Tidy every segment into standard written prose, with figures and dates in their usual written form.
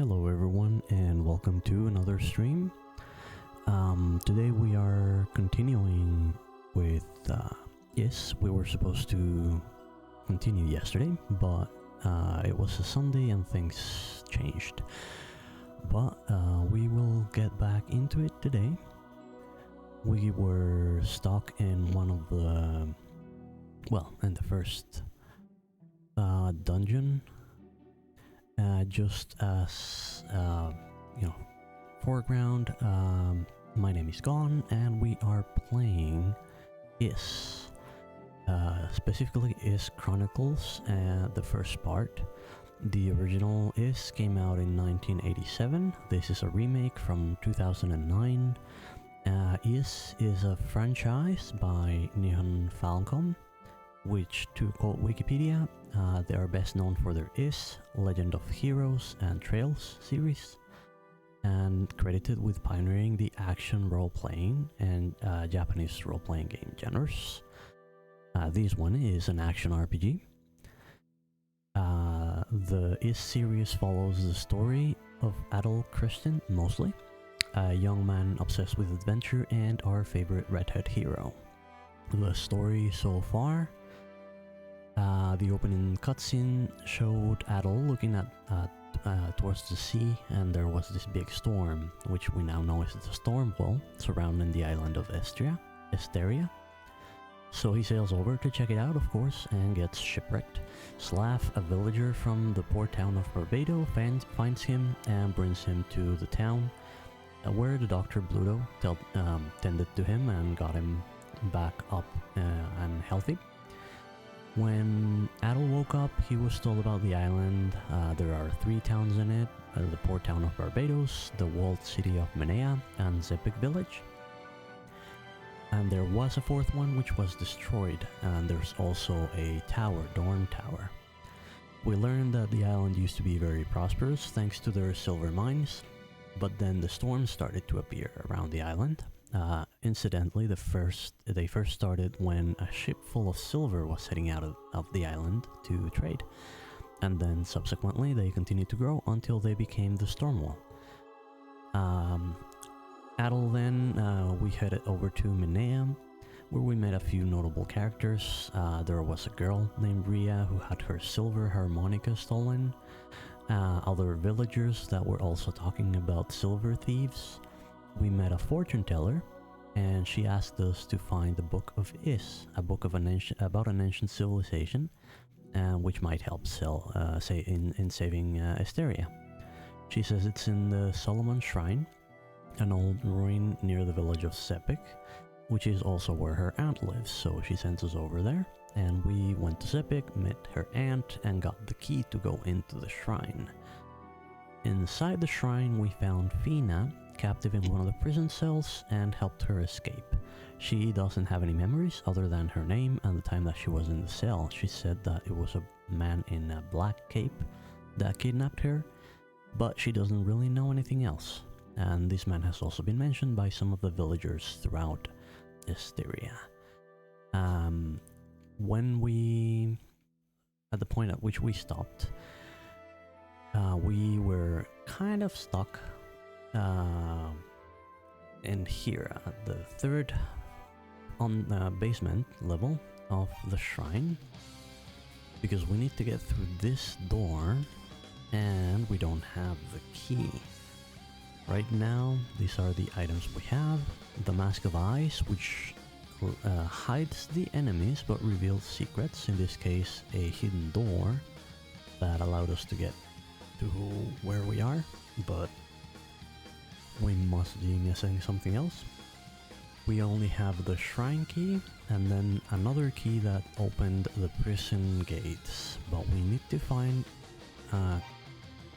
Hello everyone and welcome to another stream. Today we are continuing with yes, we were supposed to continue yesterday, but it was a Sunday and things changed. But we will get back into it today. We were stuck in one of the, in the first dungeon. Just as foreground, my name is Gone and we are playing Is. Specifically Is Chronicles, the first part. The original Is came out in 1987. This is a remake from 2009. Is a franchise by Nihon Falcom, which, to quote Wikipedia, they are best known for their Is, Legend of Heroes and Trails series, and credited with pioneering the action role-playing and Japanese role-playing game genres. This one is an action RPG. The Is series follows the story of adult Christian, mostly, a young man obsessed with adventure and our favorite redhead hero. The story so far: the opening cutscene showed Adol looking at towards the sea, and there was this big storm, which we now know is the storm wall surrounding the island of Esteria. So he sails over to check it out, of course, and gets shipwrecked. Slav, a villager from the port town of Barbados, finds him and brings him to the town, where the Dr. Bluto tended to him and got him back up and healthy. When Adol woke up, he was told about the island. There are 3 towns in it: the port town of Barbados, the walled city of Menea, and Zepik village. And there was a 4th one which was destroyed, and there's also a tower, Dorn Tower. We learned that the island used to be very prosperous thanks to their silver mines, but then the storms started to appear around the island. Incidentally, they first started when a ship full of silver was heading out of the island to trade, and then subsequently they continued to grow until they became the Stormwall. Adol then, we headed over to Menea, where we met a few notable characters. There was a girl named Ria who had her silver harmonica stolen, other villagers that were also talking about silver thieves. We met a fortune teller, and she asked us to find the Book of Is, a book of about an ancient civilization, which might help in saving Esteria. She says it's in the Solomon Shrine, an old ruin near the village of Zepik, which is also where her aunt lives, so she sends us over there, and we went to Zepik, met her aunt, and got the key to go into the shrine. Inside the shrine we found Fina, captive in one of the prison cells, and helped her escape. She doesn't have any memories other than her name and the time that she was in the cell. She said that it was a man in a black cape that kidnapped her, but she doesn't really know anything else. And this man has also been mentioned by some of the villagers throughout Esteria. At the point at which we stopped, we were kind of stuck in here at the 3rd basement level of the shrine, because we need to get through this door and we don't have the key. Right now, these are the items we have: the Mask of Eyes, which hides the enemies but reveals secrets, in this case a hidden door that allowed us to get to where we are, but we must be missing something else. We only have the shrine key and then another key that opened the prison gates, but we need to find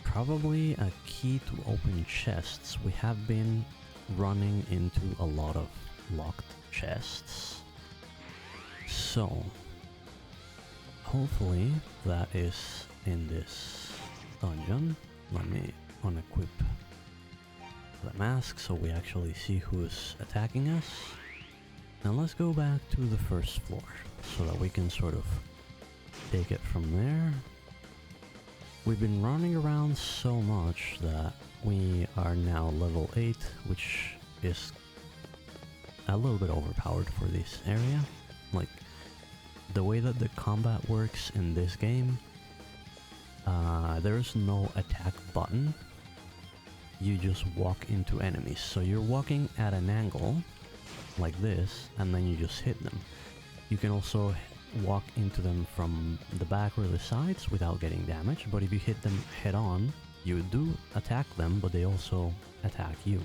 probably a key to open chests. We have been running into a lot of locked chests, so hopefully that is in this dungeon. Let me unequip the mask so we actually see who's attacking us. Now let's go back to the first floor so that we can sort of take it from there. we've been running around so much that we are now level 8, which is a little bit overpowered for this area. Like, the way that the combat works in this game, there's no attack button. You just walk into enemies. So you're walking at an angle, like this, and then you just hit them. You can also walk into them from the back or the sides without getting damaged, but if you hit them head on, you do attack them, but they also attack you.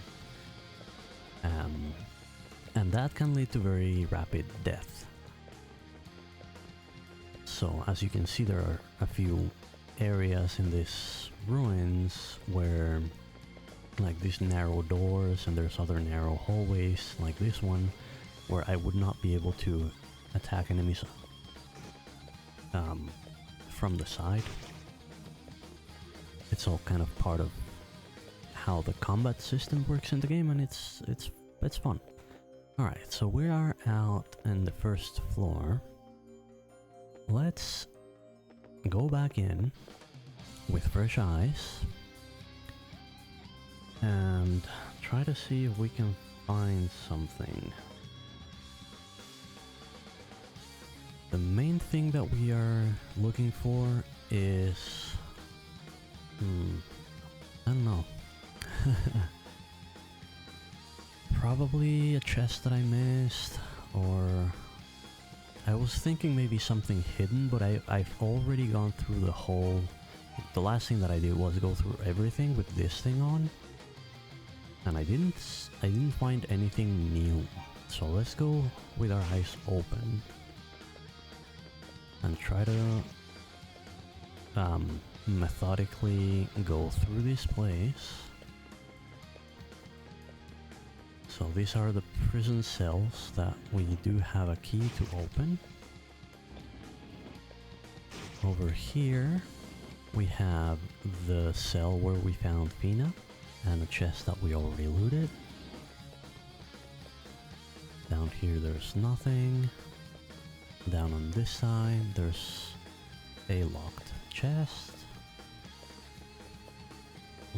And that can lead to very rapid death. So as you can see, there are a few areas in this ruins where like these narrow doors, and there's other narrow hallways like this one where I would not be able to attack enemies from the side. It's all kind of part of how the combat system works in the game, and it's fun. Alright, so we are out in the first floor. Let's go back in with fresh eyes and try to see if we can find something. The main thing that we are looking for is... I don't know. Probably a chest that I missed, or... I was thinking maybe something hidden, but I've already gone through the whole... The last thing that I did was go through everything with this thing on, and I didn't find anything new. So let's go with our eyes open and try to methodically go through this place. So these are the prison cells that we do have a key to open. Over here we have the cell where we found Fina and a chest that we already looted. Down here there's nothing. Down on this side there's a locked chest.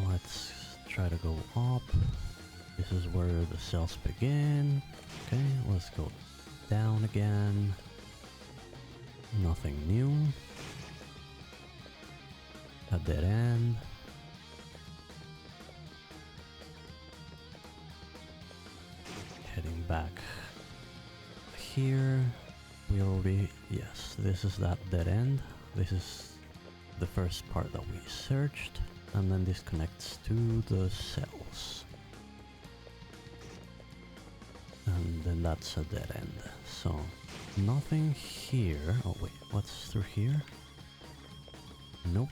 Let's try to go up. This is where the cells begin. Okay, let's go down again. Nothing new. A dead end. Heading back here. We already... Yes, this is that dead end. This is the first part that we searched. And then this connects to the cells. And then that's a dead end. So, nothing here. Oh wait, what's through here? Nope.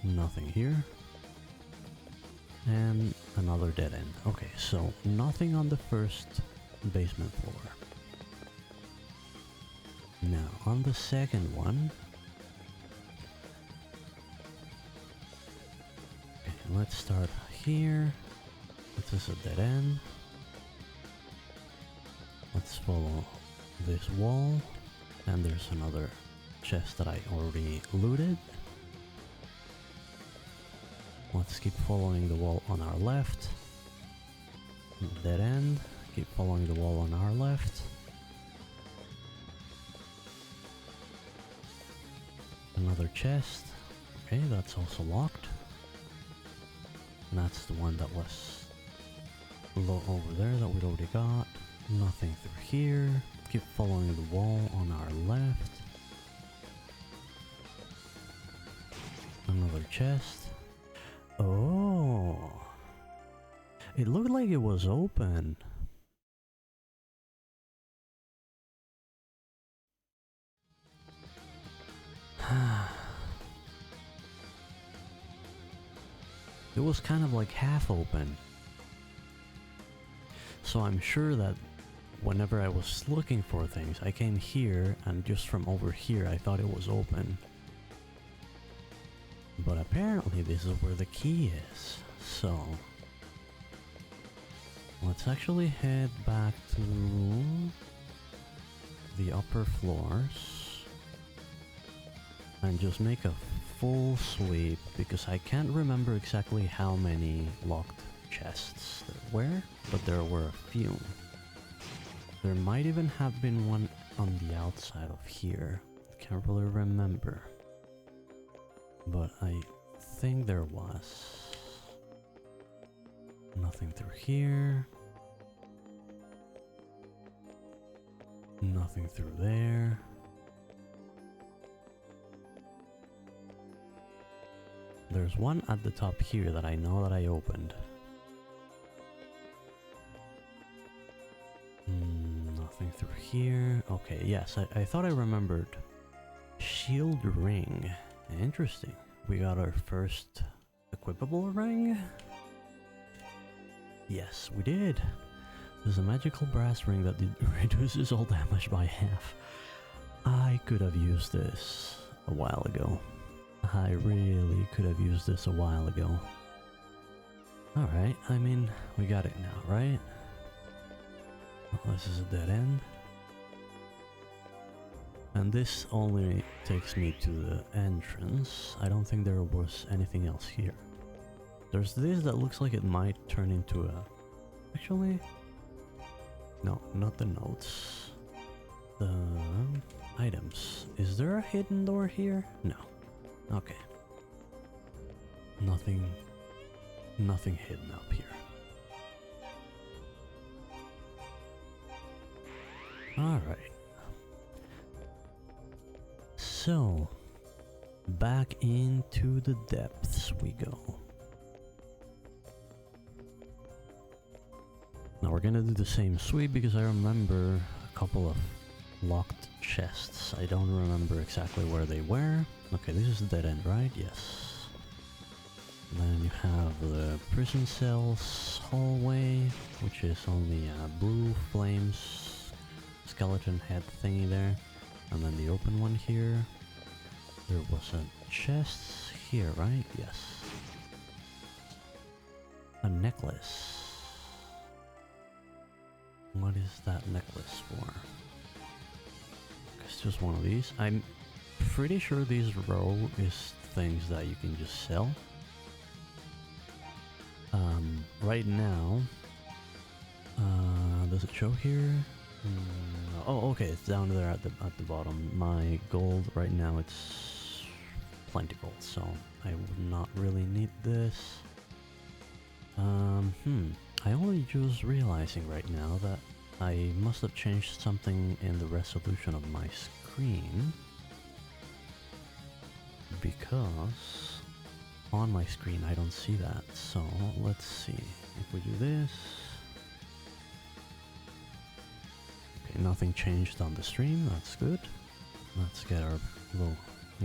Nothing here. And another dead end. Okay, so nothing on the first basement floor. Now, on the second one... Okay, let's start here. This is a dead end. Let's follow this wall. And there's another chest that I already looted. Let's keep following the wall on our left. Dead end. Keep following the wall on our left. Another chest. Okay, that's also locked. And that's the one that was low over there that we'd already got. Nothing through here. Keep following the wall on our left. Another chest. Oh, it looked like it was open. It was kind of like half open. So I'm sure that whenever I was looking for things, I came here, and just from over here I thought it was open. But apparently this is where the key is. So let's actually head back to the upper floors and just make a full sweep because I can't remember exactly how many locked chests there were, but there were a few. There might even have been one on the outside of here. Can't really remember. But I think there was. Nothing through here. Nothing through there. There's one at the top here that I know that I opened. Nothing through here. Okay, yes, I thought I remembered. Shield ring. Interesting. We got our first equipable ring? Yes, we did. There's a magical brass ring that reduces all damage by half. I could have used this a while ago. I really could have used this a while ago. Alright, I mean, we got it now, right? Oh, this is a dead end. And this only takes me to the entrance. I don't think there was anything else here. There's this that looks like it might turn into a... Actually... No, not the notes. The items. Is there a hidden door here? No. Okay. Nothing hidden up here. Alright. So, back into the depths we go. Now we're gonna do the same sweep because I remember a couple of locked chests. I don't remember exactly where they were. Okay, this is the dead end, right? Yes. And then you have the prison cells hallway, which is only blue flames, skeleton head thingy there. And then the open one here. There was a chest here, right? Yes. A necklace. What is that necklace for? It's just one of these. I'm pretty sure this row is things that you can just sell. Right now, does it show here? Oh, okay, it's down there at the bottom. My gold right now, it's plenty gold, so I would not really need this. I only just realizing right now that I must have changed something in the resolution of my screen, because on my screen I don't see that. So let's see if we do this. Okay, nothing changed on the stream, that's good. Let's get our little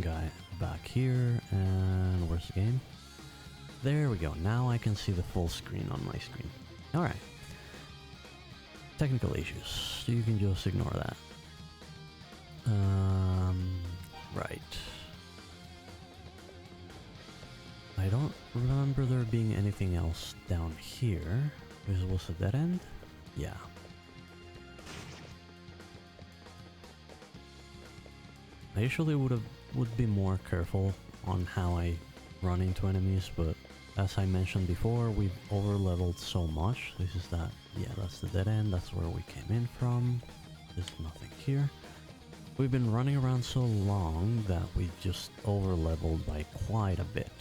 guy back here, and where's the game? There we go, now I can see the full screen on my screen. Alright. Technical issues, you can just ignore that. Right. I don't remember there being anything else down here. This was a dead end? Yeah. I usually would be more careful on how I run into enemies, but as I mentioned before, we've over-leveled so much. This is that, yeah, that's the dead end, that's where we came in from. There's nothing here. We've been running around so long that we just over-leveled by quite a bit.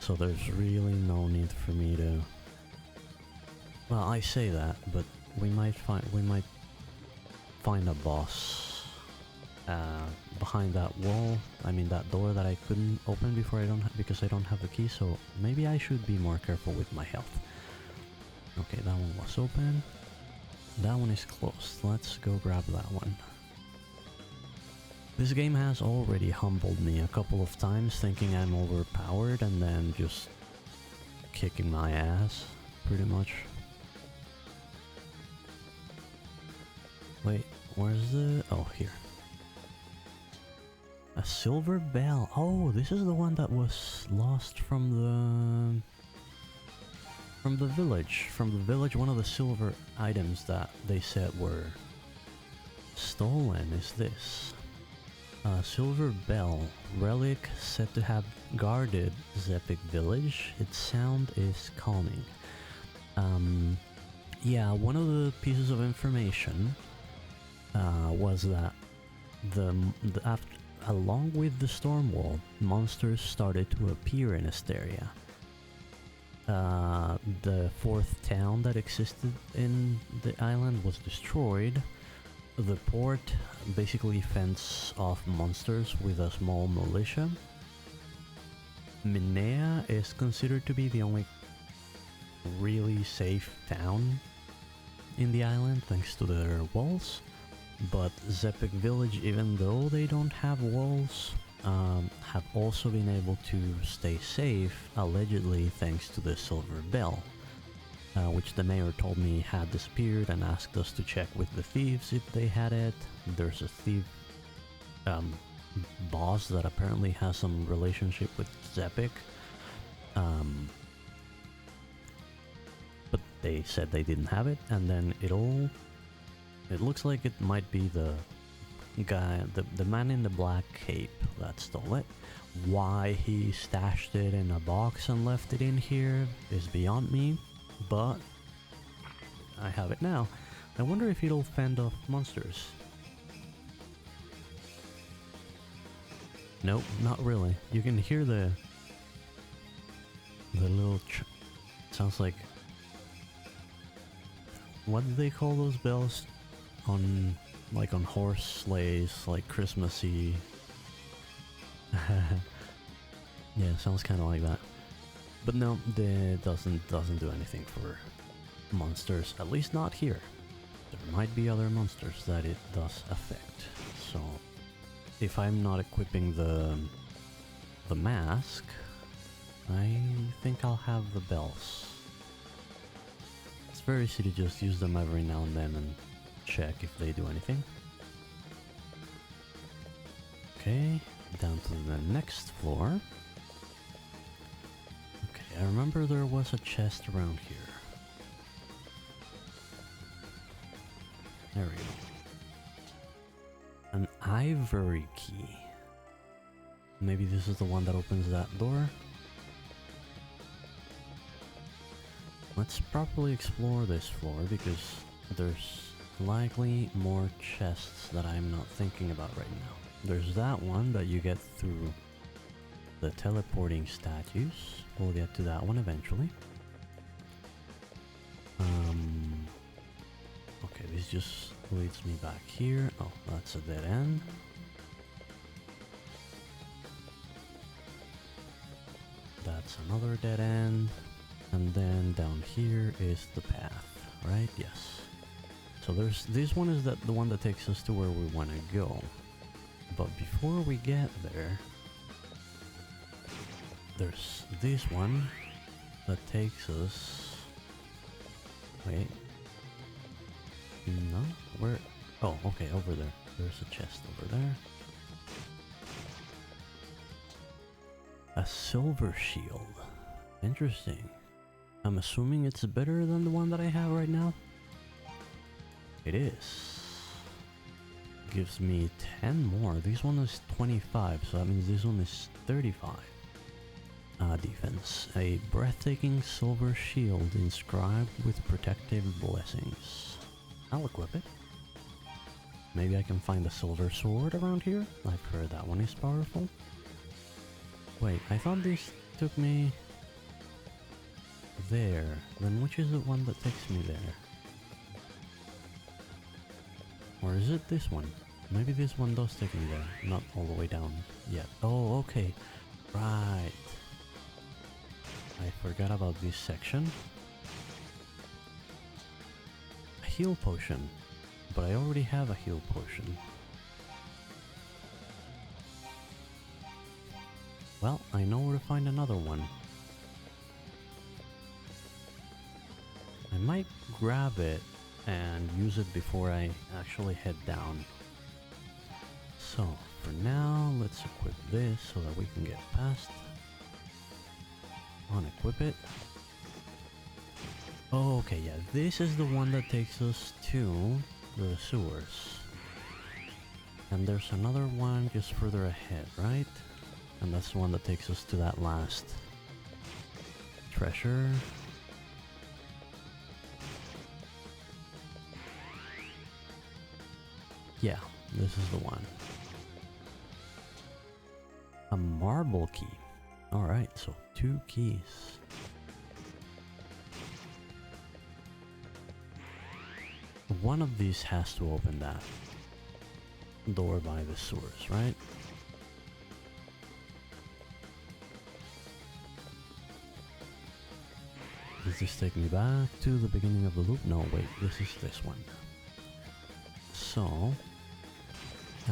So there's really no need for me to... Well, I say that, but we might find a boss behind that wall. I mean that door that I couldn't open before because I don't have the key, so maybe I should be more careful with my health. Okay, that one was open. That one is closed. Let's go grab that one. This game has already humbled me a couple of times, thinking I'm overpowered and then just kicking my ass, pretty much. Wait, where's the... Oh, here. A silver bell. Oh, this is the one that was lost from the village. From the village, one of the silver items that they said were stolen is this. Silver Bell, relic said to have guarded Zepik village. Its sound is calming. Yeah, one of the pieces of information was that along with the storm wall, monsters started to appear in Asteria. The fourth town that existed in the island was destroyed. The port basically fends off monsters with a small militia. Minea is considered to be the only really safe town in the island thanks to their walls. But Zepik village, even though they don't have walls, have also been able to stay safe, allegedly thanks to the Silver Bell, which the mayor told me had disappeared and asked us to check with the thieves if they had it. There's a thief boss that apparently has some relationship with Zepik, but they said they didn't have it, and then it looks like it might be the guy, the man in the black cape that stole it. Why he stashed it in a box and left it in here is beyond me, but I have it now. I wonder if it'll fend off monsters. Nope, not really. You can hear the little sounds like, what do they call those bells on, like on horse sleighs, like Christmassy? Yeah, sounds kind of like that. But no, it doesn't do anything for monsters, at least not here. There might be other monsters that it does affect. So if I'm not equipping the mask, I think I'll have the bells. It's very easy to just use them every now and then and check if they do anything. Okay, down to the next floor. Okay, I remember there was a chest around here. There we go. An ivory key. Maybe this is the one that opens that door? Let's properly explore this floor because there's likely more chests that I'm not thinking about right now. There's that one that you get through the teleporting statues. We'll get to that one eventually. Okay, this just leads me back here. Oh, that's a dead end. That's another dead end. And then down here is the path, right? Yes. So there's this one is the one that takes us to where we want to go. But before we get there, there's this one that takes us... Wait. No? Where? Oh, okay, over there. There's a chest over there. A silver shield. Interesting. I'm assuming it's better than the one that I have right now. It is. Gives me 10 more. This one is 25, so that means this one is 35. Defense. A breathtaking silver shield inscribed with protective blessings. I'll equip it. Maybe I can find a silver sword around here. I've heard that one is powerful. Wait, I thought this took me there. Then which is the one that takes me there? Or is it this one? Maybe this one does take me there. Not all the way down yet. Oh, okay. Right. I forgot about this section. A heal potion. But I already have a heal potion. Well, I know where to find another one. I might grab it and use it before I actually head down. So, for now, let's equip this so that we can get past. Unequip it. Oh, okay, yeah, this is the one that takes us to the sewers. And there's another one just further ahead, right? And that's the one that takes us to that last treasure. Yeah, this is the one. A marble key. Alright, so 2 keys. One of these has to open that door by the sewers, right? Does this take me back to the beginning of the loop? No, wait, this is this one. So,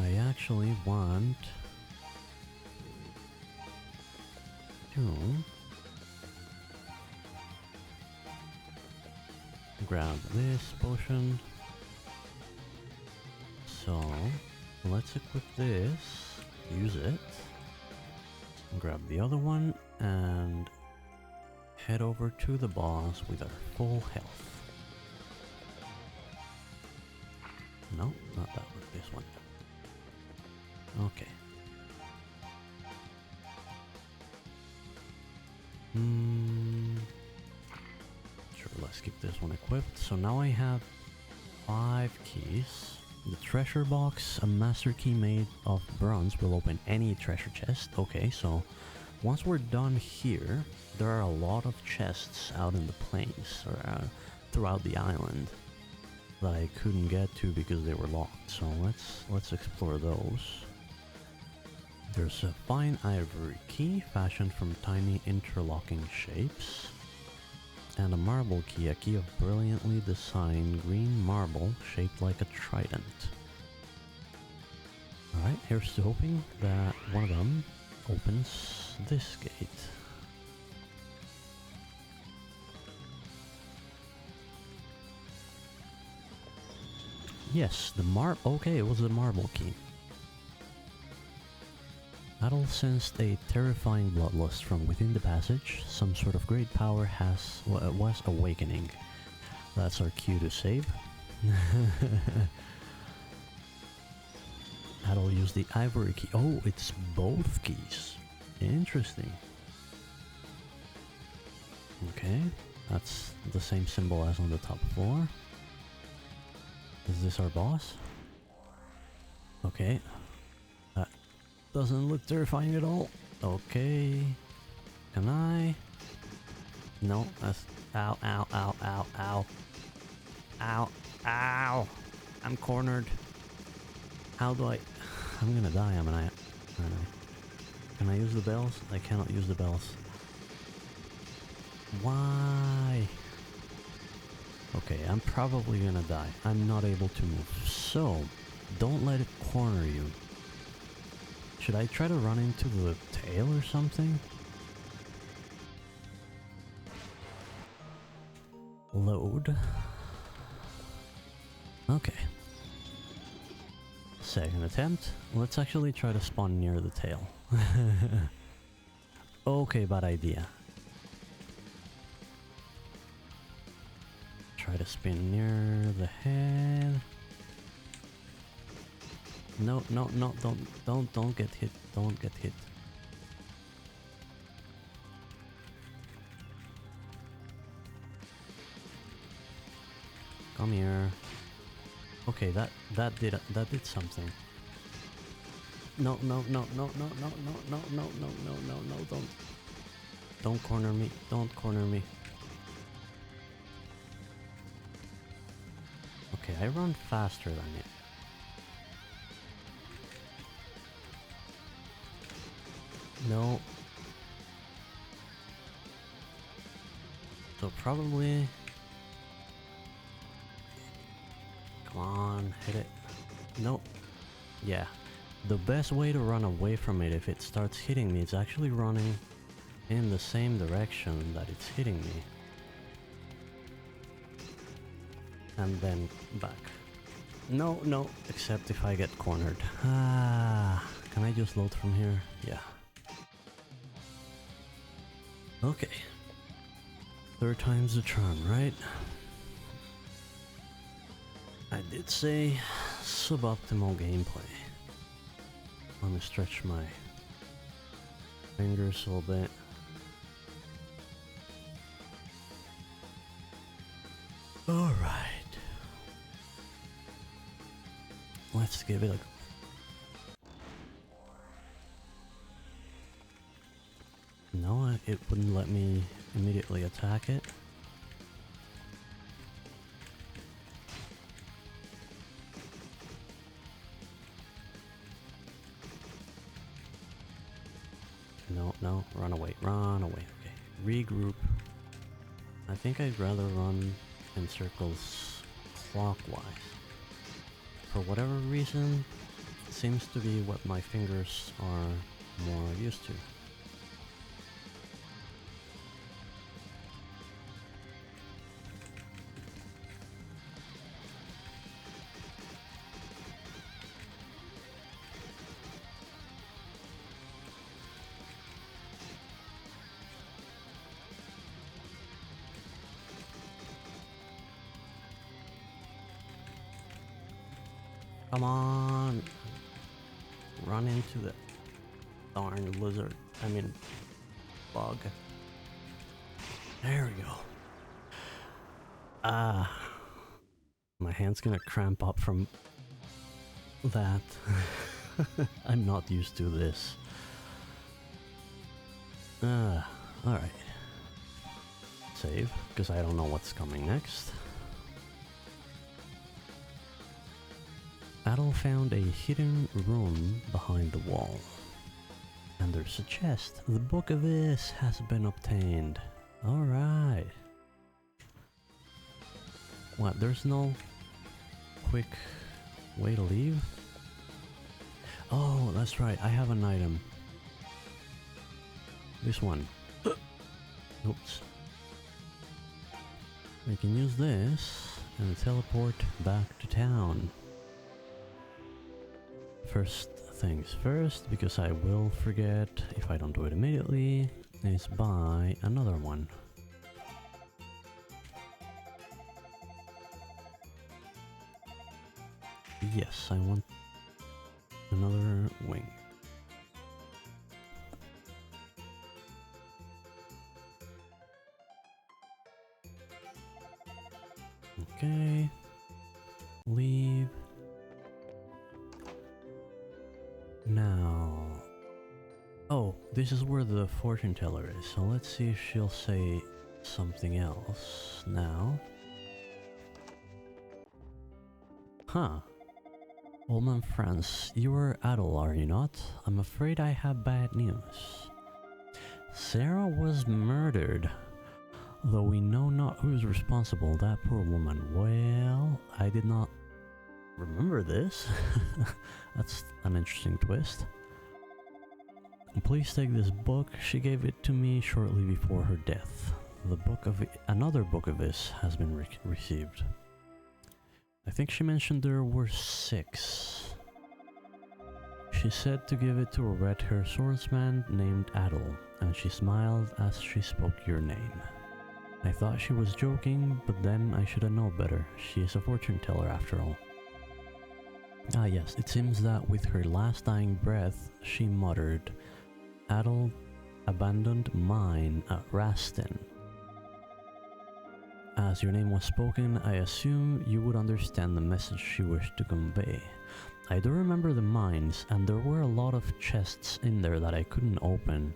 I actually want to grab this potion. So, let's equip this, use it, grab the other one, and head over to the boss with our full health. No, not that one, this one. Okay. Sure, let's keep this one equipped. So now I have 5 keys. The treasure box, a master key made of bronze, will open any treasure chest. Okay, so once we're done here, there are a lot of chests out in the plains or throughout the island that I couldn't get to because they were locked. So let's explore those. There's a fine ivory key fashioned from tiny interlocking shapes, and a marble key, a key of brilliantly designed green marble shaped like a trident. Alright, here's to hoping that one of them opens this gate. Yes, okay, it was the marble key. Adol sensed a terrifying bloodlust from within the passage. Some sort of great power was awakening. That's our cue to save. Adol used the ivory key. Oh, it's both keys. Interesting. Okay, that's the same symbol as on the top floor. Is this our boss? Okay. That doesn't look terrifying at all. Okay. Can I? No, that's... Ow, ow, ow, ow, ow. Ow, ow! I'm cornered. How do I... I'm gonna die, am I? Can I use the bells? I cannot use the bells. Why? Okay, I'm probably gonna die. I'm not able to move. So, don't let it corner you. Should I try to run into the tail or something? Load. Okay. Second attempt. Let's actually try to spawn near the tail. Okay, bad idea. Try to spin near the head. No, no, no, don't get hit. Don't get hit. Come here. Okay, that did something. No, no, no, no, no, no, no, no, no, no, no, no, no, don't corner me. Don't corner me. Okay, I run faster than it. No. So probably... Come on, hit it. Nope. Yeah. The best way to run away from it if it starts hitting me is actually running in the same direction that it's hitting me. And then back. No, no, except if I get cornered. Ah, can I just load from here? Yeah. Okay. Third time's the charm, right? I did say suboptimal gameplay. Let me stretch my fingers a little bit. Alright. Let's give it a... No, it wouldn't let me immediately attack it. No, run away, okay. Regroup. I think I'd rather run in circles clockwise. For whatever reason, it seems to be what my fingers are more used to. Come on! Run into the darn lizard. I mean, bug. There we go. My hand's gonna cramp up from that. I'm not used to this. Alright. Save, because I don't know what's coming next. Adel found a hidden room behind the wall. And there's a chest. The Book of Is has been obtained. Alright. What, there's no quick way to leave? Oh, that's right, I have an item. This one. Oops. We can use this and teleport back to town. First things first, because I will forget if I don't do it immediately, is buy another one. Yes, I want another wing. Okay. Leave. Now... Oh, this is where the fortune teller is, so let's see if she'll say something else now. Huh. Old man Franz, you are Adel, are you not? I'm afraid I have bad news. Sarah was murdered. Though we know not who's responsible, that poor woman. Well, I did not remember this. That's an interesting twist. Please take this book. She gave it to me shortly before her death. Another book of this has been received. I think she mentioned there were 6. She said to give it to a red-haired swordsman named Adel, and she smiled as she spoke your name. I thought she was joking, but then I should have known better. She is a fortune teller after all. Ah yes, it seems that with her last dying breath, she muttered, Adel abandoned mine at Rastin. As your name was spoken, I assume you would understand the message she wished to convey. I do remember the mines, and there were a lot of chests in there that I couldn't open,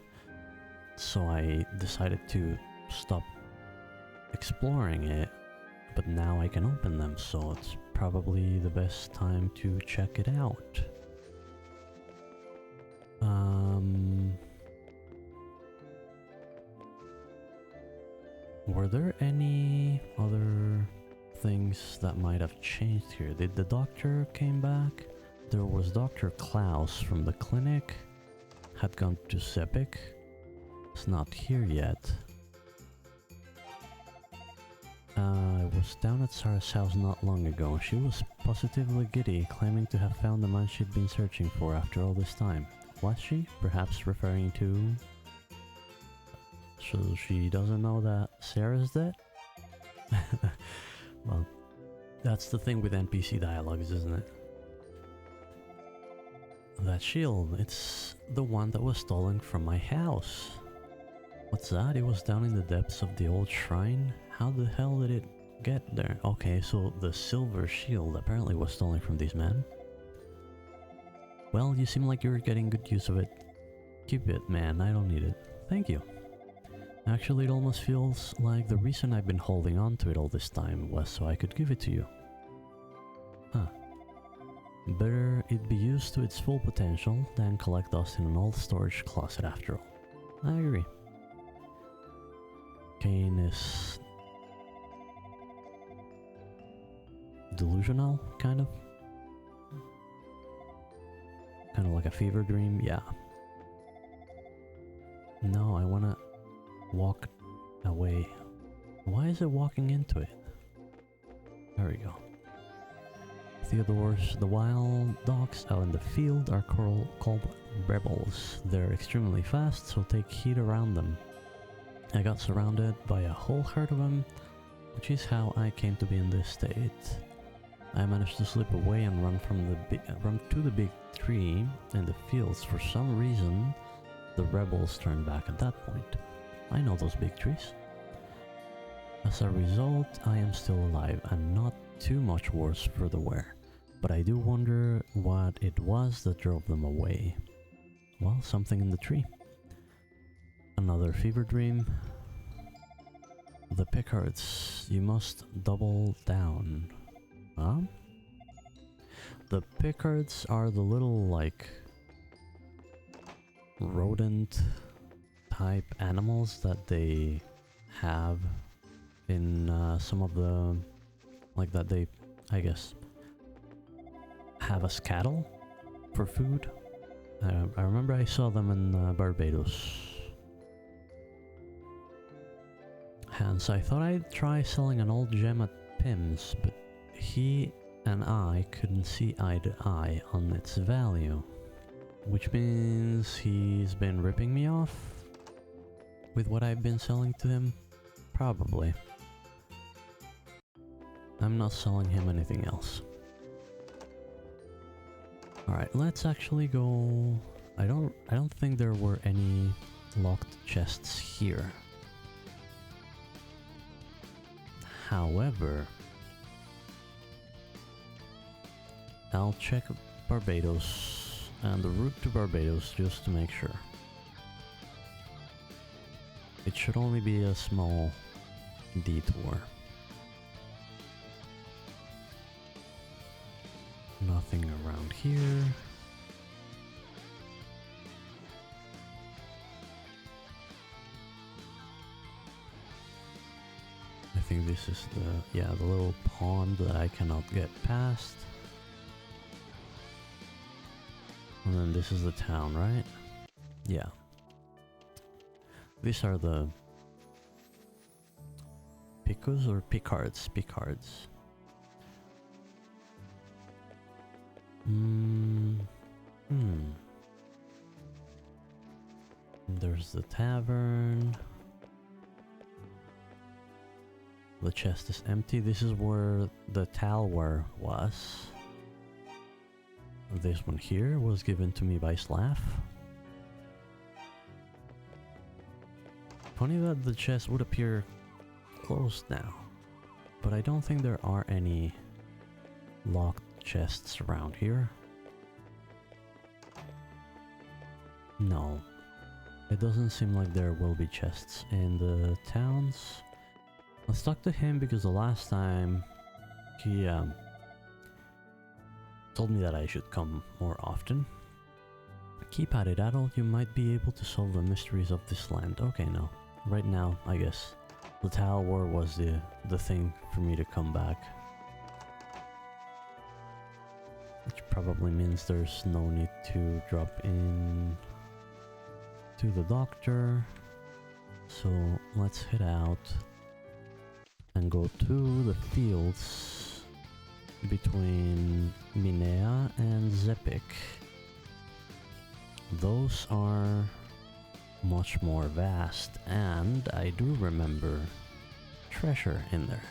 so I decided to stop exploring it, but now I can open them, so it's probably the best time to check it out. Were there any other things that might have changed here? Did the doctor came back? There was Dr. Klaus from the clinic, had gone to Sepik. It's not here yet. I was down at Sarah's house not long ago. She was positively giddy, claiming to have found the man she'd been searching for after all this time. Was she? Perhaps referring to... So she doesn't know that Sarah's dead? Well, that's the thing with NPC dialogues, isn't it? That shield, it's the one that was stolen from my house. What's that? It was down in the depths of the old shrine? How the hell did it get there? Okay, so the silver shield apparently was stolen from these men. Well, you seem like you're getting good use of it. Keep it, man, I don't need it. Thank you. Actually, it almost feels like the reason I've been holding on to it all this time was so I could give it to you. Huh. Better it be used to its full potential than collect dust in an old storage closet after all. I agree. Kane is delusional, kind of. Kind of like a fever dream, yeah. No, I wanna walk away. Why is it walking into it? There we go. Theodore's, the wild dogs out in the field are called rebels. They're extremely fast, so take heed around them. I got surrounded by a whole herd of them, which is how I came to be in this state. I managed to slip away and run to the big tree in the fields. For some reason, the rebels turned back at that point. I know those big trees. As a result, I am still alive and not too much worse for the wear. But I do wonder what it was that drove them away. Well, something in the tree. Another fever dream. The Pickards, you must double down. Huh? The Pickards are the little, like, rodent type animals that they have in some of the, like, that they, I guess, have as cattle for food. I remember I saw them in Barbados. Hence, I thought I'd try selling an old gem at Pim's, but he and I couldn't see eye to eye on its value. Which means he's been ripping me off with what I've been selling to him? Probably. I'm not selling him anything else. Alright, let's actually go... I don't think there were any locked chests here. However, I'll check Barbados and the route to Barbados just to make sure. It should only be a small detour. Nothing around here. I think this is the little pond that I cannot get past. And then this is the town, right? Yeah. These are the Picos or Picards? Picards. There's the tavern. The chest is empty. This is where the tower was. This one here was given to me by Slav. Funny that the chest would appear closed now, but I don't think there are any locked chests around here. No, it doesn't seem like there will be chests in the towns. Let's talk to him because the last time he told me that I should come more often. Keep at it, adult. You might be able to solve the mysteries of this land. Okay, no. Right now, I guess the tower was the thing for me to come back. Which probably means there's no need to drop in to the doctor. So let's head out and go to the fields between Minea and Zepik. Those are much more vast, and I do remember treasure in there.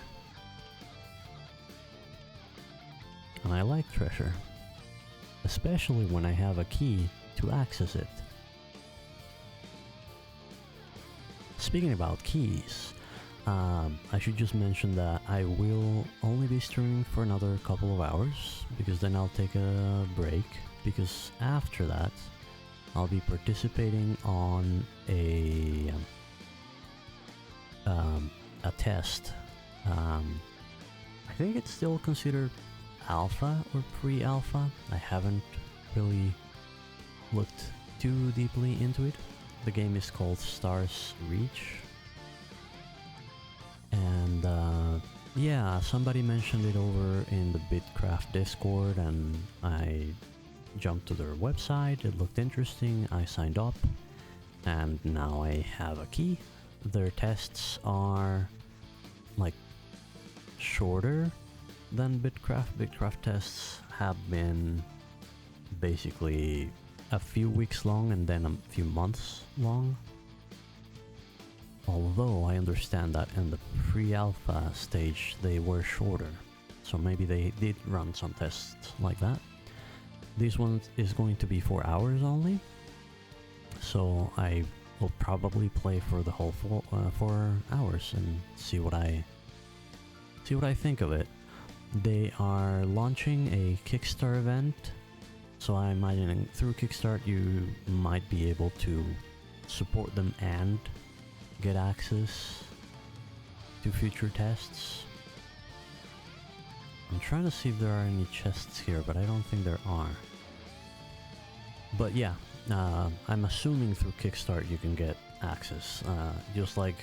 And I like treasure. especially when I have a key to access it. Speaking about keys, I should just mention that I will only be streaming for another couple of hours, because then I'll take a break, because after that I'll be participating on a test. I think it's still considered alpha or pre-alpha. I haven't really looked too deeply into it. The game is called Stars Reach. And yeah, somebody mentioned it over in the Bitcraft Discord, and I jumped to their website. It looked interesting. I signed up, and now I have a key. Their tests are like shorter than Bitcraft. Bitcraft tests have been basically a few weeks long and then a few months long. Although I understand that in the pre-alpha stage they were shorter, so maybe they did run some tests like that. This one is going to be 4 hours only, so I will probably play for the whole 4 hours and see what I think of it. They are launching a Kickstarter event, so I'm imagining through Kickstarter you might be able to support them and get access to future tests. I'm trying to see if there are any chests here, but I don't think there are. But yeah, I'm assuming through Kickstarter you can get access. Just like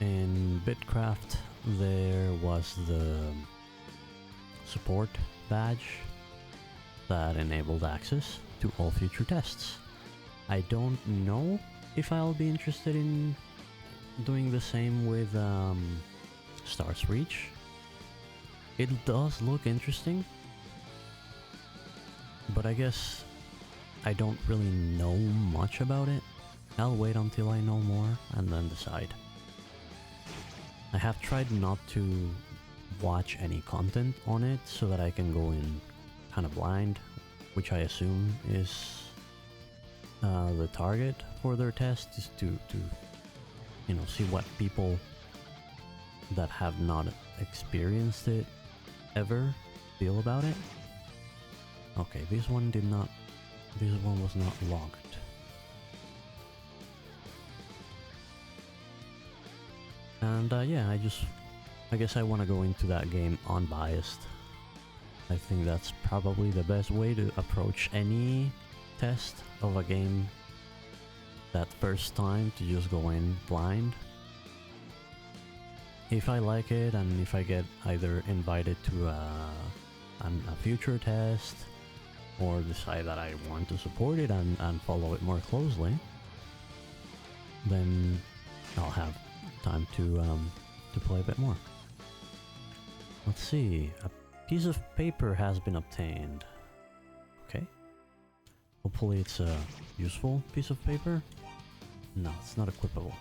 in Bitcraft, there was the support badge that enabled access to all future tests. I don't know if I'll be interested in doing the same with Stars Reach. It does look interesting, but I guess I don't really know much about it. I'll wait until I know more and then decide. I have tried not to watch any content on it so that I can go in kind of blind, which I assume is the target for their test, is to you know, see what people that have not experienced it ever feel about it. Okay, this one was not logged. And yeah, I guess I want to go into that game unbiased. I think that's probably the best way to approach any test of a game that first time, to just go in blind. If I like it, and if I get either invited to a future test, or decide that I want to support it and follow it more closely, then I'll have time to play a bit more. Let's see, a piece of paper has been obtained. Okay. Hopefully it's a useful piece of paper. No, it's not equipable.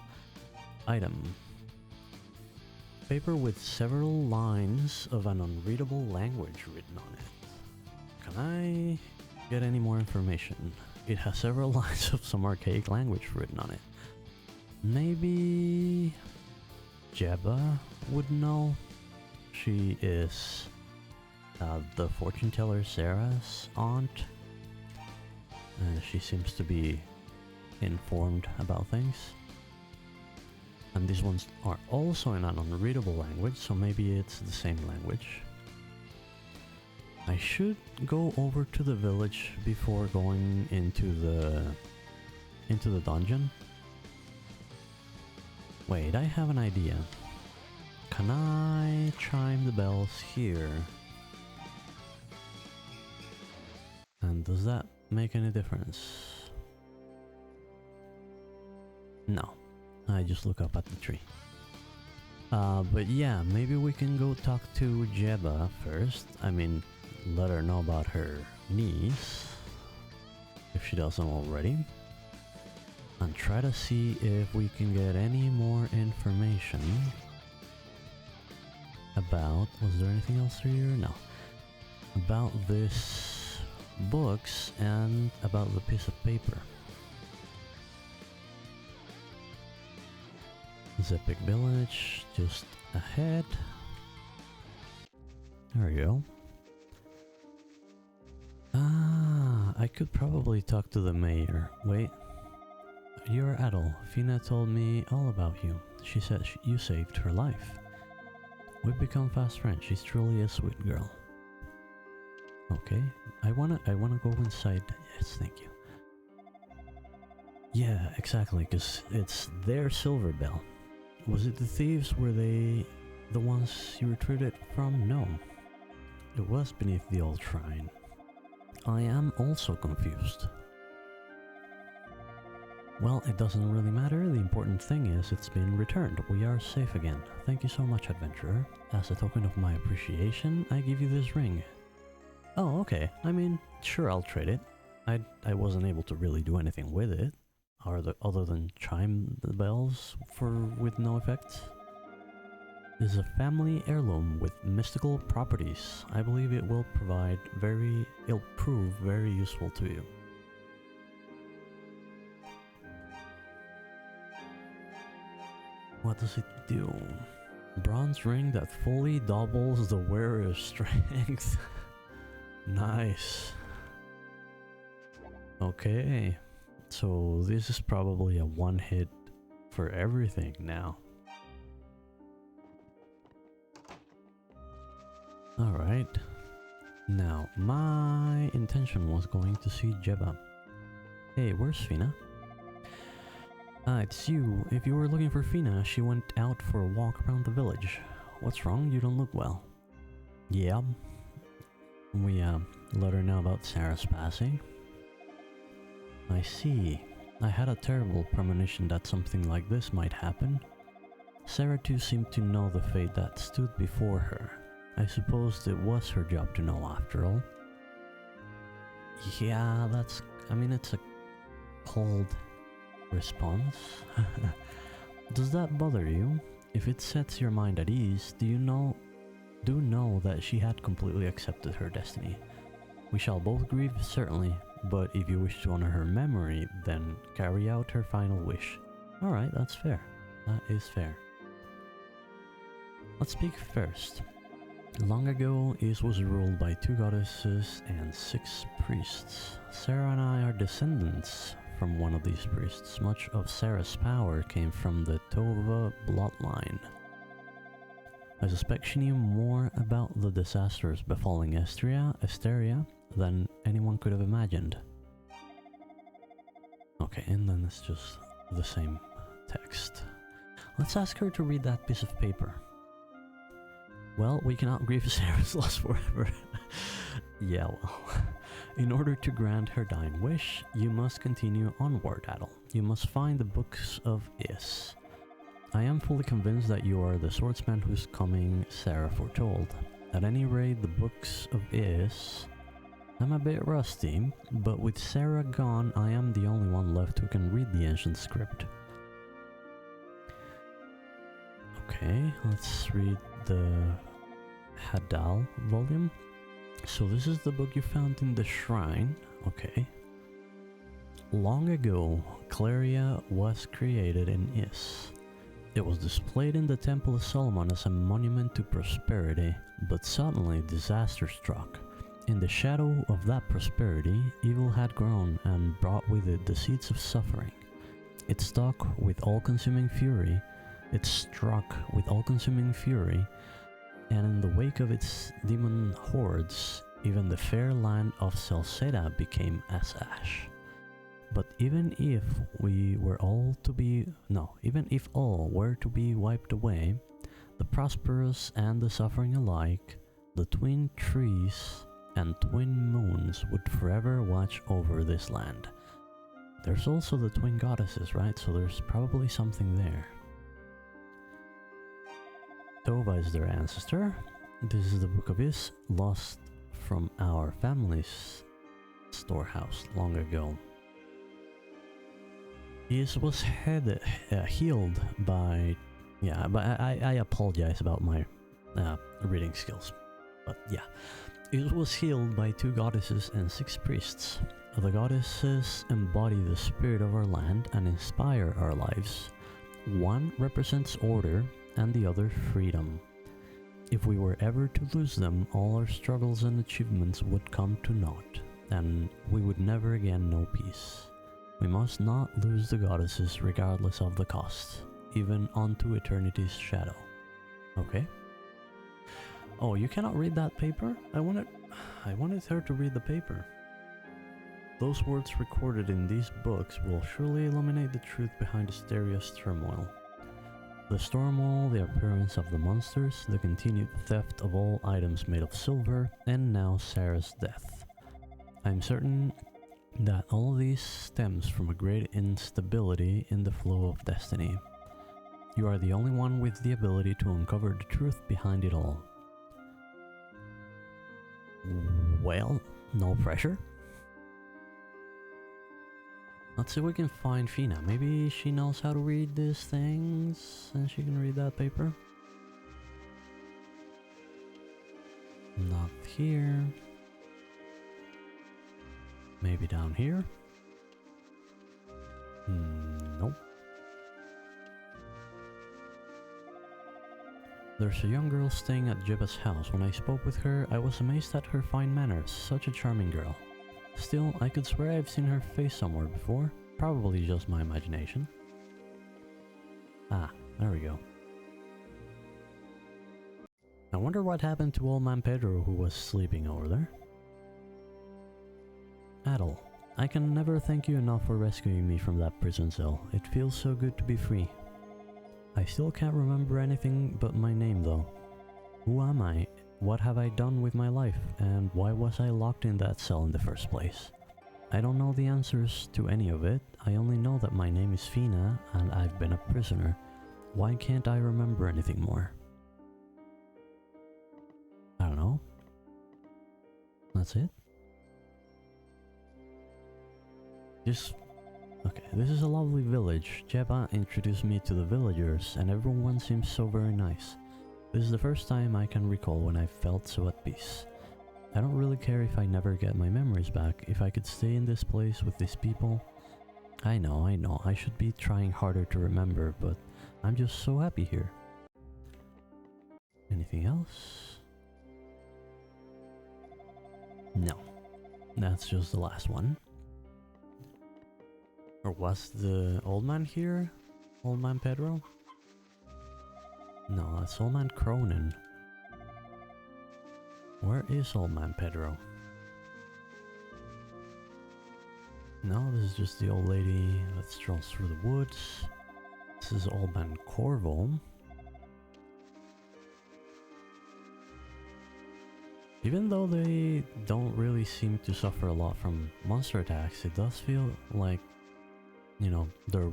Item. Paper with several lines of an unreadable language written on it. Can I get any more information? It has several lines of some archaic language written on it. Maybe Jeba would know. She is the fortune teller Sarah's aunt. She seems to be informed about things. And these ones are also in an unreadable language, so maybe it's the same language. I should go over to the village before going into the dungeon. Wait, I have an idea. Can I chime the bells here? And does that make any difference? No, I just look up at the tree. But yeah, maybe we can go talk to Jeba first. I mean, let her know about her niece, if she doesn't already. And try to see if we can get any more information about... Was there anything else here? No. About this books and about the piece of paper. Zepic village, just ahead. There we go. Ah, I could probably talk to the mayor. Wait. You're Adel. Fina told me all about you. She said you saved her life. We've become fast friends. She's truly a sweet girl. Okay. I wanna go inside. Yes, thank you. Yeah, exactly, because it's their silver bell. Was it the thieves? Were they the ones you retreated from? No. It was beneath the old shrine. I am also confused. Well, it doesn't really matter. The important thing is it's been returned. We are safe again. Thank you so much, adventurer. As a token of my appreciation, I give you this ring. Oh, okay. I mean, sure, I'll trade it. I wasn't able to really do anything with it, other than chime the bells with no effect. This is a family heirloom with mystical properties. I believe it will prove very useful to you. What does it do? Bronze ring that fully doubles the wearer's strength. Nice. Okay. So this is probably a one hit for everything now. Alright. Now, my intention was going to see Jeba. Hey, where's Fina? It's you. If you were looking for Fina, she went out for a walk around the village. What's wrong? You don't look well. Yeah. We, let her know about Sarah's passing. I see. I had a terrible premonition that something like this might happen. Sarah too seemed to know the fate that stood before her. I suppose it was her job to know after all. Yeah, it's a cold response. Does that bother you? If it sets your mind at ease, do know that she had completely accepted her destiny. We shall both grieve, certainly, but if you wish to honor her memory, then carry out her final wish. Alright, that's fair. That is fair. Let's speak first. Long ago, Is was ruled by 2 goddesses and 6 priests. Sarah and I are descendants from one of these priests. Much of Sarah's power came from the Tova bloodline. I suspect she knew more about the disasters befalling Esteria than anyone could have imagined. Okay, and then it's just the same text. Let's ask her to read that piece of paper. Well, we cannot grieve Sarah's loss forever. Yeah, well. In order to grant her dying wish, you must continue onward, Adel. You must find the books of Is. I am fully convinced that you are the swordsman whose coming Sarah foretold. At any rate, the books of Is... I'm a bit rusty, but with Sarah gone, I am the only one left who can read the ancient script. Okay, let's read the Hadal volume. So this is the book you found in the shrine. Okay. Long ago, Claria was created in Is. It was displayed in the Temple of Solomon as a monument to prosperity, but suddenly disaster struck. In the shadow of that prosperity, evil had grown and brought with it the seeds of suffering. It struck with all-consuming fury, and in the wake of its demon hordes, even the fair land of Salceda became as ash. But even if all were to be wiped away, the prosperous and the suffering alike, the twin trees and twin moons would forever watch over this land. There's also the twin goddesses, right? So there's probably something there. Tova is their ancestor. This is the Book of Is, lost from our family's storehouse long ago. Is was healed by... Yeah, but I apologize about my reading skills. But yeah. It was healed by 2 goddesses and 6 priests. The goddesses embody the spirit of our land and inspire our lives. One represents order and the other freedom. If we were ever to lose them, all our struggles and achievements would come to naught, and we would never again know peace. We must not lose the goddesses regardless of the cost, even unto eternity's shadow. Okay. Oh, you cannot read that paper? I wanted her to read the paper. Those words recorded in these books will surely illuminate the truth behind Asteria's turmoil. The turmoil, the appearance of the monsters, the continued theft of all items made of silver, and now Sarah's death. I'm certain that all these stems from a great instability in the flow of destiny. You are the only one with the ability to uncover the truth behind it all. Well, no pressure. Let's see if we can find Fina. Maybe she knows how to read these things and she can read that paper. Not here. Maybe down here? Nope. There's a young girl staying at Jibba's house. When I spoke with her, I was amazed at her fine manners. Such a charming girl. Still, I could swear I've seen her face somewhere before. Probably just my imagination. Ah, there we go. I wonder what happened to old man Pedro who was sleeping over there. Adel, I can never thank you enough for rescuing me from that prison cell. It feels so good to be free. I still can't remember anything but my name though. Who am I? What have I done with my life? And why was I locked in that cell in the first place? I don't know the answers to any of it. I only know that my name is Fina and I've been a prisoner. Why can't I remember anything more? I don't know. That's it? Okay, this is a lovely village. Jeba introduced me to the villagers and everyone seems so very nice. This is the first time I can recall when I felt so at peace. I don't really care if I never get my memories back. If I could stay in this place with these people. I know, I should be trying harder to remember, but I'm just so happy here. Anything else? No. That's just the last one. Or was the old man here? Old man Pedro? No, that's old man Cronin. Where is old man Pedro? No, this is just the old lady that strolls through the woods. This is old man Corvo. Even though they don't really seem to suffer a lot from monster attacks, it does feel like, you know, their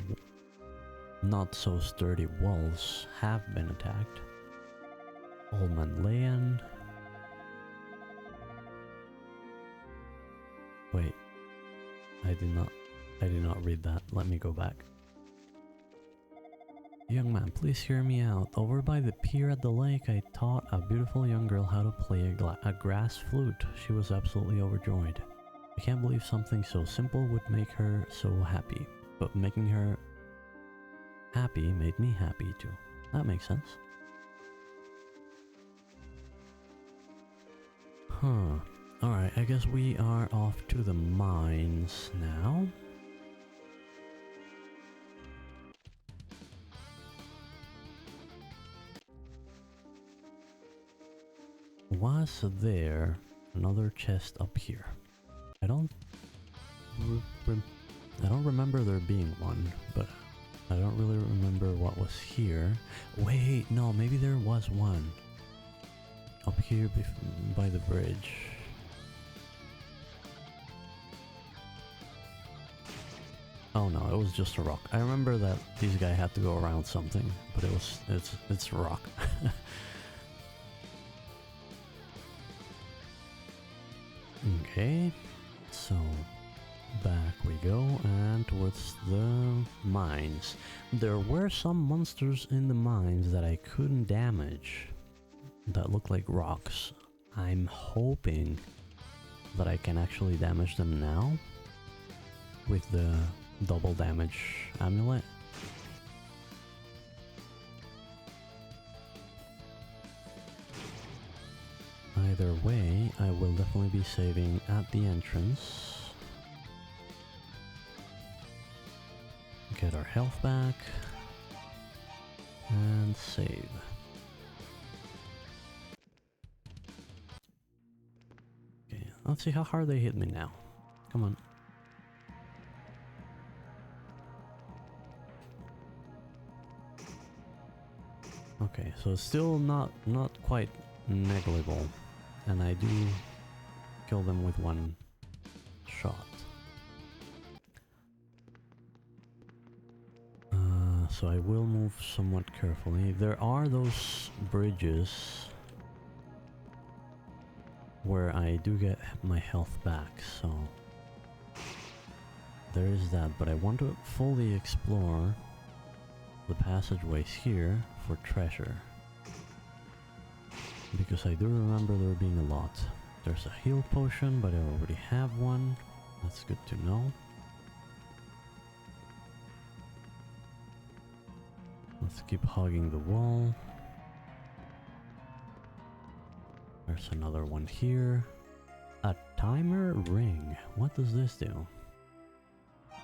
not so sturdy walls have been attacked. Old man Leon. Wait, I did not read that. Let me go back. Young man, please hear me out. Over by the pier at the lake, I taught a beautiful young girl how to play a grass flute. She was absolutely overjoyed. I can't believe something so simple would make her so happy. But making her happy made me happy too. That makes sense. Huh. Alright, I guess we are off to the mines now. Was there another chest up here? I don't remember there being one, but I don't really remember what was here. Wait, no, maybe there was one. Up here by the bridge. Oh no, it was just a rock. I remember that these guys had to go around something, but it's a rock. Okay, so back we go and towards the mines. There were some monsters in the mines that I couldn't damage that looked like rocks. I'm hoping that I can actually damage them now with the double damage amulet. Either way, I will definitely be saving at the entrance. Get our health back. And save. Okay, let's see how hard they hit me now. Come on. Okay, so it's still not quite negligible, and I do kill them with one shot. So I will move somewhat carefully. There are those bridges where I do get my health back, so there is that, but I want to fully explore the passageways here for treasure, because I do remember there being a lot. There's a heal potion, but I already have one. That's good to know. Let's keep hogging the wall. There's another one here. A timer ring. What does this do?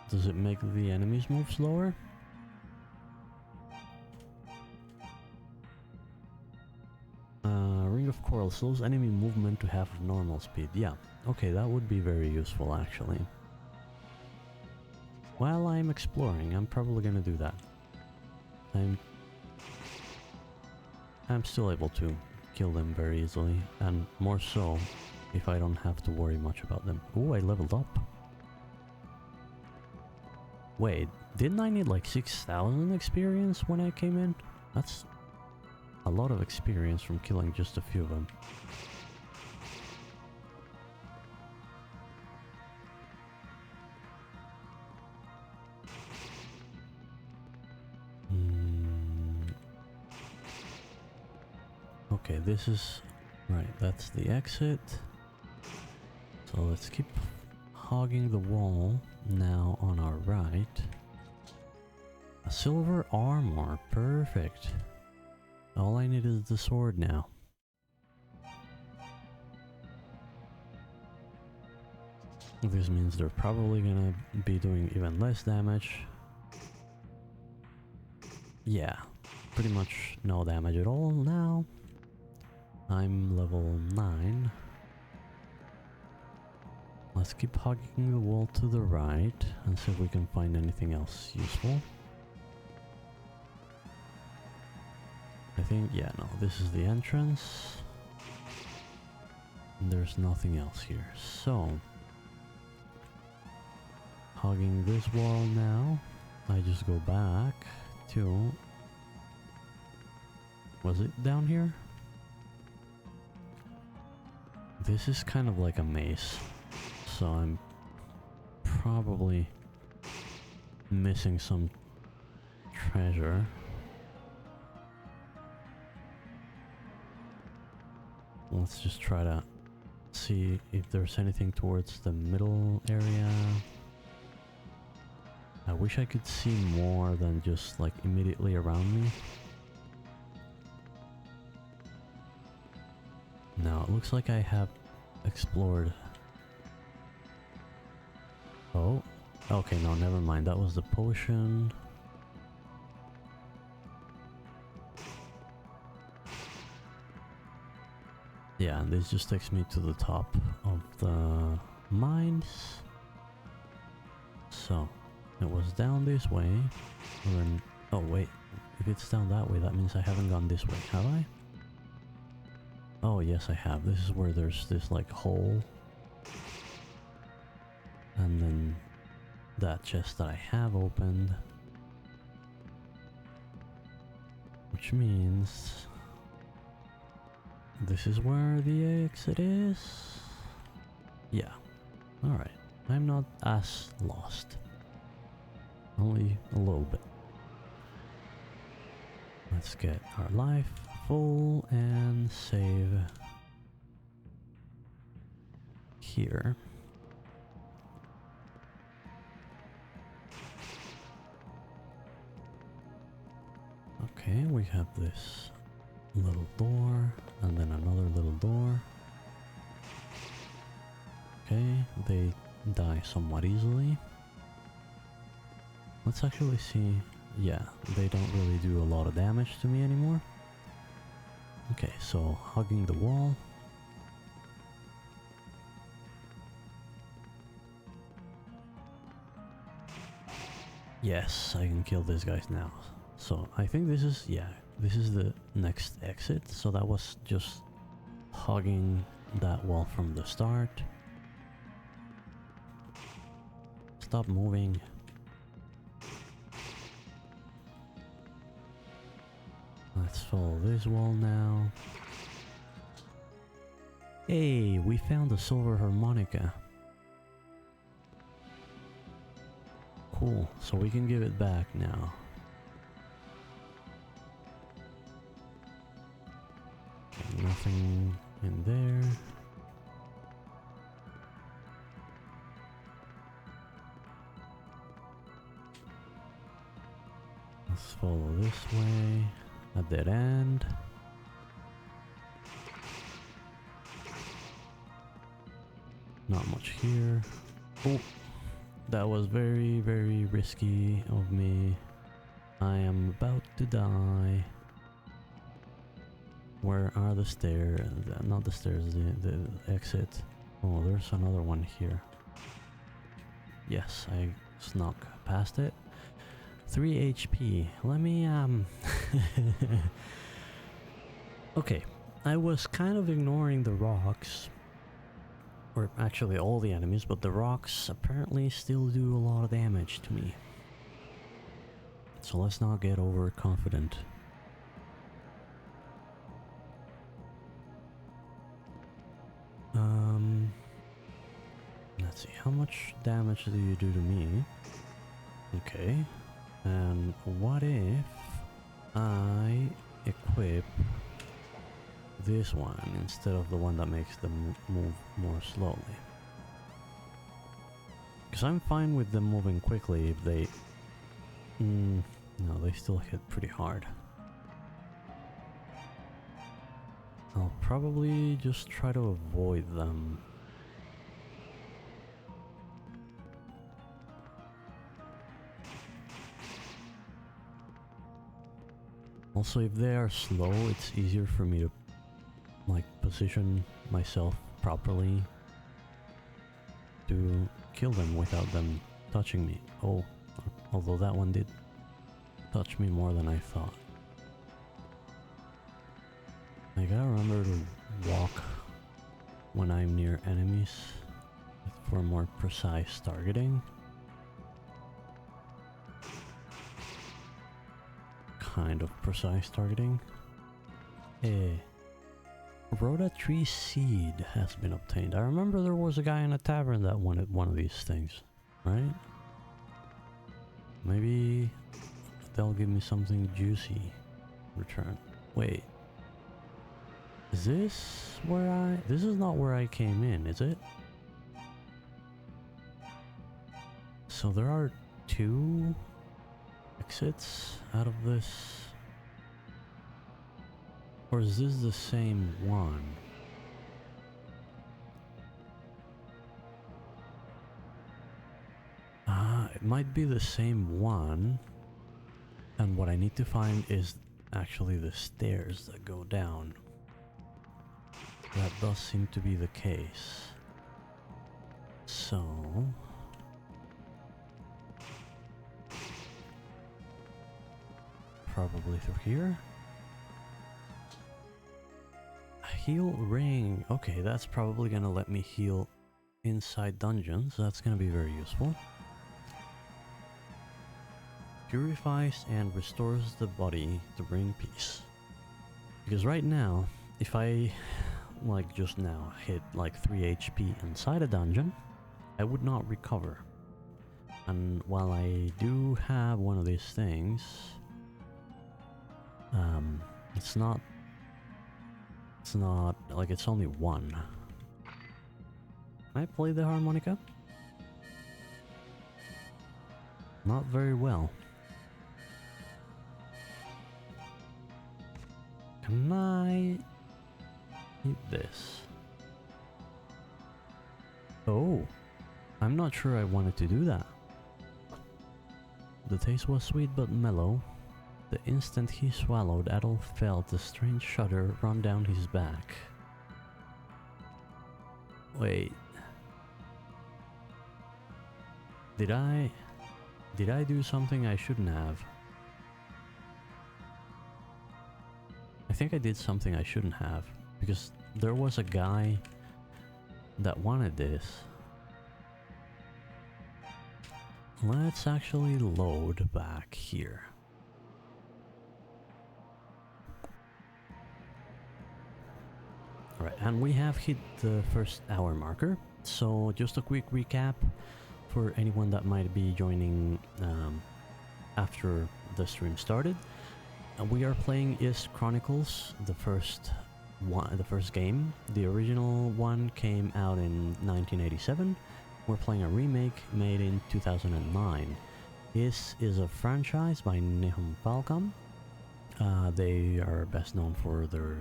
Does it make the enemies move slower? Ring of coral slows enemy movement to half of normal speed. Yeah, okay, that would be very useful actually. While I'm exploring, I'm probably gonna do that. I'm still able to kill them very easily, and more so if I don't have to worry much about them. Ooh, I leveled up. Wait, didn't I need like 6,000 experience when I came in? That's a lot of experience from killing just a few of them. Okay, this is... right, that's the exit. So let's keep hogging the wall now on our right. A silver armor, perfect. All I need is the sword now. This means they're probably gonna be doing even less damage. Yeah, pretty much no damage at all now. I'm level 9. Let's keep hogging the wall to the right and see if we can find anything else useful. I think, yeah, no, this is the entrance. And there's nothing else here. So, hogging this wall now, I just go back to... was it down here? This is kind of like a maze, so I'm probably missing some treasure. Let's just try to see if there's anything towards the middle area. I wish I could see more than just like immediately around me. No, it looks like I have explored. Oh, okay, no, never mind. That was the potion. Yeah, and this just takes me to the top of the mines. So, it was down this way. Oh wait, if it's down that way, that means I haven't gone this way, have I? Oh yes, I have. This is where there's this like hole. And then that chest that I have opened. Which means this is where the exit is. Yeah. Alright. I'm not as lost. Only a little bit. Let's get our life full and save. here. Okay, we have this little door, and then another little door. Okay, they die somewhat easily. Let's actually see. Yeah, they don't really do a lot of damage to me anymore. Okay, so hugging the wall. Yes, I can kill these guys now. So I think this is, yeah, this is the next exit. So that was just hugging that wall from the start. Stop moving. Let's follow this wall now. Hey, we found a silver harmonica. Cool, so we can give it back now. Okay, nothing in there. Let's follow this way. A dead end. Not much here. Oh, that was very, very risky of me. I am about to die. Where are the stairs? Not the stairs, the exit. Oh, there's another one here. Yes, I snuck past it. 3 HP. Let me, Okay, I was kind of ignoring the rocks. Or actually all the enemies, but the rocks apparently still do a lot of damage to me. So let's not get overconfident. Let's see, how much damage do you do to me? Okay. And what if I equip this one instead of the one that makes them move more slowly? Because I'm fine with them moving quickly if they... no, they still hit pretty hard. I'll probably just try to avoid them. Also, if they are slow, it's easier for me to like position myself properly to kill them without them touching me. Oh, although that one did touch me more than I thought. I gotta remember to walk when I'm near enemies for more precise targeting. Kind of precise targeting. Hey. Rhoda tree seed has been obtained. I remember there was a guy in a tavern that wanted one of these things, right? Maybe they'll give me something juicy in return. Wait. Is this where I... This is not where I came in, is it? So there are 2 exits out of this? Or is this the same one? It might be the same one. And what I need to find is actually the stairs that go down. That does seem to be the case. So... probably through here. Heal ring. Okay, that's probably gonna let me heal inside dungeons. That's gonna be very useful. Purifies and restores the body to bring peace. Because right now, if I, like just now, hit like 3 HP inside a dungeon, I would not recover. And while I do have one of these things, it's not like it's only one. Can I play the harmonica? Not very well. Can I eat this? Oh, I'm not sure I wanted to do that. The taste was sweet but mellow. The instant he swallowed, Adol felt a strange shudder run down his back. Wait. Did I do something I shouldn't have? I think I did something I shouldn't have, because there was a guy that wanted this. Let's actually load back here. Alright, and we have hit the first hour marker, so just a quick recap for anyone that might be joining after the stream started. We are playing Chronicles, the first game. The original one came out in 1987. We're playing a remake made in 2009. Is a franchise by Nihon Falcom. They are best known for their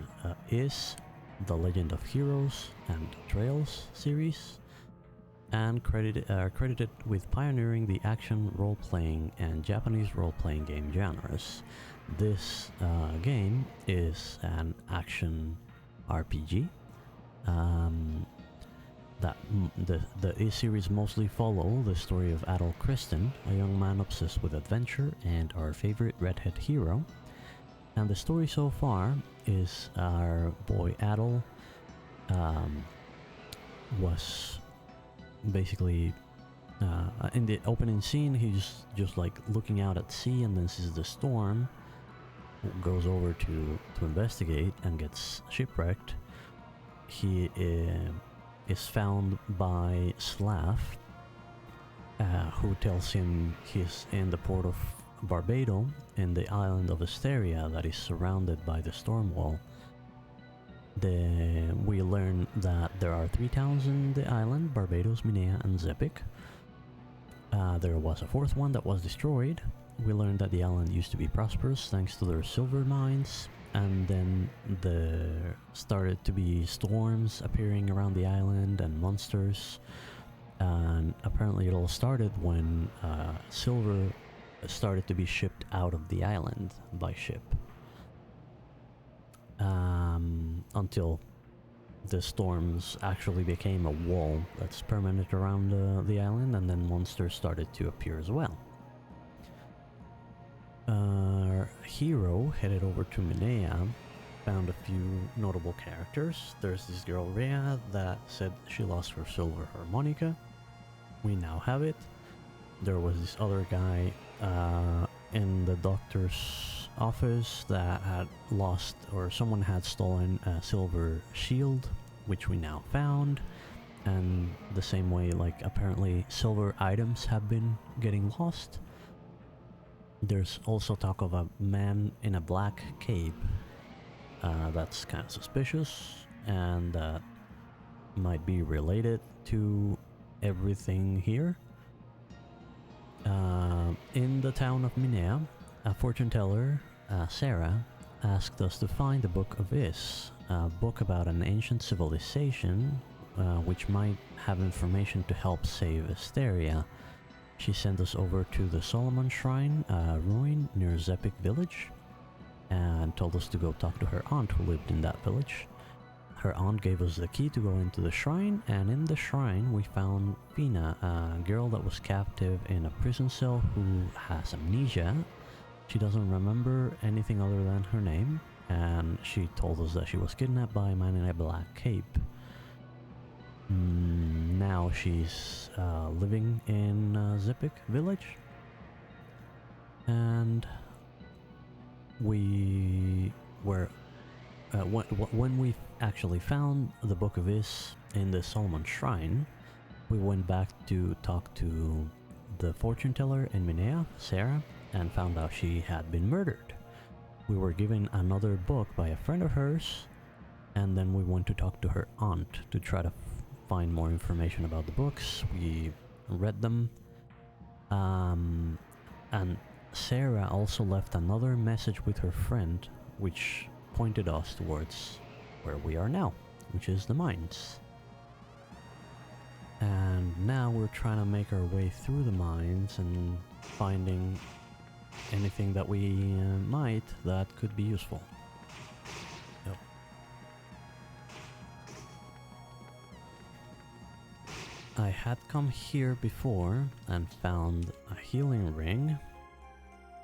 The Legend of Heroes and Trails series, and credited with pioneering the action role-playing and Japanese role-playing game genres. This game is an action RPG. The series mostly follow the story of Adol Kristen, a young man obsessed with adventure and our favorite redhead hero. And the story so far is our boy Adol was basically in the opening scene. He's just like looking out at sea and then sees the storm, goes over to investigate and gets shipwrecked. He is found by Slav, who tells him he's in the port of Barbados in the island of Asteria that is surrounded by the storm wall. We learn that there are 3 towns in the island: Barbados, Minea, and Zepik. There was a 4th one that was destroyed. We learned that the island used to be prosperous thanks to their silver mines, and then there started to be storms appearing around the island and monsters. And apparently it all started when silver started to be shipped out of the island by ship. Until the storms actually became a wall that's permanent around the island, and then monsters started to appear as well. Our hero headed over to Minea, found a few notable characters. There's this girl Rhea that said she lost her silver harmonica. We now have it. There was this other guy in the doctor's office that had lost, or someone had stolen a silver shield, which we now found. And the same way, like, apparently silver items have been getting lost. There's also talk of a man in a black cape. That's kind of suspicious, and that might be related to everything here. In the town of Minea, a fortune teller, Sarah, asked us to find the Book of Is, a book about an ancient civilization which might have information to help save Asteria. She sent us over to the Solomon Shrine, a ruin near Zepik village, and told us to go talk to her aunt who lived in that village. Her aunt gave us the key to go into the shrine, and in the shrine we found Fina, a girl that was captive in a prison cell who has amnesia. She doesn't remember anything other than her name, and she told us that she was kidnapped by a man in a black cape. Now she's living in Zepik village, and we were when we actually found the Book of Is in the Solomon Shrine, we went back to talk to the fortune teller in Minea, Sarah, and found out she had been murdered. We were given another book by a friend of hers, and then we went to talk to her aunt to try to find more information about the books. We read them. And Sarah also left another message with her friend, which pointed us towards where we are now, which is the mines. And now we're trying to make our way through the mines and finding anything that we might that could be useful. Yep. I had come here before and found a healing ring.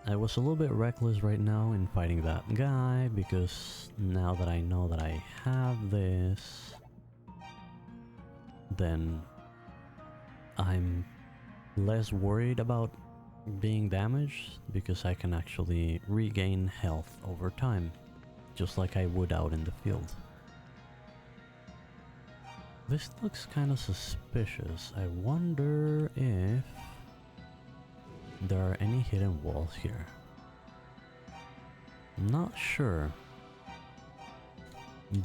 I was a little bit reckless right now in fighting that guy, because now that I know that I have this, then I'm less worried about being damaged, because I can actually regain health over time, just like I would out in the field. This looks kind of suspicious. I wonder if there are any hidden walls here. Not sure,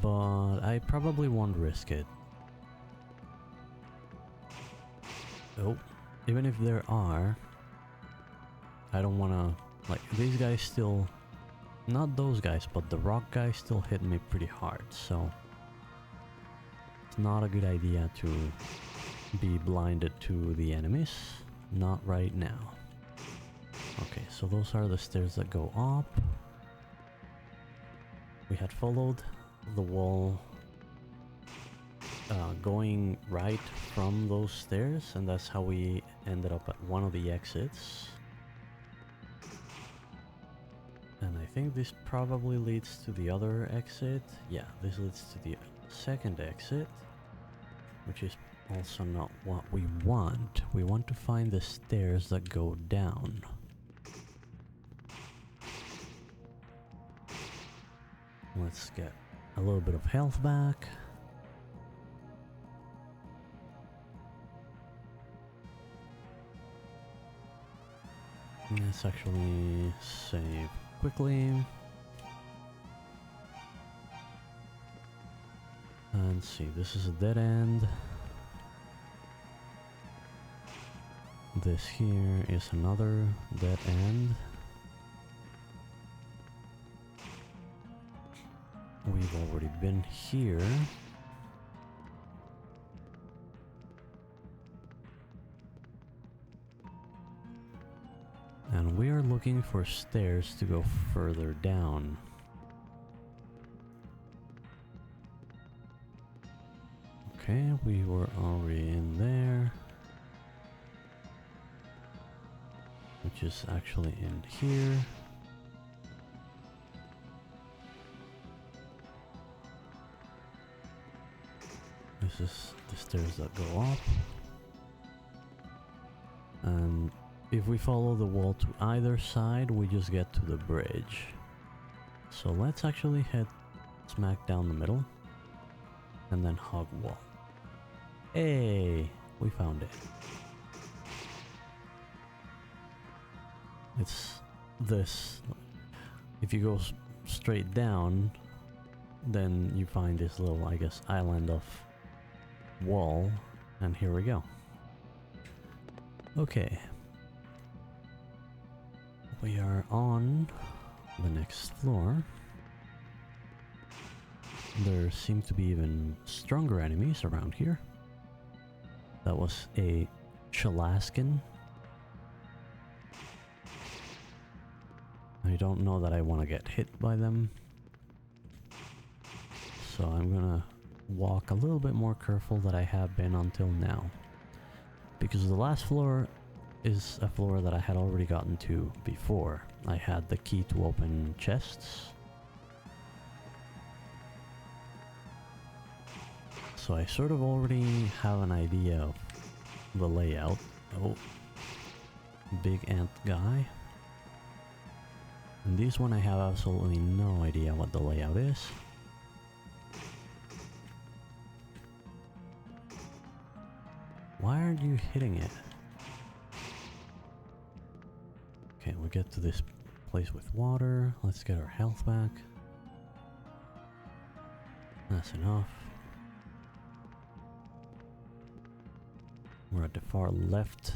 but I probably won't risk it. Oh, even if there are, I don't wanna, like, these guys still, not those guys, but the rock guys still hit me pretty hard, so it's not a good idea to be blinded to the enemies. Not right now. Okay, so those are the stairs that go up. We had followed the wall going right from those stairs, and that's how we ended up at one of the exits. And I think this probably leads to the other exit. Yeah, this leads to the second exit, which is also not what we want. We want to find the stairs that go down. Let's get a little bit of health back. Let's actually save quickly. And see, this is a dead end. This here is another dead end. We've already been here. And we are looking for stairs to go further down. Okay, we were already in there. Which is actually in here. This is the stairs that go up. And if we follow the wall to either side, we just get to the bridge. So let's actually head smack down the middle and then hug wall. Hey, we found it. It's this. If you go straight down, then you find this little, I guess, island of wall, and here we go. Okay. We are on the next floor. There seem to be even stronger enemies around here. That was a Chalaskin. I don't know that I want to get hit by them. So I'm gonna walk a little bit more careful than I have been until now. Because the last floor is a floor that I had already gotten to before. I had the key to open chests. So I sort of already have an idea of the layout. Oh, big ant guy. And this one I have absolutely no idea what the layout is. Why aren't you hitting it? Okay, we get to this place with water. Let's get our health back. That's enough. We're at the far left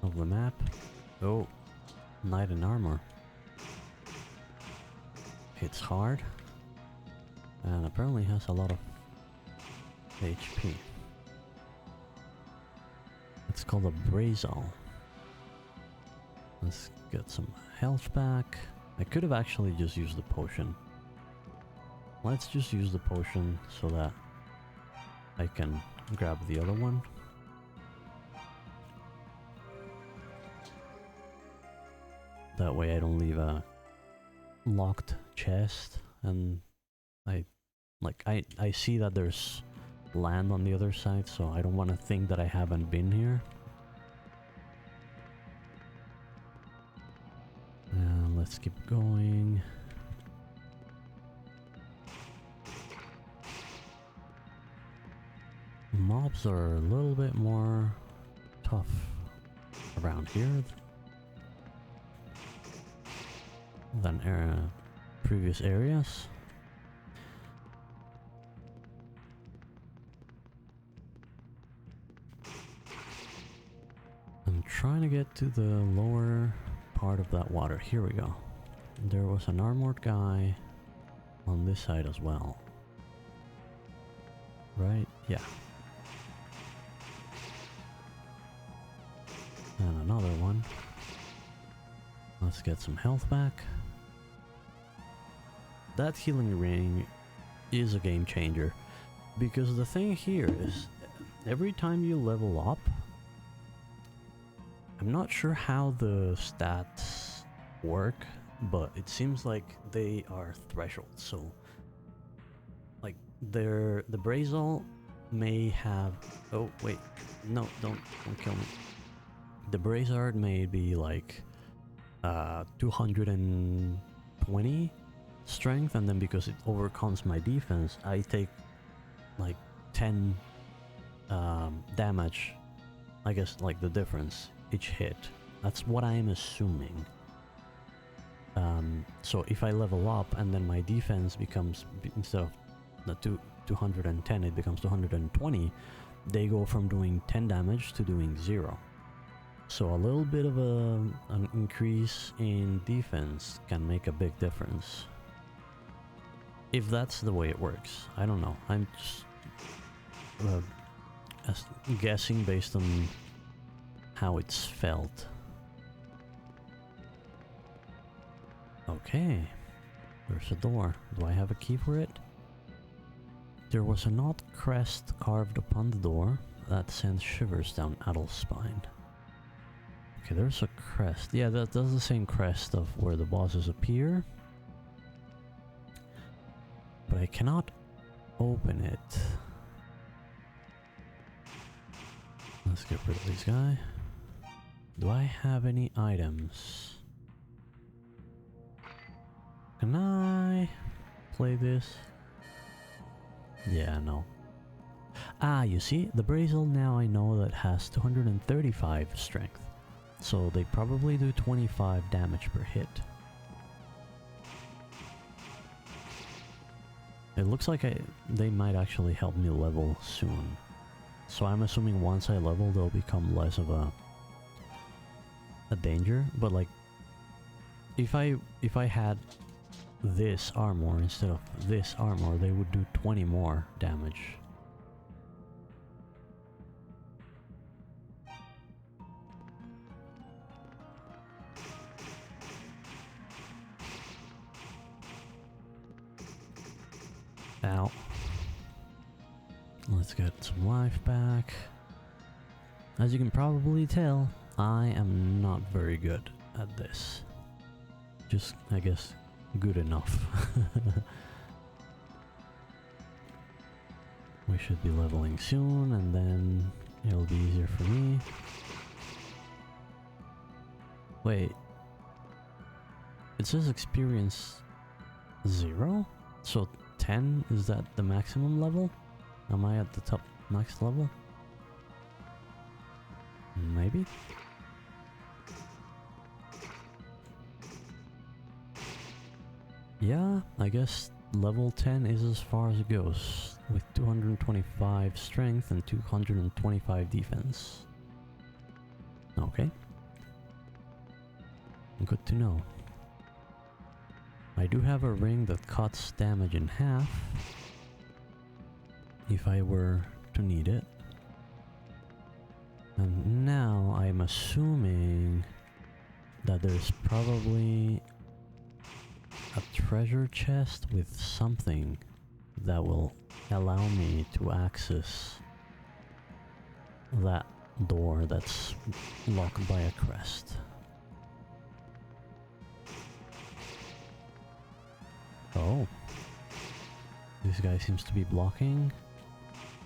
of the map. Oh, knight in armor. Hits hard. And apparently has a lot of HP. It's called a Brazal. Let's get some health back. I could have actually just used the potion. Let's just use the potion so that I can grab the other one. That way I don't leave a locked chest, and I see that there's land on the other side, so I don't want to think that I haven't been here. And let's keep going. Mobs are a little bit more tough around here than previous areas. I'm trying to get to the lower part of that water. Here we go. There was an armored guy on this side as well. Right? Yeah. And another one. Let's get some health back. That healing ring is a game changer, because the thing here is every time you level up, I'm not sure how the stats work, but it seems like they are thresholds. So like the Brazal may have, oh wait, no, don't kill me. The Brazzard may be like 220 strength, and then because it overcomes my defense, I take like 10 damage, I guess, like the difference each hit. That's what I'm assuming. So if I level up and then my defense becomes, instead of the 210, it becomes 220, they go from doing 10 damage to doing 0. So a little bit of an increase in defense can make a big difference. If that's the way it works, I don't know. I'm just guessing based on how it's felt. Okay, there's a door. Do I have a key for it? There was a knot crest carved upon the door that sends shivers down Adel's spine. Okay, there's a crest. Yeah, that's the same crest of where the bosses appear. But I cannot open it. Let's get rid of this guy. Do I have any items? Can I play this? Yeah, no. Ah, you see, the Brazal now I know that has 235 strength. So they probably do 25 damage per hit. It looks like they might actually help me level soon. So I'm assuming once I level, they'll become less of a danger. But like, if I had this armor instead of this armor, they would do 20 more damage. Ow. Let's get some life back. As you can probably tell, I am not very good at this. Just, I guess, good enough. We should be leveling soon, and then it'll be easier for me. Wait. It says experience 0? So 10, is that the maximum level? Am I at the top max level? Maybe? Yeah, I guess level 10 is as far as it goes. with 225 strength and 225 defense. Okay. Good to know. I do have a ring that cuts damage in half if I were to need it. And now I'm assuming that there's probably a treasure chest with something that will allow me to access that door that's locked by a crest. Oh, this guy seems to be blocking,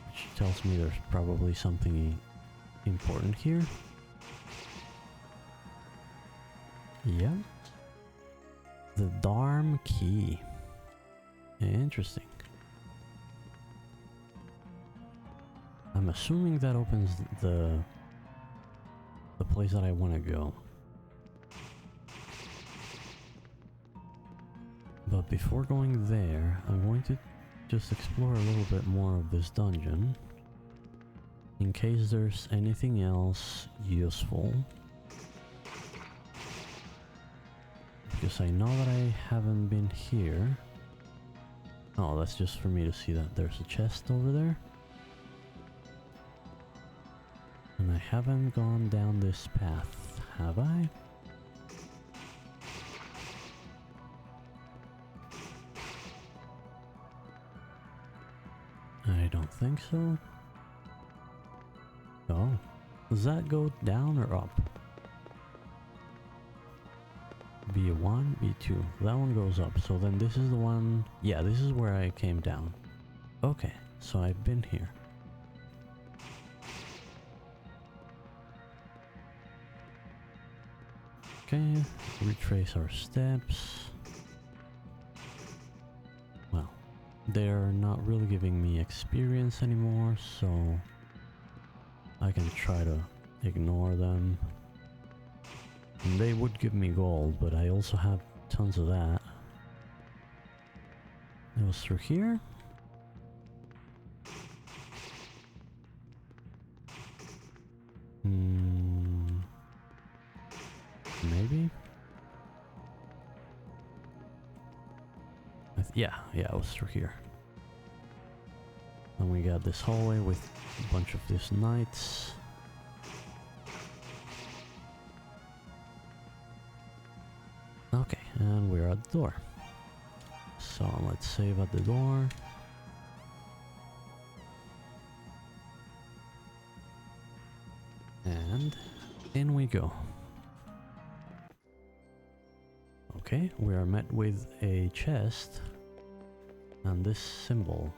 which tells me there's probably something important here. Yeah. The Dharm key. Interesting. I'm assuming that opens the place that I want to go. But before going there, I'm going to just explore a little bit more of this dungeon in case there's anything else useful. Because I know that I haven't been here. Oh, that's just for me to see that there's a chest over there. And I haven't gone down this path, have I? I don't think so. Oh, does that go down or up? B1, B2. That one goes up. So then this is the one... Yeah, this is where I came down. Okay, so I've been here. Okay, retrace our steps. Well, they're not really giving me experience anymore, so I can try to ignore them. And they would give me gold, but I also have tons of that. It was through here? Maybe? Yeah, it was through here. And we got this hallway with a bunch of these knights. Okay, and we're at the door. So let's save at the door. And in we go. Okay, we are met with a chest and this symbol.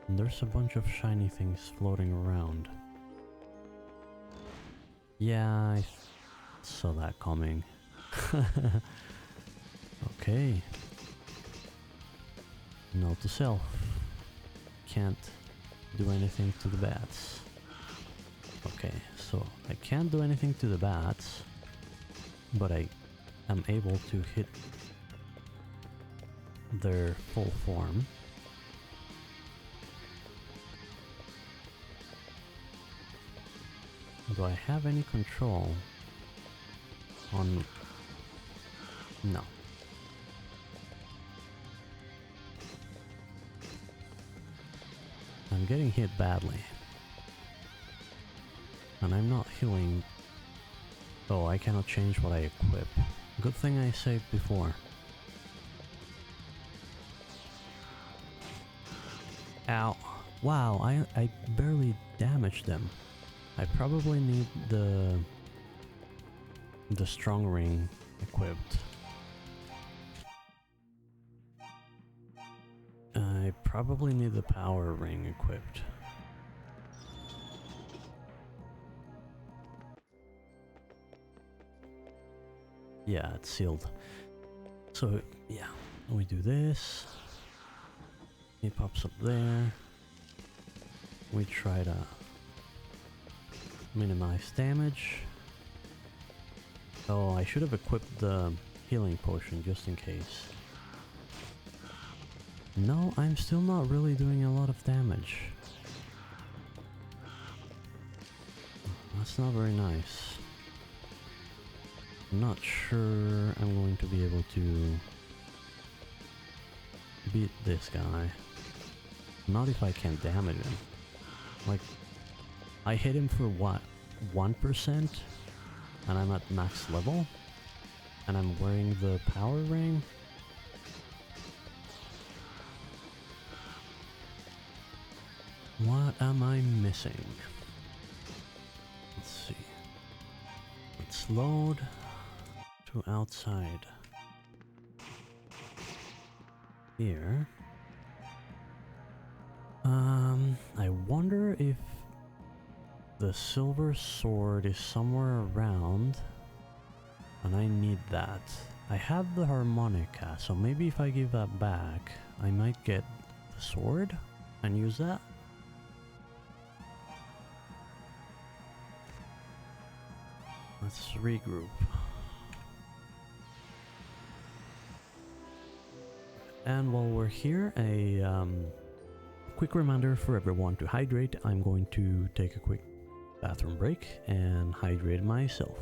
And there's a bunch of shiny things floating around. Yeah, I saw that coming. Okay. Note to self. Can't do anything to the bats. Okay, so I can't do anything to the bats, but I am able to hit their full form. Do I have any control on... No. I'm getting hit badly. And I'm not healing. Oh, I cannot change what I equip. Good thing I saved before. Ow. Wow, I barely damaged them. I probably need the strong ring equipped. I probably need the power ring equipped. Yeah, it's sealed. So, yeah, we do this. He pops up there. We try to minimize damage. Oh, I should have equipped the healing potion just in case. No, I'm still not really doing a lot of damage. That's not very nice. I'm not sure I'm going to be able to beat this guy. Not if I can damage him. Like, I hit him for what? 1%? And I'm at max level? And I'm wearing the power ring? What am I missing? Let's see. Let's load to outside. Here. I wonder if the silver sword is somewhere around and I need that. I have the harmonica, so maybe if I give that back, I might get the sword and use that. Let's regroup. And while we're here, a quick reminder for everyone to hydrate. I'm going to take a quick bathroom break and hydrate myself.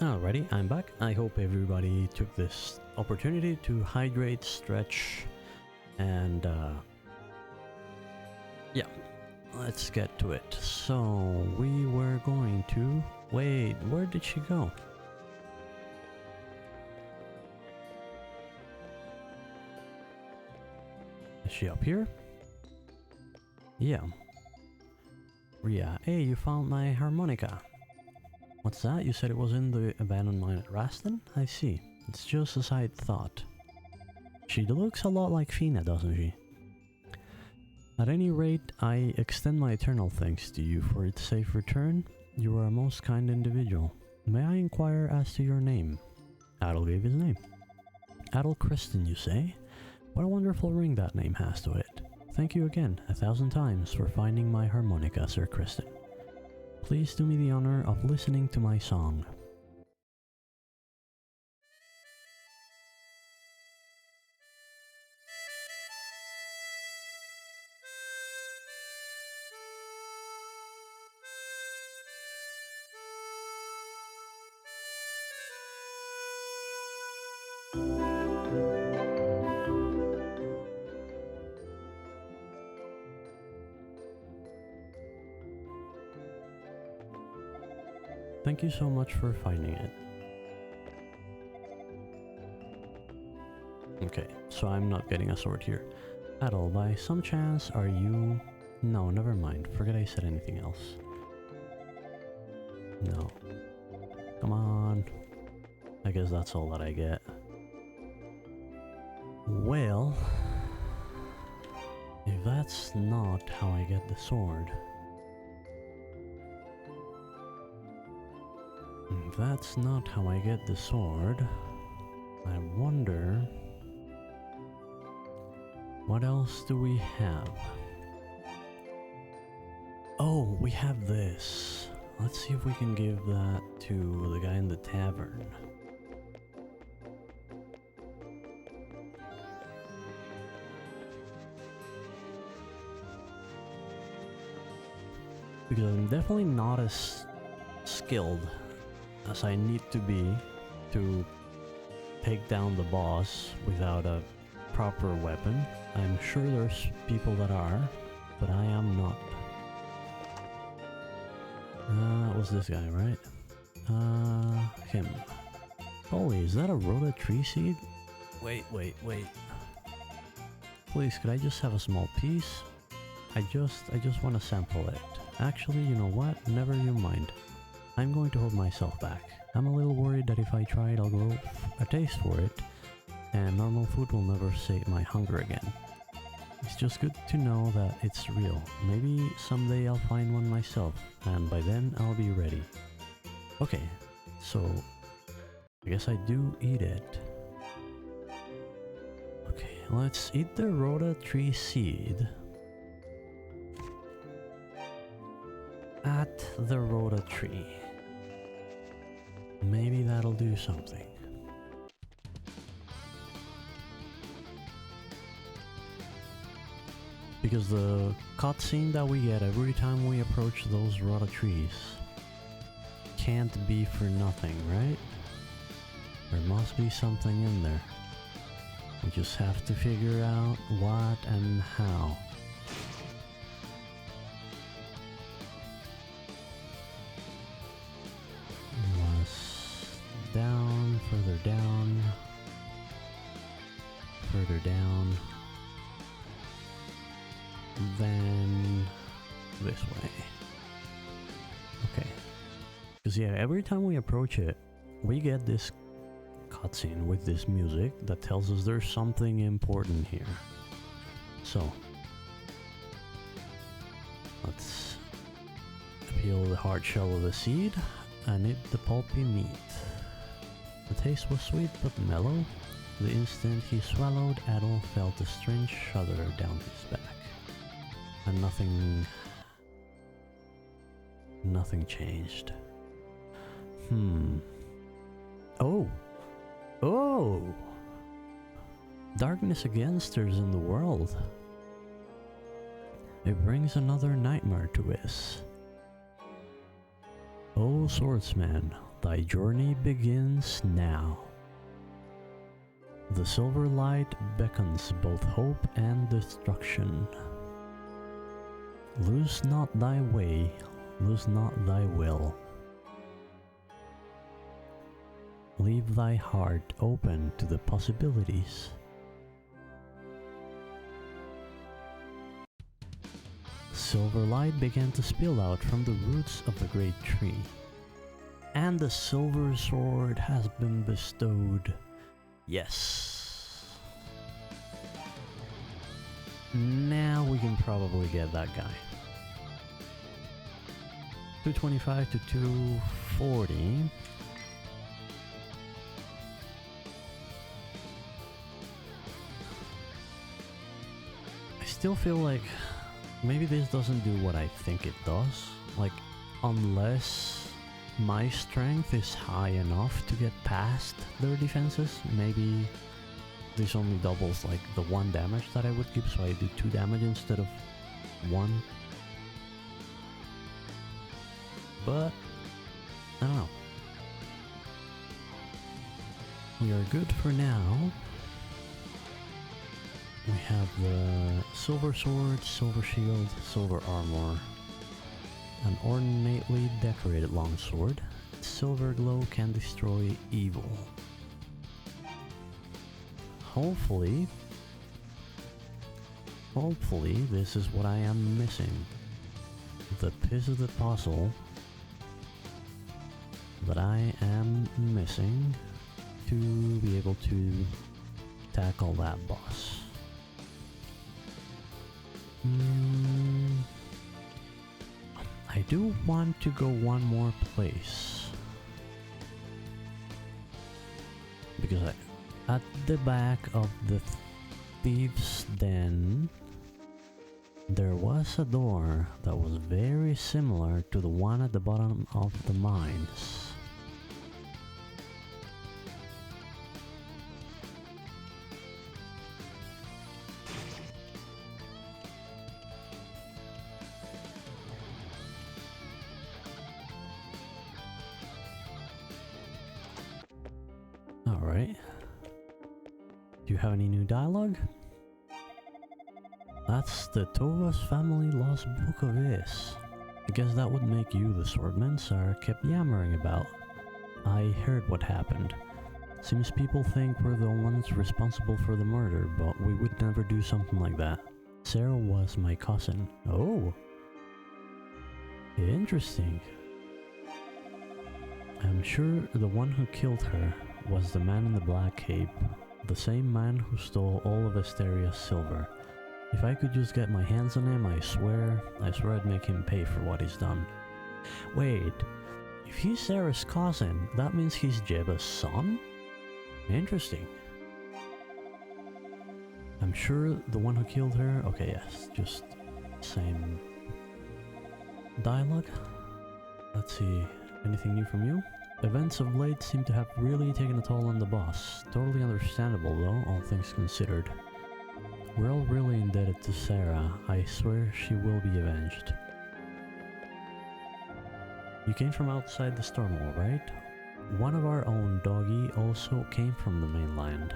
Alrighty, I'm back. I hope everybody took this opportunity to hydrate, stretch, and yeah, let's get to it. So we were going to... Wait, where did she go? Is she up here? Yeah. Ria, hey, you found my harmonica. What's that? You said it was in the abandoned mine at Raston? I see. It's just as I thought. She looks a lot like Fina, doesn't she? At any rate, I extend my eternal thanks to you for its safe return. You are a most kind individual. May I inquire as to your name? Adel gave his name. Adel Kristen, you say? What a wonderful ring that name has to it. Thank you again, 1,000 times, for finding my harmonica, Sir Kristen. Please do me the honor of listening to my song. Thank you so much for finding it. Okay, so I'm not getting a sword here. Adel, by some chance, are you... No, never mind. Forget I said anything else. No. Come on. I guess that's all that I get. Well... if that's not how I get the sword... if that's not how I get the sword... I wonder... what else do we have? Oh, we have this. Let's see if we can give that to the guy in the tavern. Because I'm definitely not as skilled as I need to be to take down the boss without a proper weapon. I'm sure there's people that are, but I am not. It was this guy, right? Him. Holy, is that a Rhoda tree seed? Wait. Please, could I just have a small piece? I just want to sample it. Actually, you know what? Never you mind. I'm going to hold myself back. I'm a little worried that if I try it, I'll grow a taste for it, and normal food will never sate my hunger again. It's just good to know that it's real. Maybe someday I'll find one myself, and by then I'll be ready. Okay, so I guess I do eat it. Okay, let's eat the Rhoda tree seed. At the Rhoda tree. Maybe that'll do something. Because the cutscene that we get every time we approach those Rhoda trees can't be for nothing, right? There must be something in there. We just have to figure out what and how. Down, further down, further down, then this way. Okay. Because yeah, every time we approach it, we get this cutscene with this music that tells us there's something important here. So, let's peel the hard shell of the seed and eat the pulpy meat. The taste was sweet but mellow. The instant he swallowed, Adol felt a strange shudder down his back. And nothing changed. Oh! Darkness again stirs in the world. It brings another nightmare to us. O swordsman, thy journey begins now. The silver light beckons both hope and destruction. Lose not thy way, lose not thy will. Leave thy heart open to the possibilities. Silver light began to spill out from the roots of the great tree. And the silver sword has been bestowed. Yes. Now we can probably get that guy. 225 to 240. I still feel like maybe this doesn't do what I think it does. Like, unless my strength is high enough to get past their defenses, maybe this only doubles like the 1 damage that I would give, so I do 2 damage instead of 1. But I don't know. We are good for now. We have the silver sword, silver shield, silver armor, an ornately decorated longsword. Silver glow can destroy evil. Hopefully this is what I am missing. The piece of the puzzle that I am missing to be able to tackle that boss. I do want to go one more place. Because at the back of the thieves' den, there was a door that was very similar to the one at the bottom of the mines. Alright. Do you have any new dialogue? That's the Tovas family lost book of Is. I guess that would make you the swordman Sarah kept yammering about. I heard what happened. Seems people think we're the ones responsible for the murder, but we would never do something like that. Sarah was my cousin. Oh. Interesting. I'm sure the one who killed her was the man in the black cape, the same man who stole all of Asteria's silver. If I could just get my hands on him, I swear I'd make him pay for what he's done. Wait, if he's Sarah's cousin, that means he's Jeba's son? Interesting. I'm sure the one who killed her... Okay, yes, just same dialogue. Let's see, anything new from you? Events of late seem to have really taken a toll on the boss. Totally understandable though, all things considered. We're all really indebted to Sarah. I swear she will be avenged. You came from outside the storm wall, right? One of our own, Doggy, also came from the mainland.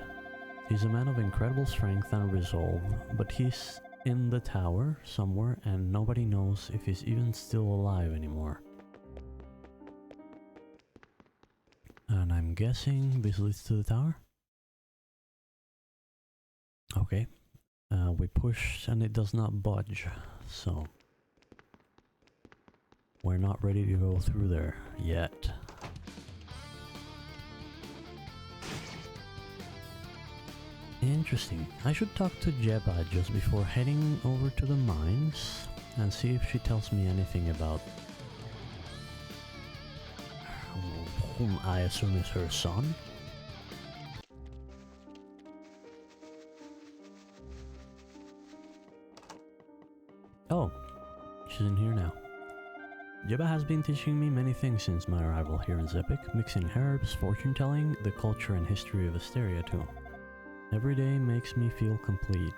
He's a man of incredible strength and resolve, but he's in the tower somewhere and nobody knows if he's even still alive anymore. And I'm guessing this leads to the tower? Okay. We push and it does not budge, so we're not ready to go through there yet. Interesting. I should talk to Jeba just before heading over to the mines and see if she tells me anything about whom I assume is her son. Oh, she's in here now. Jeba has been teaching me many things since my arrival here in Zepik, mixing herbs, fortune telling, the culture and history of Asteria too. Every day makes me feel complete.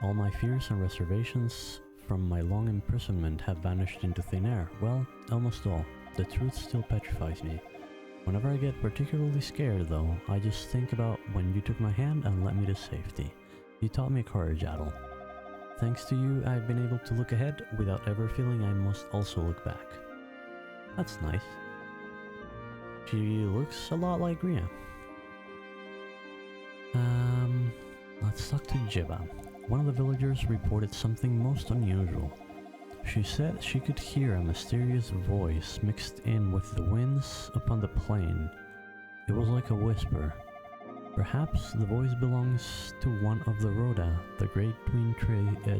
All my fears and reservations from my long imprisonment have vanished into thin air. Well, almost all. The truth still petrifies me. Whenever I get particularly scared though, I just think about when you took my hand and led me to safety. You taught me courage, Adel. Thanks to you, I've been able to look ahead without ever feeling I must also look back. That's nice. She looks a lot like Ria. Let's talk to Jeba. One of the villagers reported something most unusual. She said she could hear a mysterious voice mixed in with the winds upon the plain. It was like a whisper. Perhaps the voice belongs to one of the Rhoda, the great twin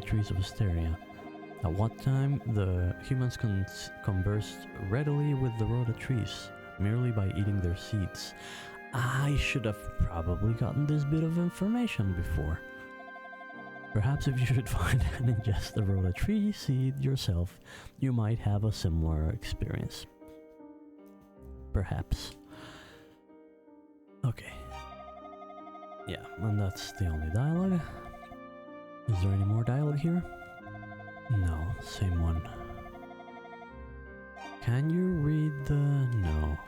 trees of Asteria. At what time the humans conversed readily with the Rhoda trees, merely by eating their seeds. I should have probably gotten this bit of information before. Perhaps if you should find and ingest the Rhoda tree seed yourself, you might have a similar experience. Perhaps. Okay. Yeah, and that's the only dialogue. Is there any more dialogue here? No, same one. Can you read the... no.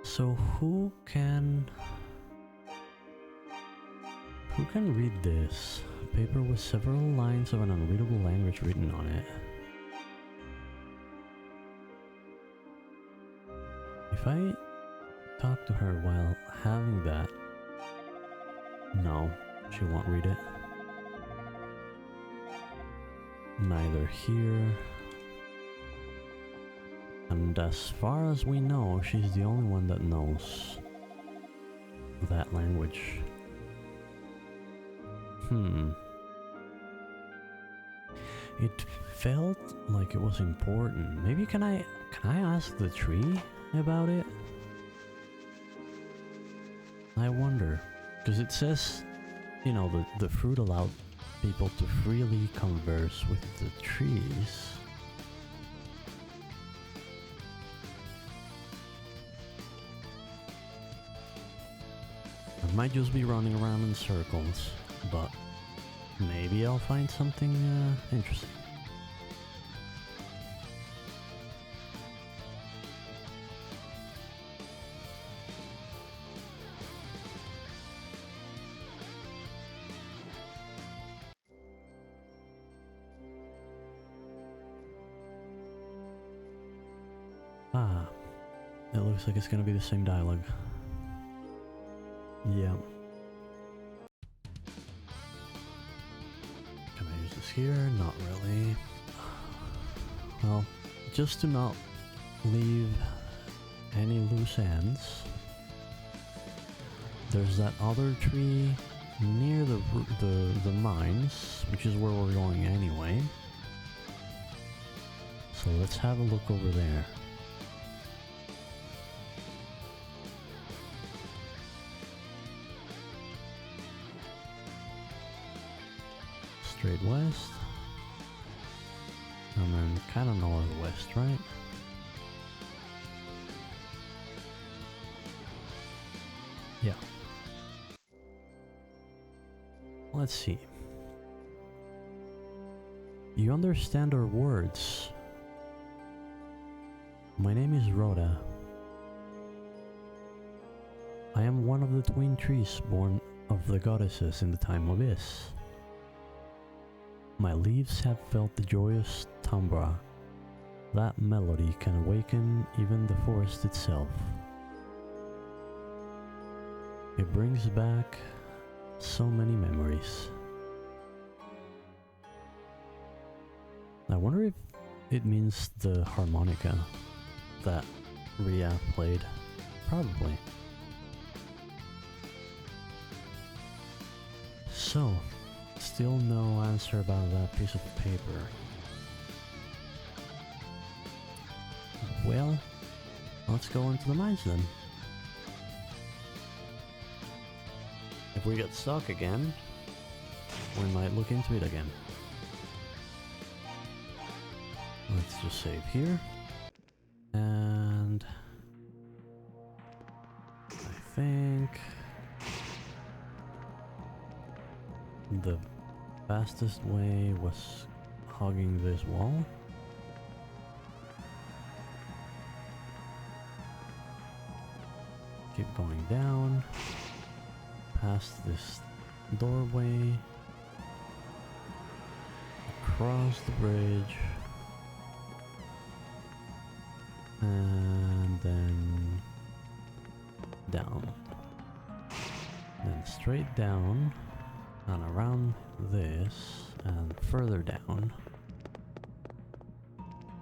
So who can read this? Paper with several lines of an unreadable language written on it. If I talk to her while having that... no, she won't read it. Neither here. And as far as we know, she's the only one that knows that language. It felt like it was important. Maybe can I ask the tree about it? I wonder, because it says, you know, the fruit allowed people to freely converse with the trees. I might just be running around in circles, but maybe I'll find something interesting. It looks like it's gonna be the same dialogue. Yeah. Can I use this here? Not really. Well, just to not leave any loose ends, there's that other tree near the mines, which is where we're going anyway. So let's have a look over there. Straight west. And then kind of northwest, right? Yeah. Let's see. You understand our words. My name is Rhoda. I am one of the twin trees born of the goddesses in the time of Is. My leaves have felt the joyous timbre. That melody can awaken even the forest itself. It brings back so many memories. I wonder if it means the harmonica that Ria played. Probably. So, still no answer about that piece of paper. Well, let's go into the mines then. If we get stuck again, we might look into it again. Let's just save here. And I think the fastest way was hugging this wall. Keep going down, past this doorway, across the bridge, and then down, then straight down and around this and further down,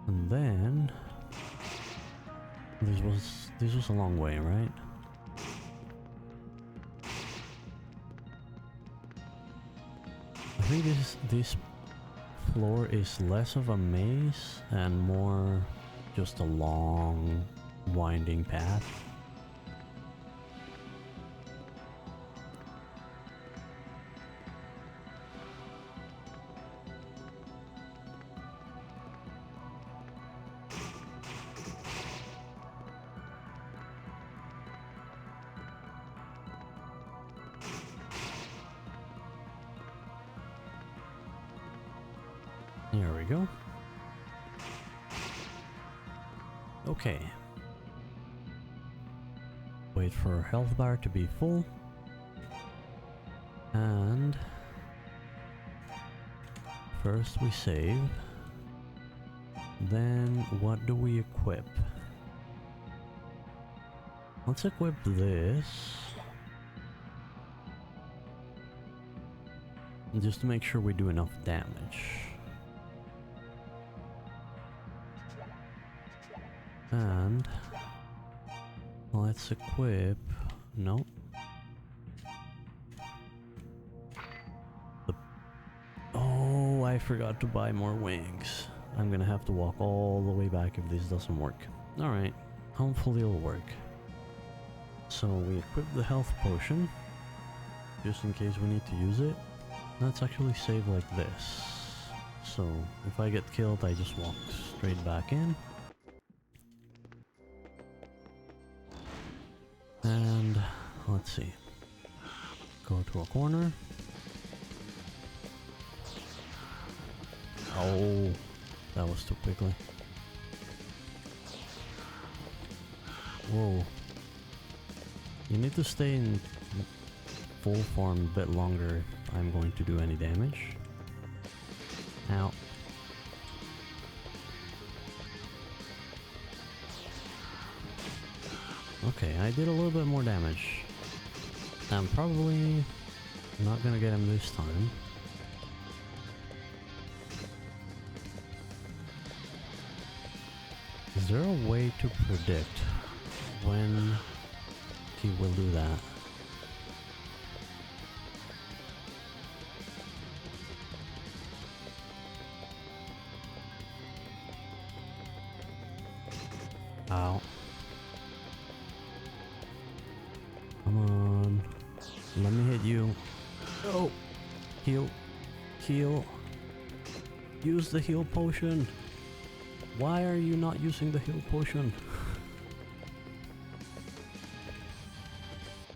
and then this was a long way, right? I think this floor is less of a maze and more just a long winding path. There we go. Okay. Wait for our health bar to be full. And first we save. Then what do we equip? Let's equip this. Just to make sure we do enough damage. And let's equip, no. Oh, I forgot to buy more wings. I'm gonna have to walk all the way back if this doesn't work. Alright, hopefully it'll work. So we equip the health potion, just in case we need to use it. Let's actually save like this. So if I get killed, I just walk straight back in. And let's see, go to a corner. Oh, that was too quickly. Whoa. You need to stay in full form a bit longer if I'm going to do any damage. Ow. Okay, I did a little bit more damage. I'm probably not gonna get him this time. Is there a way to predict when he will do that? Ow. Come on. Let me hit you. Oh! Heal. Heal. Use the heal potion. Why are you not using the heal potion?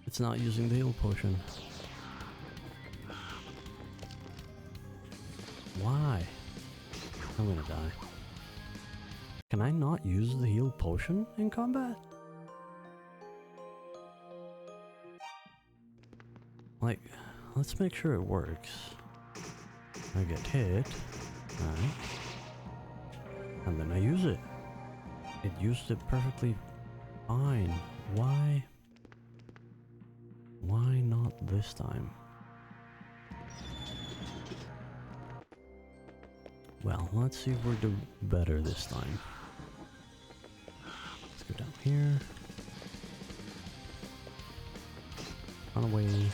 It's not using the heal potion. Why? I'm gonna die. Can I not use the heal potion in combat? Like, let's make sure it works. I get hit. Alright. And then I use it. It used it perfectly fine. Why? Why not this time? Well, let's see if we're do better this time. Let's go down here. Run away.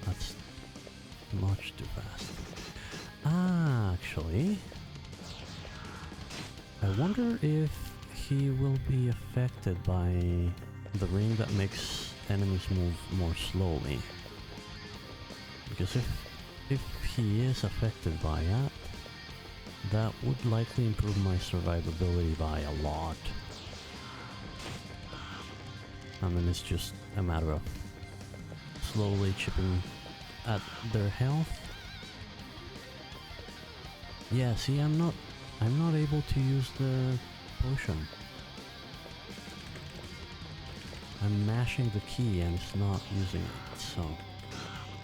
That's much too fast. Ah, actually, I wonder if he will be affected by the ring that makes enemies move more slowly. Because if he is affected by that, that would likely improve my survivability by a lot. And then it's just a matter of slowly chipping at their health. Yeah, see, I'm not able to use the potion. I'm mashing the key and it's not using it, so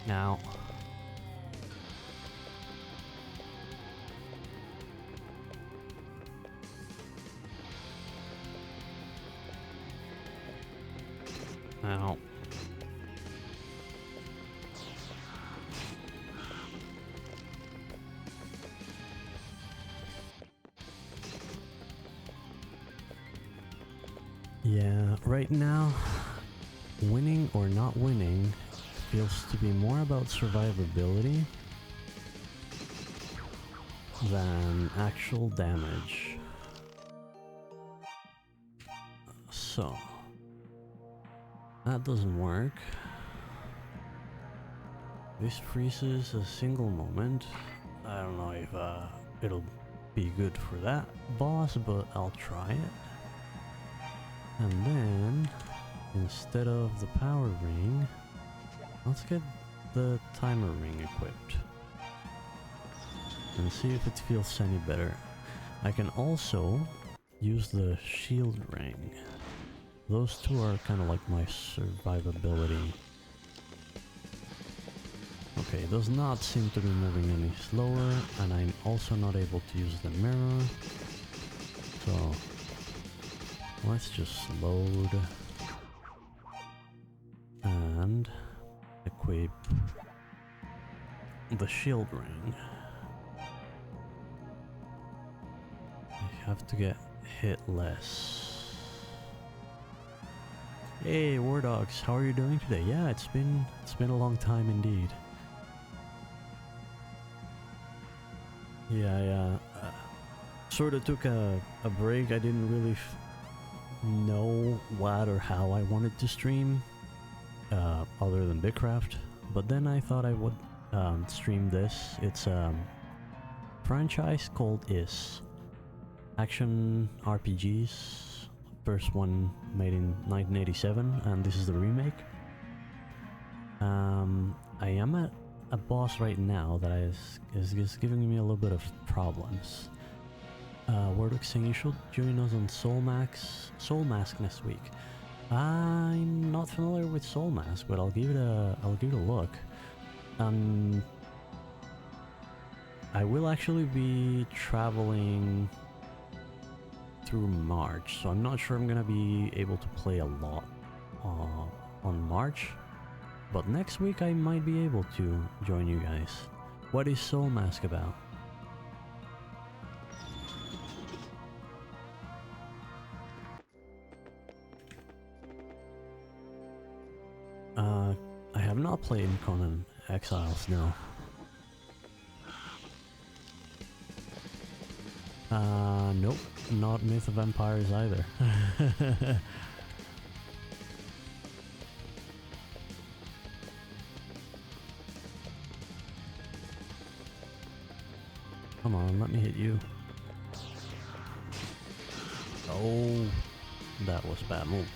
now ow. Yeah, right now, winning or not winning feels to be more about survivability than actual damage. So, that doesn't work. This freezes a single moment. I don't know if it'll be good for that boss, but I'll try it. And then, instead of the power ring, let's get the timer ring equipped. And see if it feels any better. I can also use the shield ring. Those two are kind of like my survivability. Okay, it does not seem to be moving any slower, and I'm also not able to use the mirror. So let's just load and equip the shield ring. I have to get hit less. Hey, War Dogs, how are you doing today? Yeah, it's been a long time indeed. Yeah, sort of took a break. I didn't really know what or how I wanted to stream, other than Bigcraft. But then I thought I would stream this. It's a franchise called Action RPGs. First one made in 1987, and this is the remake. I am at a boss right now that is giving me a little bit of problems. Wordux saying you should join us on Soul Mask next week. I'm not familiar with Soul Mask, but I'll give it a look. I will actually be traveling through March, so I'm not sure I'm gonna be able to play a lot on March. But next week I might be able to join you guys. What is Soul Mask about? I have not played Conan Exiles, no. Nope, not Myth of Empires either. Come on, let me hit you. Oh, that was a bad move.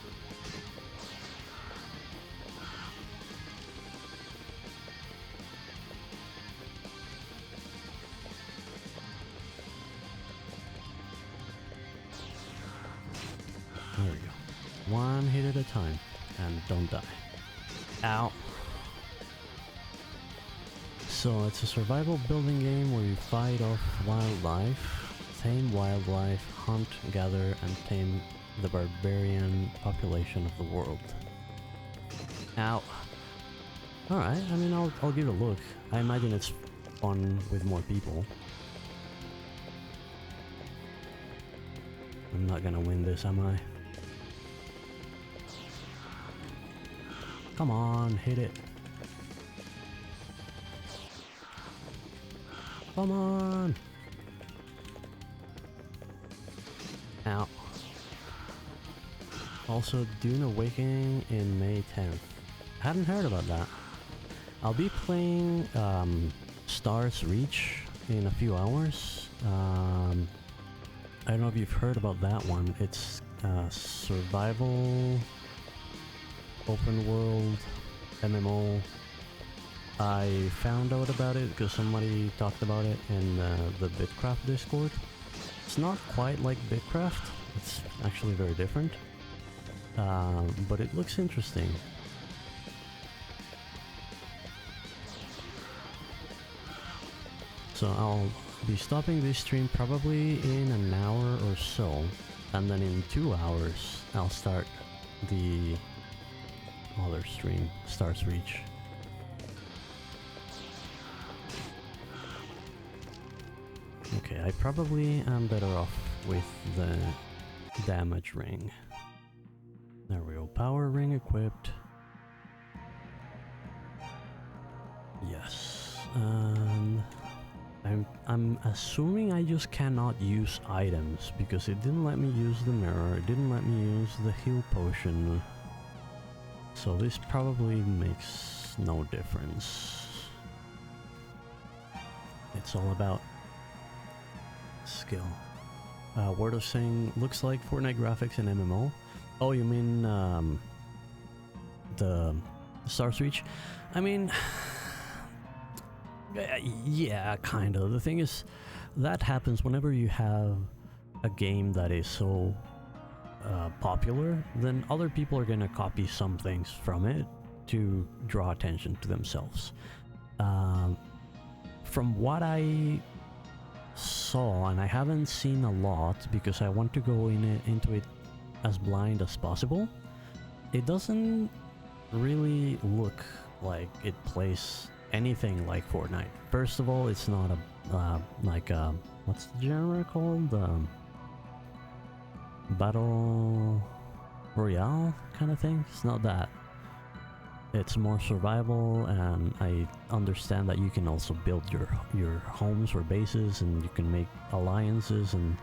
There we go. One hit at a time, and don't die. Ow. So it's a survival building game where you fight off wildlife, tame wildlife, hunt, gather, and tame the barbarian population of the world. Ow. Alright, I mean, I'll give it a look. I imagine it's fun with more people. I'm not gonna win this, am I? Come on, hit it. Come on! Ow. Also, Dune Awakening in May 10th. Hadn't heard about that. I'll be playing Stars Reach in a few hours. I don't know if you've heard about that one. It's survival, open world, MMO. I found out about it because somebody talked about it in the Bitcraft Discord. It's not quite like Bitcraft, it's actually very different, but it looks interesting. So I'll be stopping this stream probably in an hour or so, and then in 2 hours I'll start the other stream, Stars Reach. Okay, I probably am better off with the damage ring. There we go, power ring equipped. Yes, and I'm assuming I just cannot use items because it didn't let me use the mirror, it didn't let me use the heal potion. So this probably makes no difference. It's all about skill. Word of saying looks like Fortnite graphics in MMO. Oh, you mean the Stars Reach? I mean, yeah, kind of. The thing is, that happens whenever you have a game that is so popular, then other people are gonna copy some things from it to draw attention to themselves. From what I saw, and I haven't seen a lot because I want to go into it as blind as possible, it doesn't really look like it plays anything like Fortnite. First of all, it's not a like what's the genre called? Battle Royale kind of thing. It's not that. It's more survival, and I understand that you can also build your homes or bases, and you can make alliances and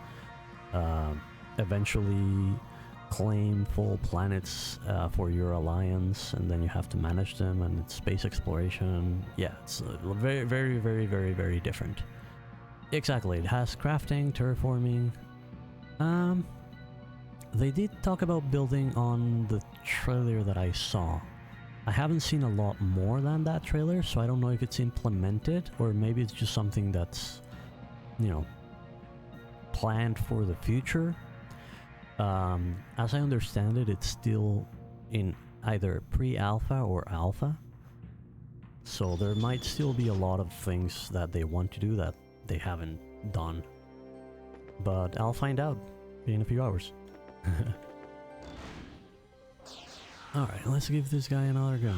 eventually claim full planets for your alliance, and then you have to manage them, and it's space exploration. Yeah, it's very, very, very, very, very different. Exactly, it has crafting, terraforming. They did talk about building on the trailer that I saw. I haven't seen a lot more than that trailer, so I don't know if it's implemented or maybe it's just something that's, you know, planned for the future. As I understand it, it's still in either pre-alpha or alpha, so there might still be a lot of things that they want to do that they haven't done, but I'll find out in a few hours. Alright, let's give this guy another go.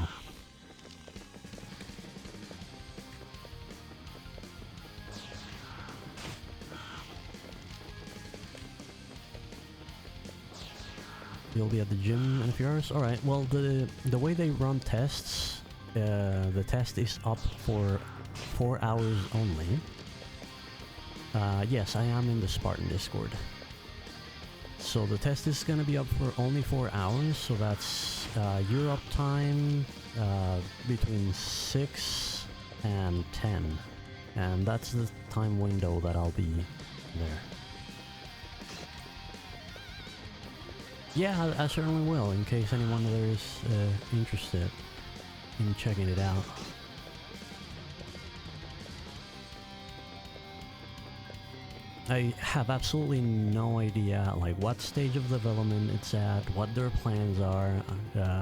You'll be at the gym in a few hours? Alright, well the way they run tests, the test is up for 4 hours only. Yes, I am in the Spartan Discord. So the test is gonna be up for only 4 hours, so that's Europe time between 6 and 10. And that's the time window that I'll be there. Yeah, I certainly will, in case anyone there is interested in checking it out. I have absolutely no idea like what stage of development it's at, what their plans are.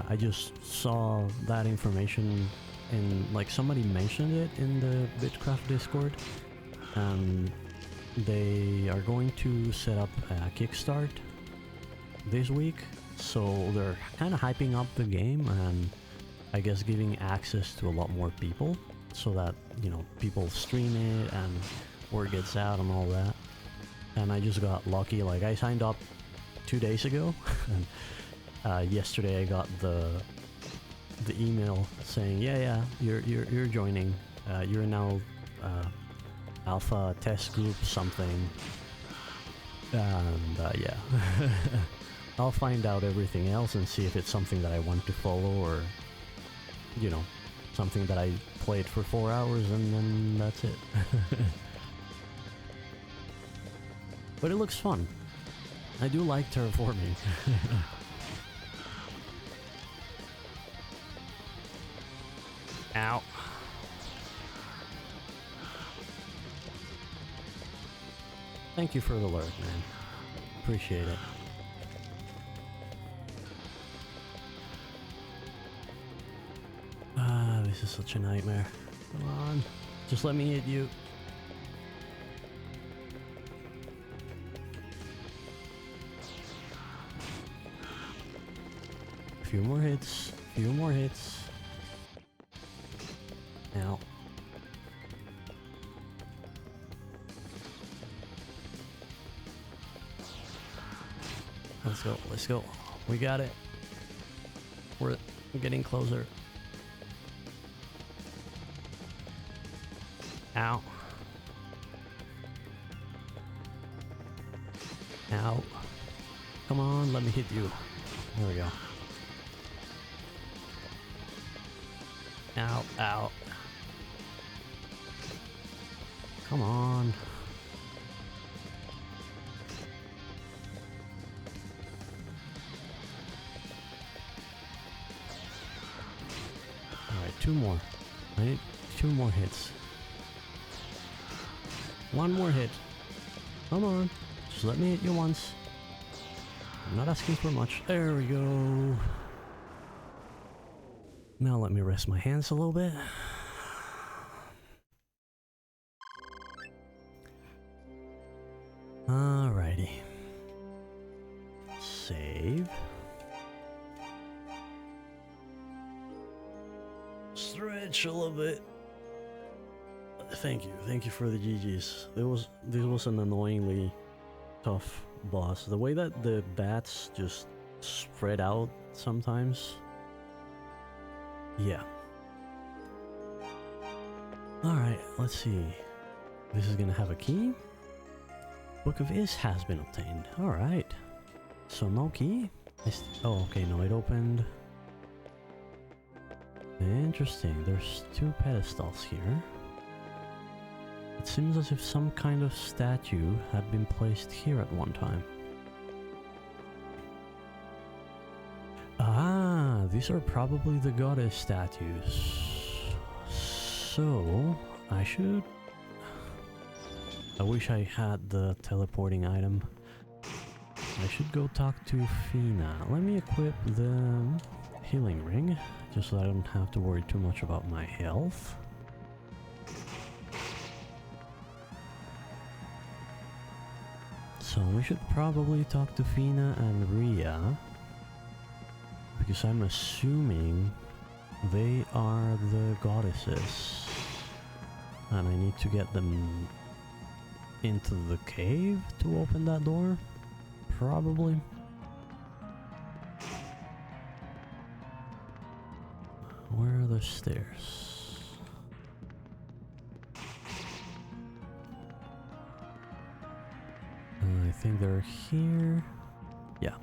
I just saw that information and like somebody mentioned it in the Bitcraft Discord. They are going to set up a Kickstart this week, so they're kind of hyping up the game and I guess giving access to a lot more people so that, you know, people stream it and word gets out and all that. And I just got lucky, like I signed up 2 days ago and yesterday I got the email saying yeah you're joining, you're now alpha test group something, and yeah. I'll find out everything else and see if it's something that I want to follow or, you know, something that I played for 4 hours and then that's it. But it looks fun. I do like terraforming. Ow. Thank you for the alert, man. Appreciate it. This is such a nightmare. Come on. Just let me hit you. Few more hits. Few more hits. Ow. Let's go. Let's go. We got it. We're getting closer. Ow. Ow. Come on, let me hit you. There we go. Ow, ow. Come on. Alright, 2 more. I need 2 more hits. 1 more hit. Come on. Just let me hit you once. I'm not asking for much. There we go. Now let me rest my hands a little bit. Alrighty. Save. Stretch a little bit. Thank you for the GGs. This was an annoyingly tough boss. The way that the bats just spread out sometimes. Yeah. Alright, let's see. This is gonna have a key. Book of Is has been obtained. Alright. So no key? Oh, okay, no, it opened. Interesting. There's 2 pedestals here. It seems as if some kind of statue had been placed here at one time. Ah, these are probably the goddess statues. So, I wish I had the teleporting item. I should go talk to Fina. Let me equip the healing ring, just so I don't have to worry too much about my health. So we should probably talk to Fina and Ria, because I'm assuming they are the goddesses, and I need to get them into the cave to open that door, probably. Where are the stairs? I think they're here. Yeah.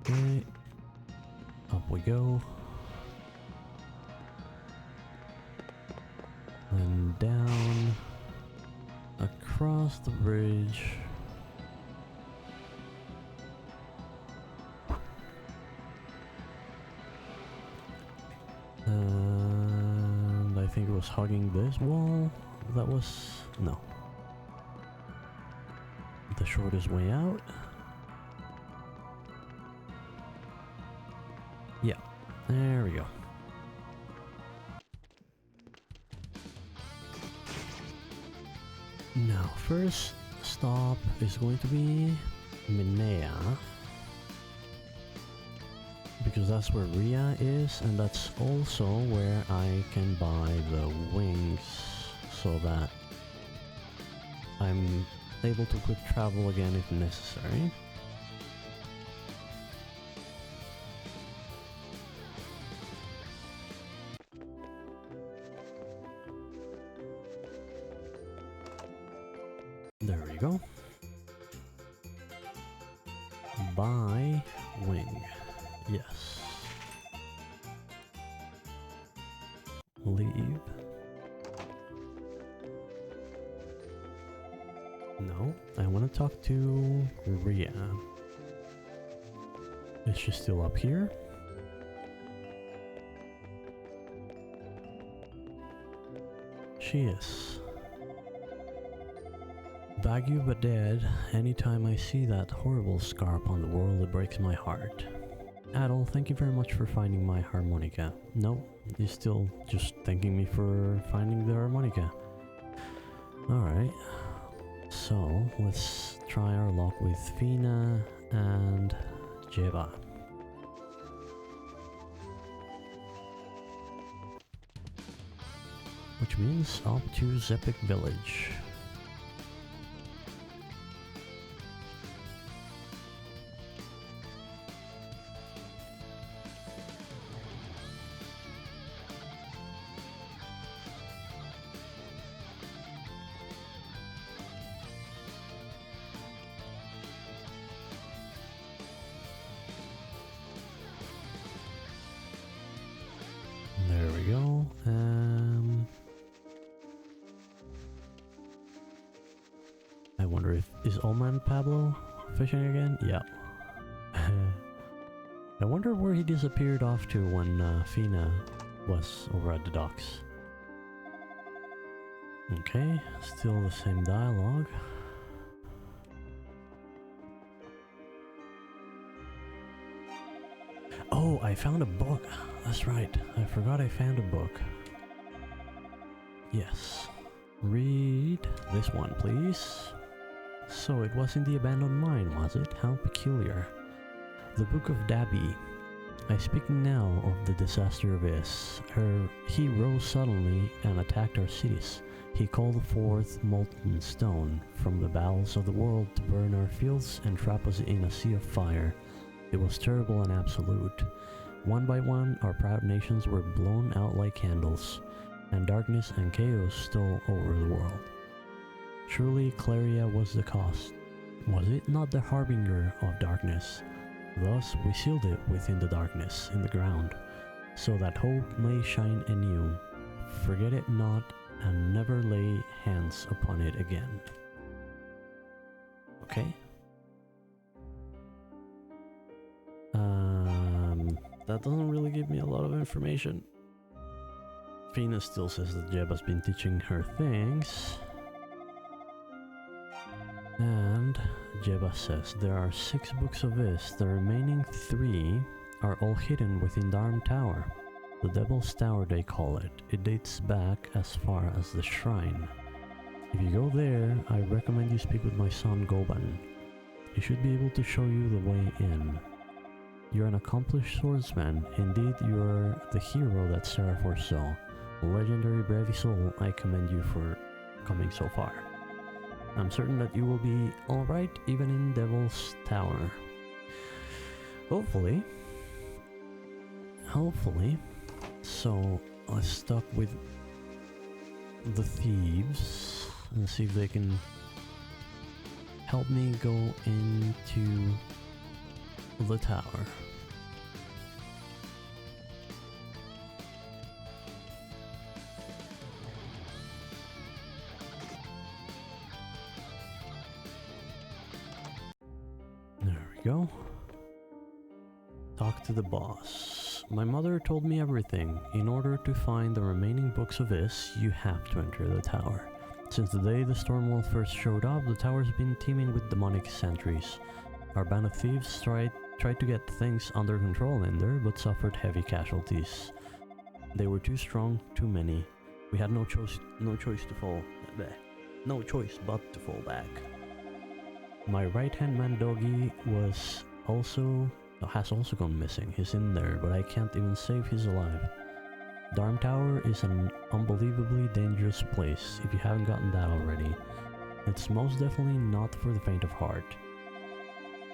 Okay. Up we go. And down. Across the bridge. And I think it was hugging this wall. That was... no. The shortest way out. Yeah, there we go. Now, first stop is going to be Minea, because that's where Ria is, and that's also where I can buy the wings, so that I'm able to quick travel again if necessary. There we go. Buy wing. Yes. Leave. No, I want to talk to Ria. Is she still up here? She is. Bagu but dead. Anytime I see that horrible scar upon the world, it breaks my heart. Adel, thank you very much for finding my harmonica. No, you're still just thanking me for finding the harmonica. Alright. So, let's try our luck with Fina and Jeva. Which means up to Zepik Village. There we go. I wonder if is Oman Pablo fishing again? Yeah. I wonder where he disappeared off to when Fina was over at the docks. Okay, still the same dialogue. Oh, I found a book. That's right. I forgot I found a book. Yes. Read this one, please. So it wasn't the abandoned mine, was it? How peculiar. The Book of Dabi. I speak now of the disaster of Is. He rose suddenly and attacked our cities. He called forth molten stone from the bowels of the world to burn our fields and trap us in a sea of fire. It was terrible and absolute. One by one, our proud nations were blown out like candles, and darkness and chaos stole over the world. Truly, Claria was the cause. Was it not the harbinger of darkness? Thus, we sealed it within the darkness, in the ground, so that hope may shine anew. Forget it not, and never lay hands upon it again. Okay. That doesn't really give me a lot of information. Fina still says that Jeb has been teaching her things. And Jeba says there are 6 books of this. The remaining 3 are all hidden within Darm Tower. The Devil's Tower they call it. It dates back as far as the shrine. If you go there, I recommend you speak with my son Goban. He should be able to show you the way in. You're an accomplished swordsman. Indeed, you're the hero that Seraph foresaw. A legendary brave soul, I commend you for coming so far. I'm certain that you will be alright even in Devil's Tower. Hopefully. So, let's start with the thieves and see if they can help me go into the tower. There we go. Talk to the boss. My mother told me everything. In order to find the remaining books of this, you have to enter the tower. Since the day the Stormwall first showed up, the tower's been teeming with demonic sentries. Our band of thieves tried to get things under control in there, but suffered heavy casualties. They were too strong, too many. We had no choice but to fall back. My right-hand man Doggy has also gone missing. He's in there, but I can't even save he's alive. Darm Tower is an unbelievably dangerous place, if you haven't gotten that already. It's most definitely not for the faint of heart.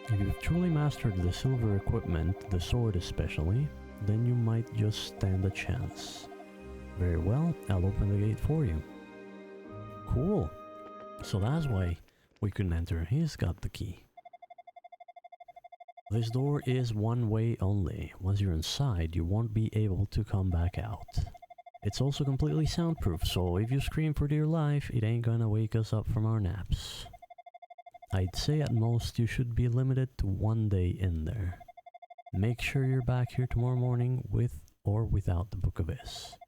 If you've truly mastered the silver equipment, the sword especially, then you might just stand a chance. Very well, I'll open the gate for you. Cool. So that's why we couldn't enter. He's got the key. This door is one way only. Once you're inside, you won't be able to come back out. It's also completely soundproof, so if you scream for dear life, it ain't gonna wake us up from our naps. I'd say at most you should be limited to 1 day in there. Make sure you're back here tomorrow morning with or without the Book of Is.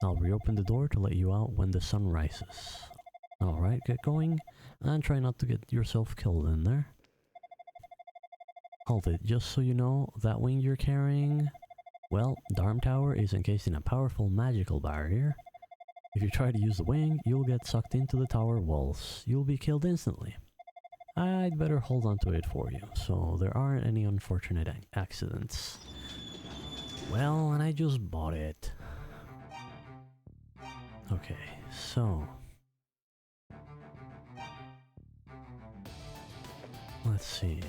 I'll reopen the door to let you out when the sun rises. Alright, get going, and try not to get yourself killed in there. Hold it, just so you know, that wing you're carrying, well, Darm Tower is encased in a powerful magical barrier. If you try to use the wing, you'll get sucked into the tower walls. You'll be killed instantly. I'd better hold on to it for you, so there aren't any unfortunate accidents. Well, and I just bought it. Okay, so... let's see.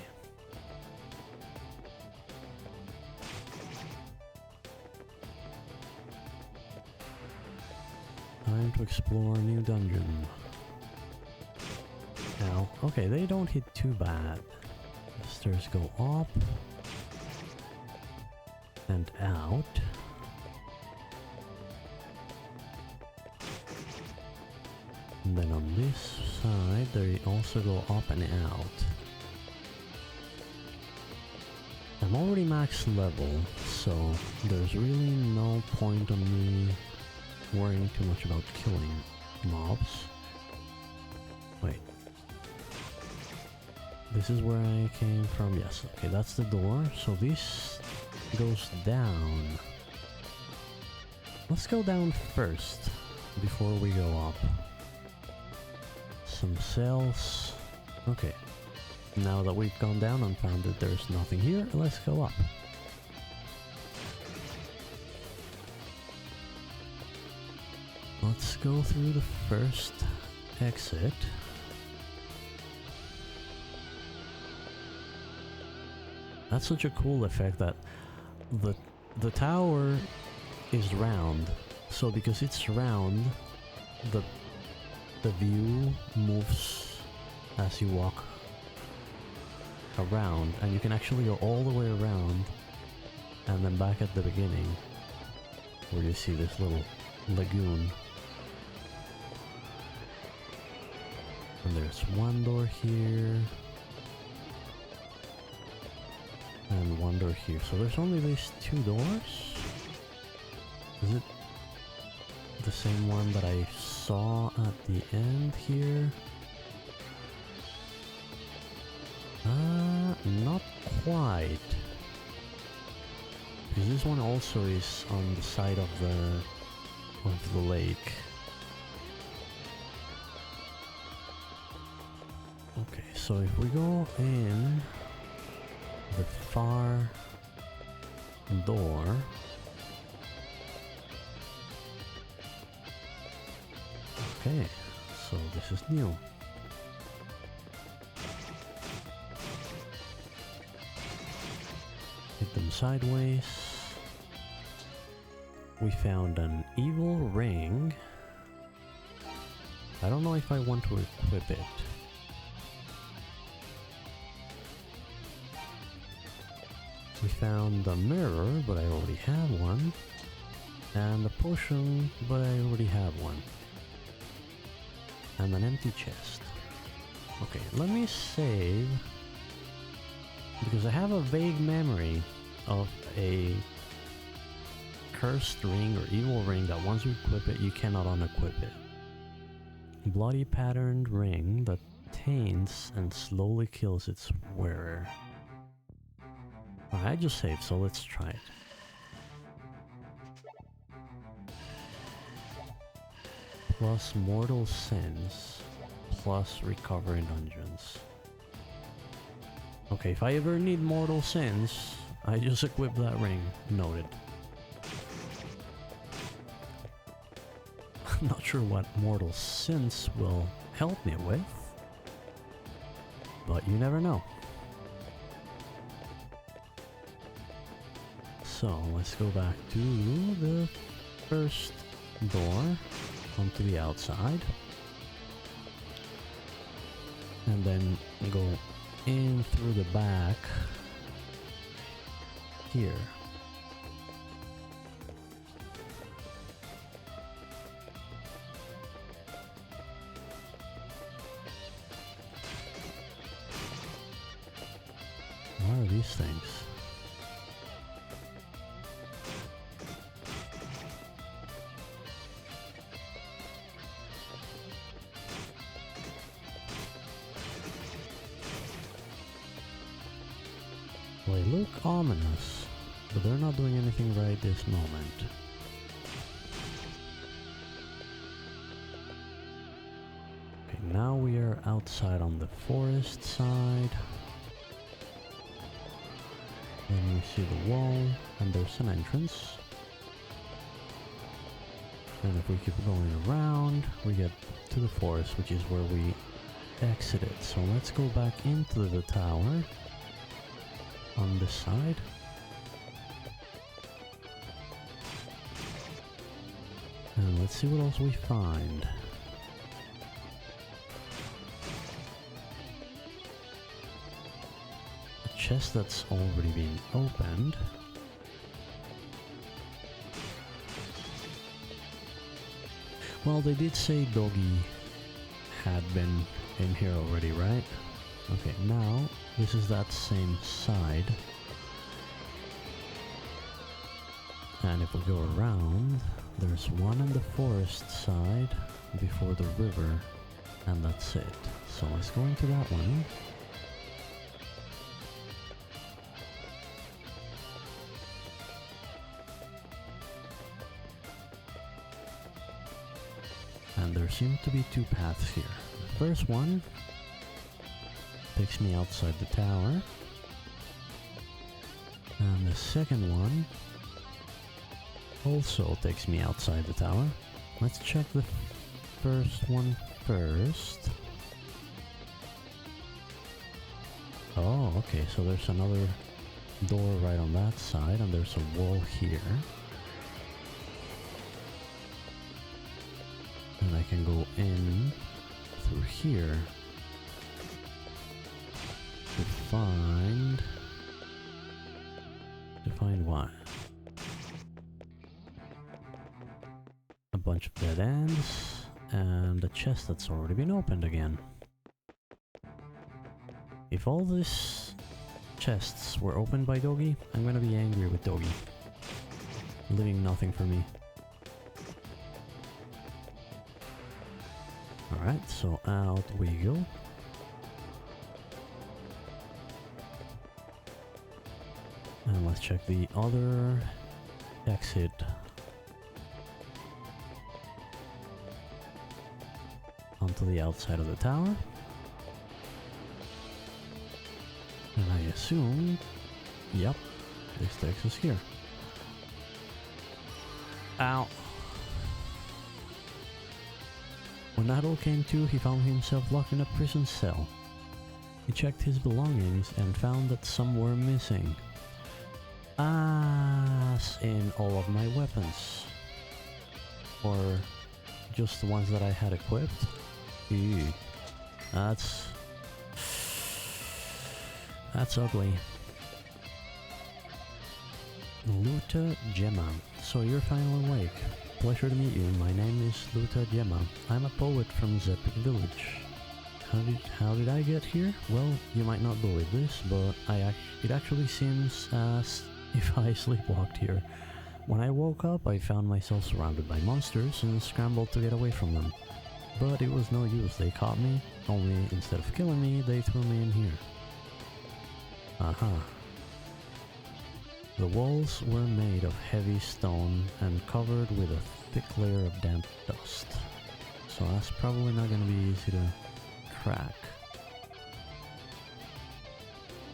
Time to explore a new dungeon. Now, okay, they don't hit too bad. The stairs go up and out. And then on this side, they also go up and out. I'm already max level, so there's really no point on me worrying too much about killing mobs. Wait. This is where I came from, yes. Okay, that's the door. So this goes down. Let's go down first, before we go up. Some cells. Okay. Now that we've gone down and found that there's nothing here, let's go up. Let's go through the first exit. That's such a cool effect that the tower is round. So because it's round, the view moves as you walk around, and you can actually go all the way around and then back at the beginning where you see this little lagoon. And there's one door here and one door here, so there's only these two doors. Is it the same one that I saw at the end here? Not quite. Because this one also is on the side of the lake. so if we go in the far door, okay, so this is new. Hit them sideways. We found an evil ring. I don't know if I want to equip it. We found a mirror, but I already have one. And a potion, but I already have one. And an empty chest. Okay, let me save. Because I have a vague memory of a cursed ring or evil ring that once you equip it, you cannot unequip it. Bloody patterned ring that taints and slowly kills its wearer. Alright, I just saved, so let's try it. Plus mortal sins, plus recover in dungeons. Okay, if I ever need mortal sins, I just equip that ring. Noted. I'm not sure what mortal sins will help me with, but you never know. So let's go back to the first door onto the outside, and then go in through the back here. What are these things? Well, they look ominous, but they're not doing anything right this moment. Okay, now we are outside on the forest side. Then we see the wall, and there's an entrance. And if we keep going around, we get to the forest, which is where we exited. So let's go back into the tower on this side. And let's see what else we find. A chest that's already been opened. Well, they did say Doggy had been in here already, right? Okay, now this is that same side. And if we go around, there's one on the forest side before the river, and that's it. So let's go into that one. And there seem to be two paths here. The first one takes me outside the tower, and the second one also takes me outside the tower. Let's check the first one first. Oh, okay, so there's another door right on that side, and there's a wall here. And I can go in through here to find what? A bunch of dead ends and a chest that's already been opened again. If all these chests were opened by Doggy, I'm gonna be angry with Doggy, leaving nothing for me. Alright, so out we go. And let's check the other exit. Onto the outside of the tower. And I assume, yep, this takes us here. Ow. When Adol came to, he found himself locked in a prison cell. He checked his belongings and found that some were missing. As in all of my weapons. Or just the ones that I had equipped. Ew. That's ugly. Luta Gemma. So you're finally awake. Pleasure to meet you. My name is Luta Gemma. I'm a poet from Zepik village. How did I get here? Well, you might not believe this, but it actually seems as if I sleepwalked here. When I woke up, I found myself surrounded by monsters and scrambled to get away from them. But it was no use, they caught me, only instead of killing me, they threw me in here. Aha. The walls were made of heavy stone and covered with a thick layer of damp dust. So that's probably not gonna be easy to crack.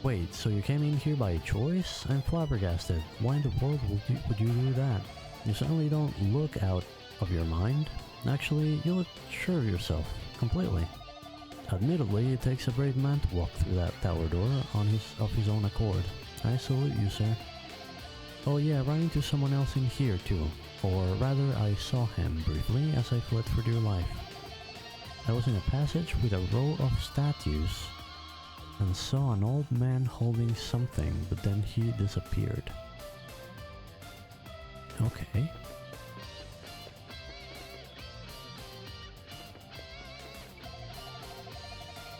Wait, so you came in here by choice? I'm flabbergasted. Why in the world would you do that? You certainly don't look out of your mind. Actually, you look sure of yourself, completely. Admittedly, it takes a brave man to walk through that tower door of his own accord. I salute you, sir. Oh yeah, ran into someone else in here too. Or rather, I saw him briefly as I fled for dear life. I was in a passage with a row of statues and saw an old man holding something, but then he disappeared. Okay.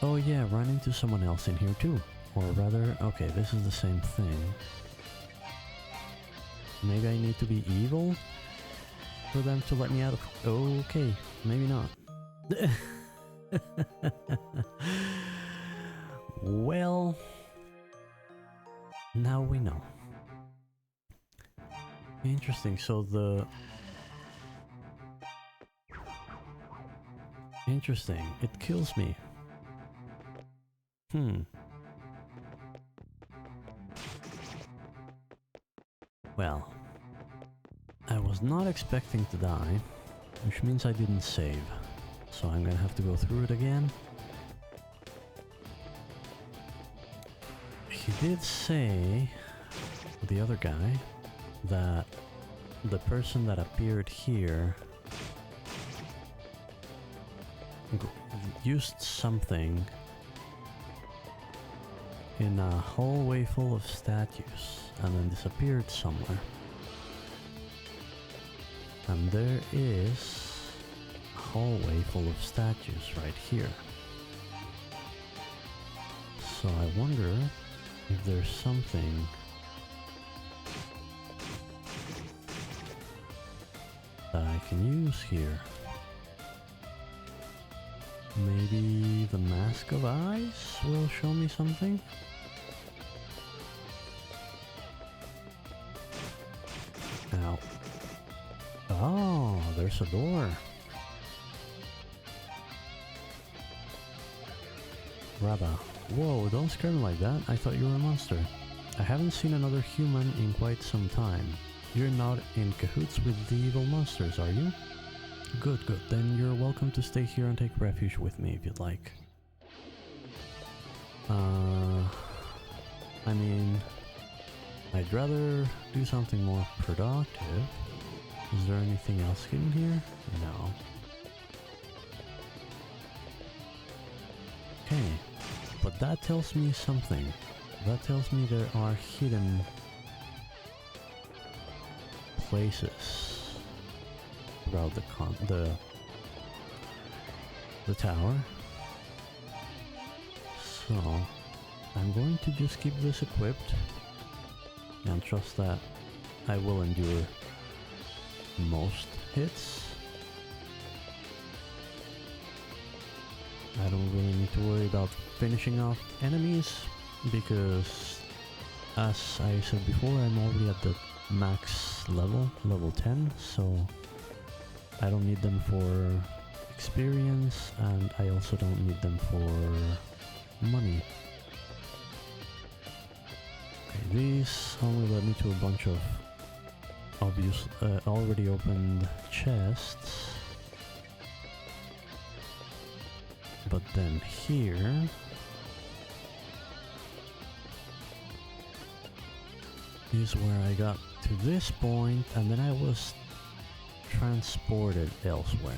Oh yeah, ran into someone else in here too. Or rather, okay, this is the same thing. Maybe I need to be evil for them to let me out of... Okay, maybe not. Well, now we know. Interesting, so Interesting, it kills me. Well, I was not expecting to die, which means I didn't save. So I'm gonna have to go through it again. He did say, the other guy, that the person that appeared here used something in a hallway full of statues and then disappeared somewhere. And there is a hallway full of statues right here. So I wonder if there's something that I can use here. Maybe the Mask of Eyes will show me something? Ow. Oh, there's a door. Rather. Whoa, don't scare me like that. I thought you were a monster. I haven't seen another human in quite some time. You're not in cahoots with the evil monsters, are you? Good, good. Then you're welcome to stay here and take refuge with me if you'd like. I mean, I'd rather do something more productive. Is there anything else hidden here? No. Okay, but that tells me something. That tells me there are hidden places throughout the tower. So I'm going to just keep this equipped and trust that I will endure most hits. I don't really need to worry about finishing off enemies because, as I said before, I'm already at the max level 10, so I don't need them for experience, and I also don't need them for money. These only led me to a bunch of obvious, already opened chests. But then here... is where I got to this point, and then I was transported elsewhere.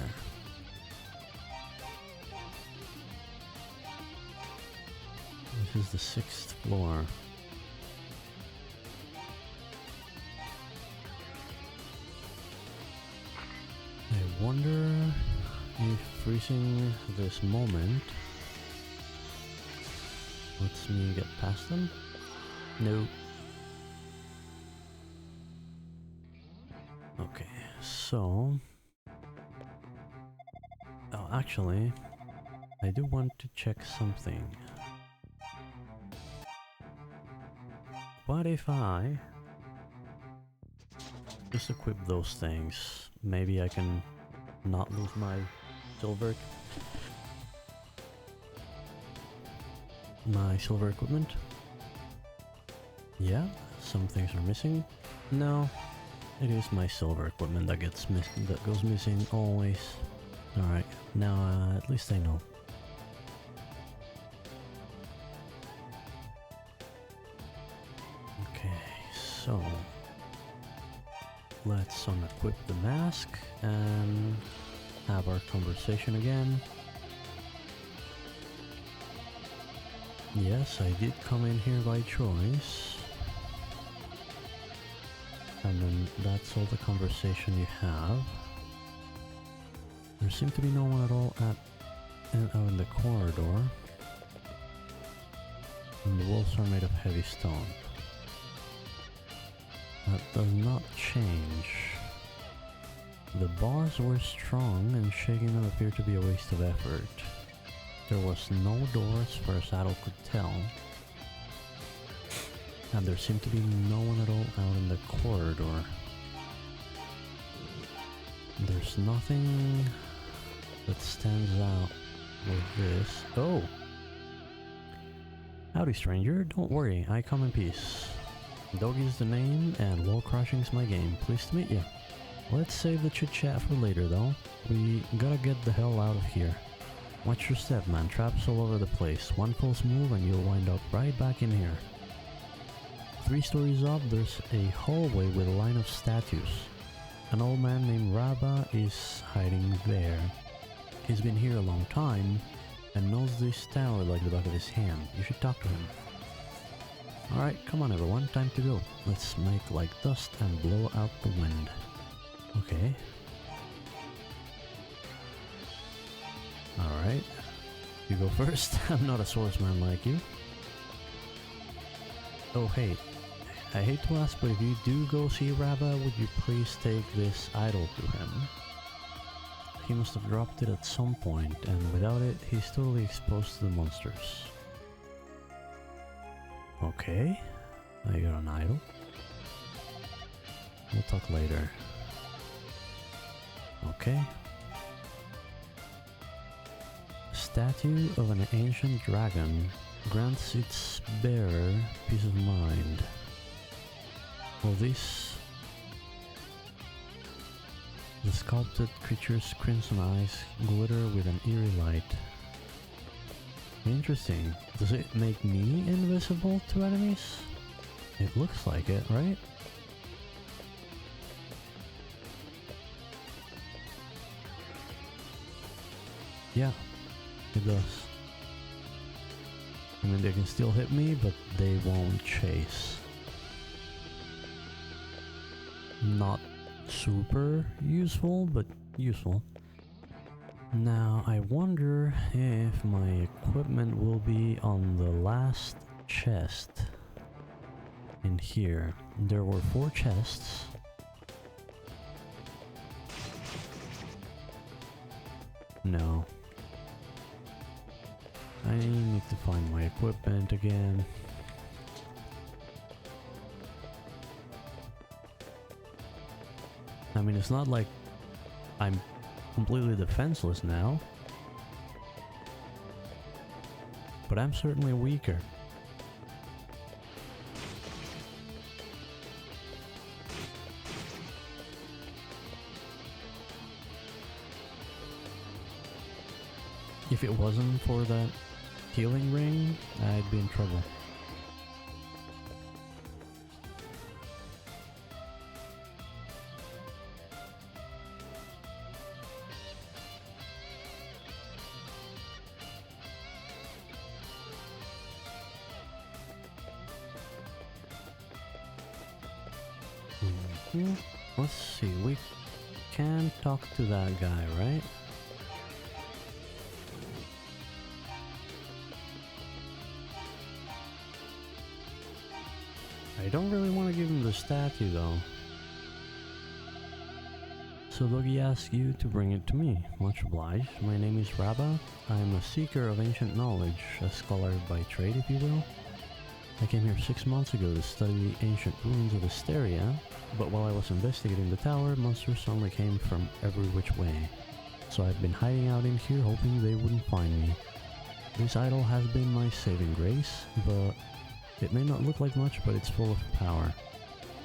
This is the 6th floor. I wonder if freezing this moment lets me get past them? No. Okay, so... oh, actually, I do want to check something. What if I just equip those things? Maybe I can not lose my silver equipment. Yeah, some things are missing. No, it is my silver equipment that goes missing always. Alright, now at least I know. So, let's unequip the mask and have our conversation again. Yes, I did come in here by choice. And then that's all the conversation you have. There seemed to be no one at all out in the corridor. And the walls are made of heavy stone. That does not change. The bars were strong and shaking them appeared to be a waste of effort. There was no door as far as Adol could tell. And there seemed to be no one at all out in the corridor. There's nothing that stands out with this. Oh! Howdy, stranger. Don't worry, I come in peace. Doggy's the name, and wall crushing's my game. Pleased to meet you. Let's save the chit-chat for later, though. We gotta get the hell out of here. Watch your step, man. Traps all over the place. One false move and you'll wind up right back in here. 3 stories up, there's a hallway with a line of statues. An old man named Rabba is hiding there. He's been here a long time, and knows this tower like the back of his hand. You should talk to him. Alright, come on everyone, time to go. Let's make like dust and blow out the wind. Okay. Alright. You go first. I'm not a swordsman like you. Oh hey, I hate to ask, but if you do go see Rabba, would you please take this idol to him? He must have dropped it at some point, and without it, he's totally exposed to the monsters. Okay, I got an idol. We'll talk later. Okay. Statue of an ancient dragon grants its bearer peace of mind. Well, the sculpted creature's crimson eyes glitter with an eerie light. Interesting. Does it make me invisible to enemies? It looks like it, right? Yeah, it does. I mean, they can still hit me, but they won't chase. Not super useful, but useful. Now, I wonder if my equipment will be on the last chest in here. There were 4 chests. No. I need to find my equipment again. I mean, it's not like I'm completely defenseless now, but I'm certainly weaker. If it wasn't for that healing ring, I'd be in trouble. Let's see, we can talk to that guy, right? I don't really want to give him the statue though. So Logi asks you to bring it to me. Much obliged. My name is Rabba. I am a seeker of ancient knowledge, a scholar by trade if you will. I came here 6 months ago to study the ancient ruins of Asteria, but while I was investigating the tower, monsters suddenly came from every which way. So I've been hiding out in here hoping they wouldn't find me. This idol has been my saving grace, but it may not look like much, but it's full of power.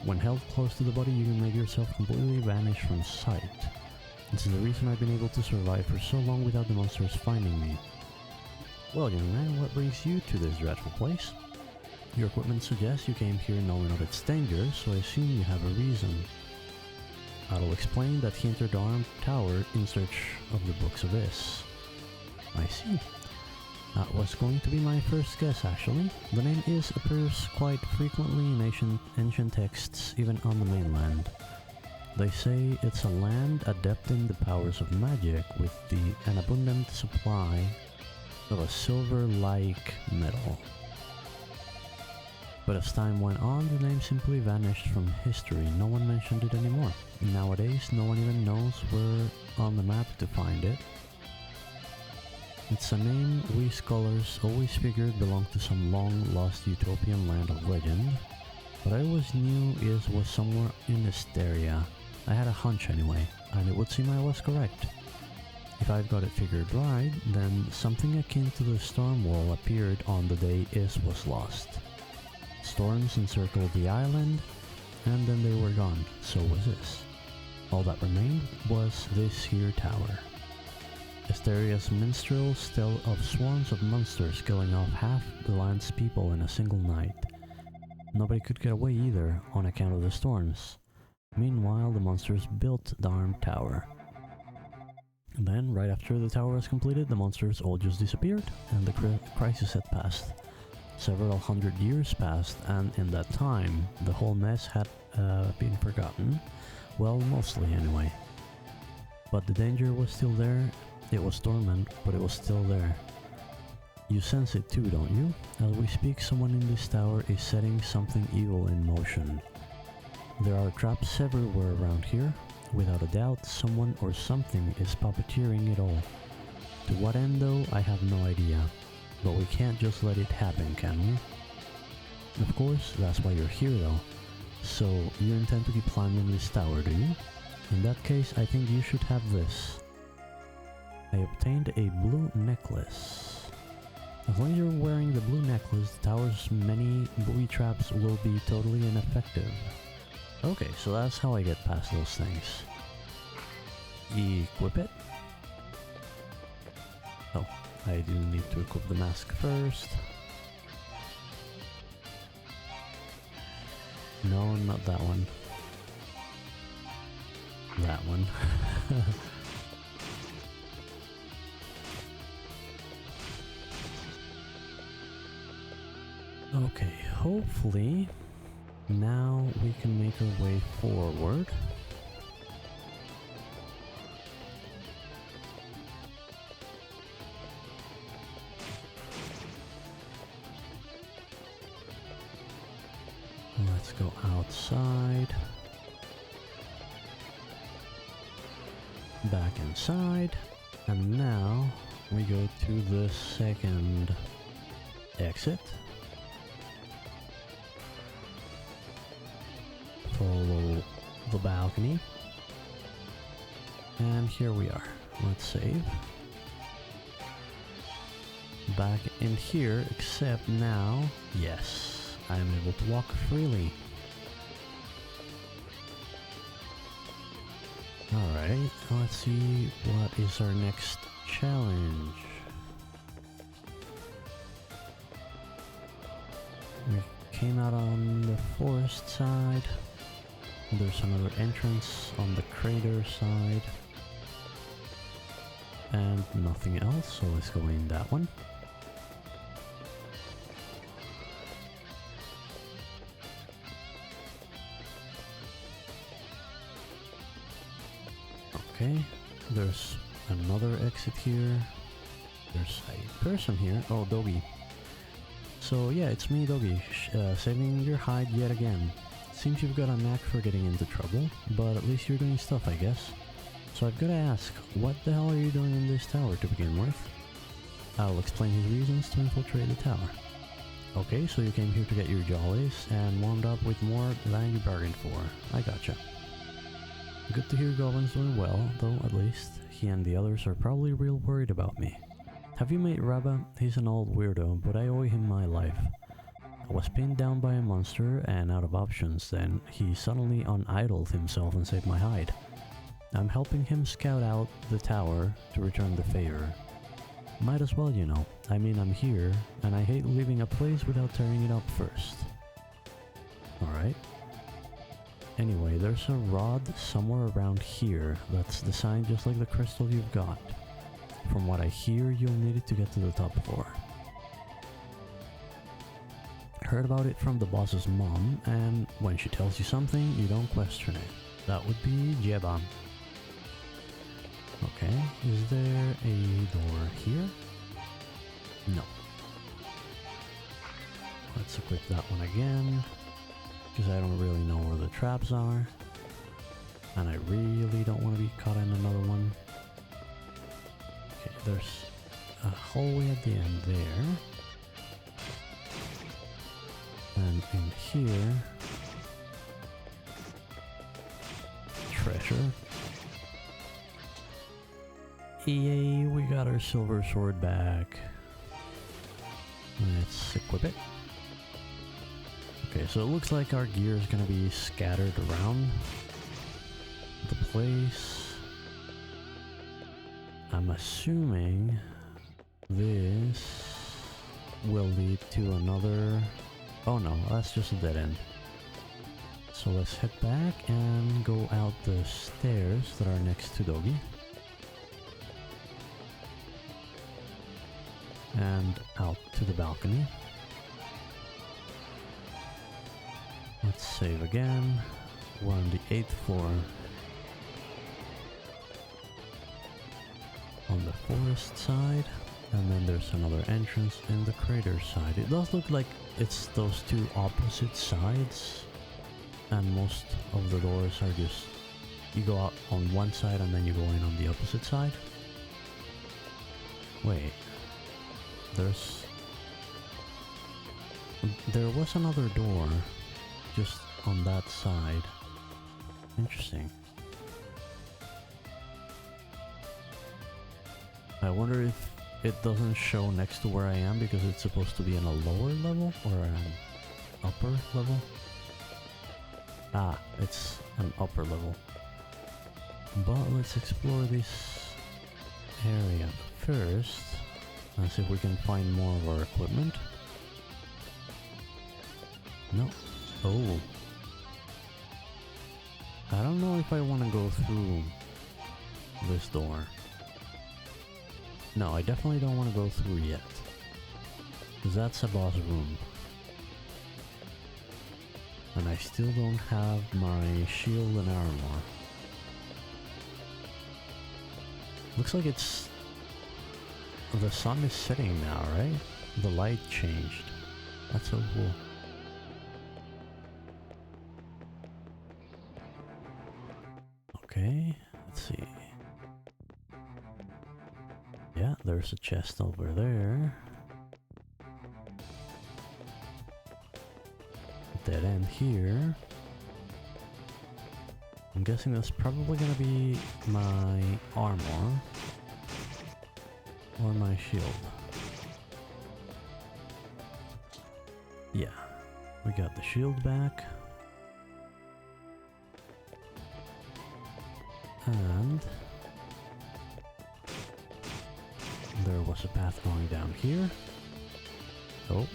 When held close to the body, you can make yourself completely vanish from sight. This is the reason I've been able to survive for so long without the monsters finding me. Well, young man, what brings you to this dreadful place? Your equipment suggests you came here knowing of its danger, so I assume you have a reason. I'll explain that he entered the armed tower in search of the Books of Is. I see. That was going to be my first guess, actually. The name Is appears quite frequently in ancient texts, even on the mainland. They say it's a land adept in the powers of magic, with an abundant supply of a silver-like metal. But as time went on, the name simply vanished from history. No one mentioned it anymore. Nowadays, no one even knows where on the map to find it. It's a name we scholars always figured belonged to some long-lost utopian land of legend, but I always knew Is was somewhere in Asteria. I had a hunch anyway, and it would seem I was correct. If I've got it figured right, then something akin to the storm wall appeared on the day Is was lost. Storms encircled the island, and then they were gone, so was Is. All that remained was this here tower. Asteria's minstrels tell of swarms of monsters killing off half the land's people in a single night. Nobody could get away either, on account of the storms. Meanwhile, the monsters built the armed tower. And then, right after the tower was completed, the monsters all just disappeared, and the crisis had passed. Several hundred years passed, and in that time, the whole mess had been forgotten. Well, mostly anyway. But the danger was still there. It was dormant, but it was still there. You sense it too, don't you? As we speak, someone in this tower is setting something evil in motion. There are traps everywhere around here. Without a doubt, someone or something is puppeteering it all. To what end though, I have no idea. But we can't just let it happen, can we? Of course, that's why you're here though. So, you intend to keep climbing this tower, do you? In that case, I think you should have this. I obtained a blue necklace. As long as you're wearing the blue necklace, the tower's many booby traps will be totally ineffective. Okay, so that's how I get past those things. Equip it. Oh, I do need to equip the mask first. No, not that one. That one. Okay, hopefully now we can make our way forward. Let's go outside. Back inside. And now we go to the second exit. Follow the balcony. And here we are. Let's save. Back in here, except now, yes, I'm able to walk freely. Alright, let's see what is our next challenge. came out on the forest side. There's another entrance on the crater side. And nothing else, so let's go in that one. Okay, there's another exit here. There's a person here. Oh, Doggy. So yeah, it's me, Doggy, saving your hide yet again. Seems you've got a knack for getting into trouble, but at least you're doing stuff, I guess. So I've got to ask, what the hell are you doing in this tower to begin with? I'll explain his reasons to infiltrate the tower. Okay, so you came here to get your jollies and wound up with more than you bargained for. I gotcha. Good to hear Goblin's doing well, though at least he and the others are probably real worried about me. Have you met Rabba? He's an old weirdo, but I owe him my life. I was pinned down by a monster and out of options, then he suddenly unidled himself and saved my hide. I'm helping him scout out the tower to return the favor. Might as well, you know. I mean, I'm here, and I hate leaving a place without tearing it up first. Alright. Anyway, there's a rod somewhere around here that's designed just like the crystal you've got. From what I hear, you'll need it to get to the top floor. Heard about it from the boss's mom, and when she tells you something, you don't question it. That would be Jeba. Okay, is there a door here? No. Let's equip that one again, because I don't really know where the traps are. And I really don't want to be caught in another one. Okay, there's a hallway at the end there. And in here, treasure. Yay, we got our silver sword back. Let's equip it. Okay, so it looks like our gear is gonna be scattered around the place. I'm assuming this will lead to another... Oh no, that's just a dead end. So let's head back and go out the stairs that are next to Doggy. And out to the balcony. Let's save again. We're on the 8th floor. On the forest side. And then there's another entrance in the crater side. It does look like it's those two opposite sides. And most of the doors are just... You go out on one side and then you go in on the opposite side. Wait. There was another door just on that side. Interesting. I wonder if it doesn't show next to where I am because it's supposed to be in a lower level or an upper level. Ah, it's an upper level. But let's explore this area first. And see if we can find more of our equipment. No. Oh. I don't know if I want to go through this door. No, I definitely don't want to go through yet. Because that's a boss room. And I still don't have my shield and armor. Looks like it's... The sun is setting now, right? The light changed. That's so cool. Okay, let's see. Yeah, there's a chest over there. Dead end here. I'm guessing that's probably gonna be my armor. Or my shield. Yeah, we got the shield back. And there was a path going down here. Oh.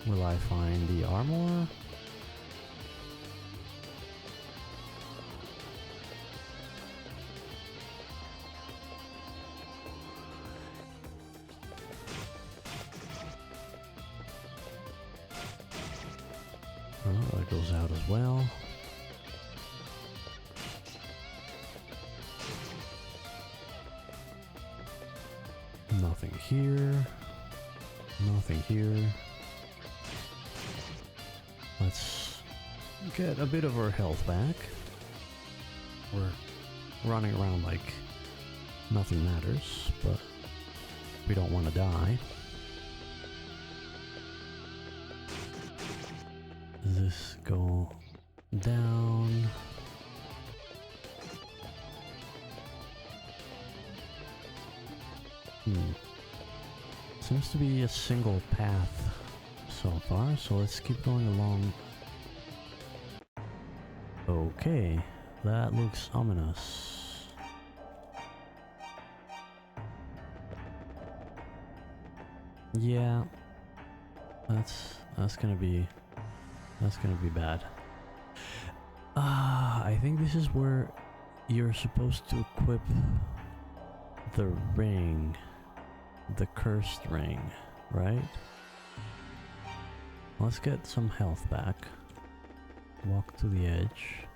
Will I find the armor? Oh, that goes out as well. Nothing here. Nothing here. Let's get a bit of our health back. We're running around like nothing matters, but we don't want to die. Does this go down? Seems to be a single path so far, so let's keep going along. Okay, that looks ominous. Yeah, that's gonna be bad. I think this is where you're supposed to equip the ring. The cursed ring, right? Let's get some health back. Walk to the edge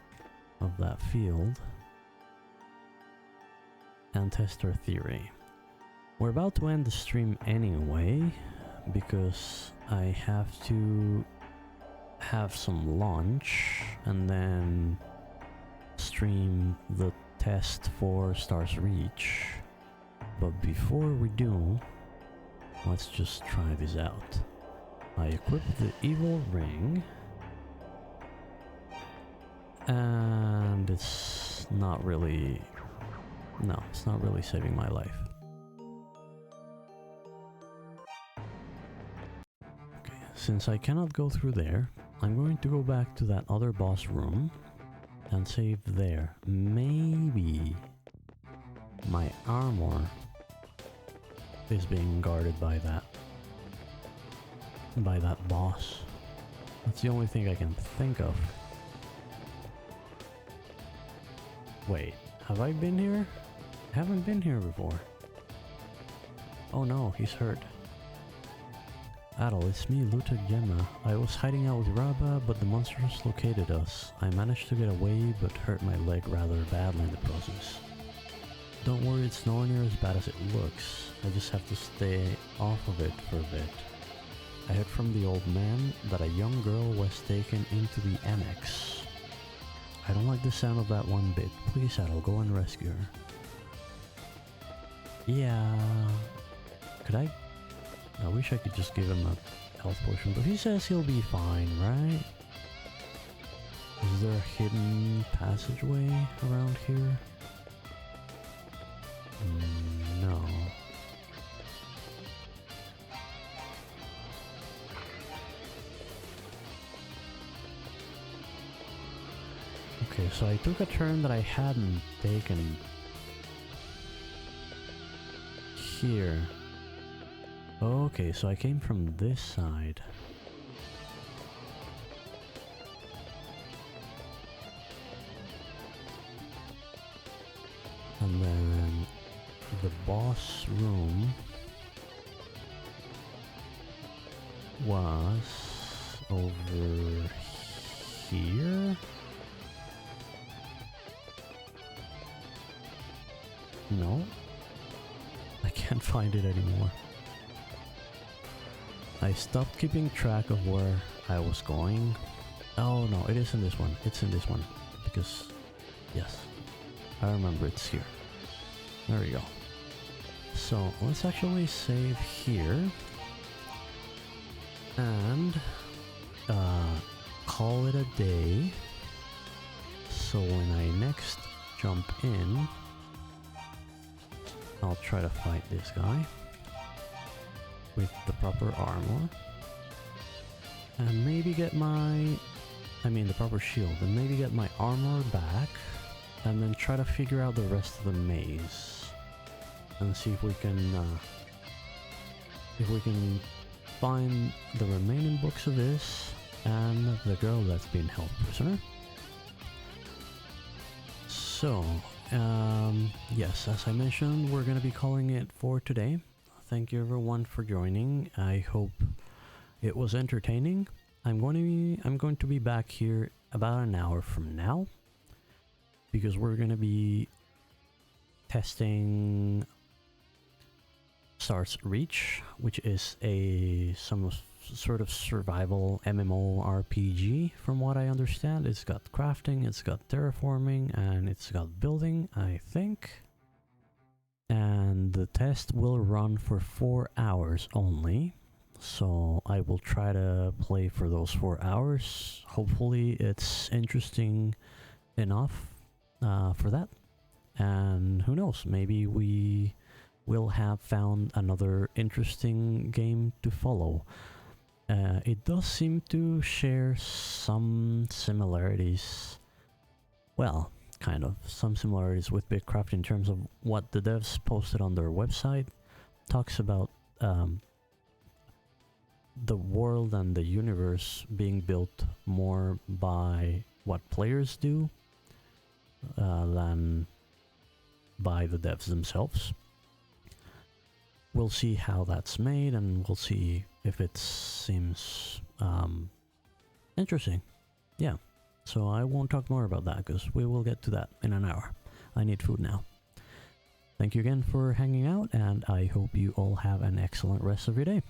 of that field and test our theory. We're about to end the stream anyway because I have to have some lunch and then stream the test for Stars Reach. But before we do, let's just try this out. I equip the evil ring, and it's not really saving my life. Okay, since I cannot go through there, I'm going to go back to that other boss room and save there. Maybe my armor is being guarded by that boss. That's the only thing I can think of. Wait, have I been here? I haven't been here before. Oh no, he's hurt. Adel, it's me, Luta Gemma. I was hiding out with Rabba, but the monsters located us. I managed to get away, but hurt my leg rather badly in the process. Don't worry, it's nowhere near as bad as it looks. I just have to stay off of it for a bit. I heard from the old man that a young girl was taken into the annex. I don't like the sound of that one bit. Please, Adel, go and rescue her. Yeah... Could I wish I could just give him a health potion, but he says he'll be fine, right? Is there a hidden passageway around here? No. Okay, so I took a turn that I hadn't taken here. Okay, so I came from this side. And then the boss room was over here? No? I can't find it anymore. I stopped keeping track of where I was going. Oh no, it is in this one. It's in this one. Because, yes, I remember it's here. There we go. So let's actually save here. And call it a day. So when I next jump in, I'll try to fight this guy with the proper armor and maybe get the proper shield, and maybe get my armor back and then try to figure out the rest of the maze and see if we can find the remaining books of this and the girl that's been held prisoner. So, yes, as I mentioned, we're gonna be calling it for today. Thank you everyone for joining. I hope it was entertaining. I'm going to be back here about an hour from now because we're gonna be testing Star's Reach, which is some sort of survival MMORPG from what I understand. It's got crafting, it's got terraforming, and it's got building, I think. And the test will run for 4 hours only, so I will try to play for those 4 hours. Hopefully it's interesting enough for that, and who knows, maybe we will have found another interesting game to follow. It does seem to share some similarities, well, kind of some similarities with Bitcraft in terms of what the devs posted on their website. Talks about the world and the universe being built more by what players do than by the devs themselves. We'll see how that's made, and we'll see if it seems interesting. Yeah, so I won't talk more about that because we will get to that in an hour. I need food now. Thank you again for hanging out, and I hope you all have an excellent rest of your day.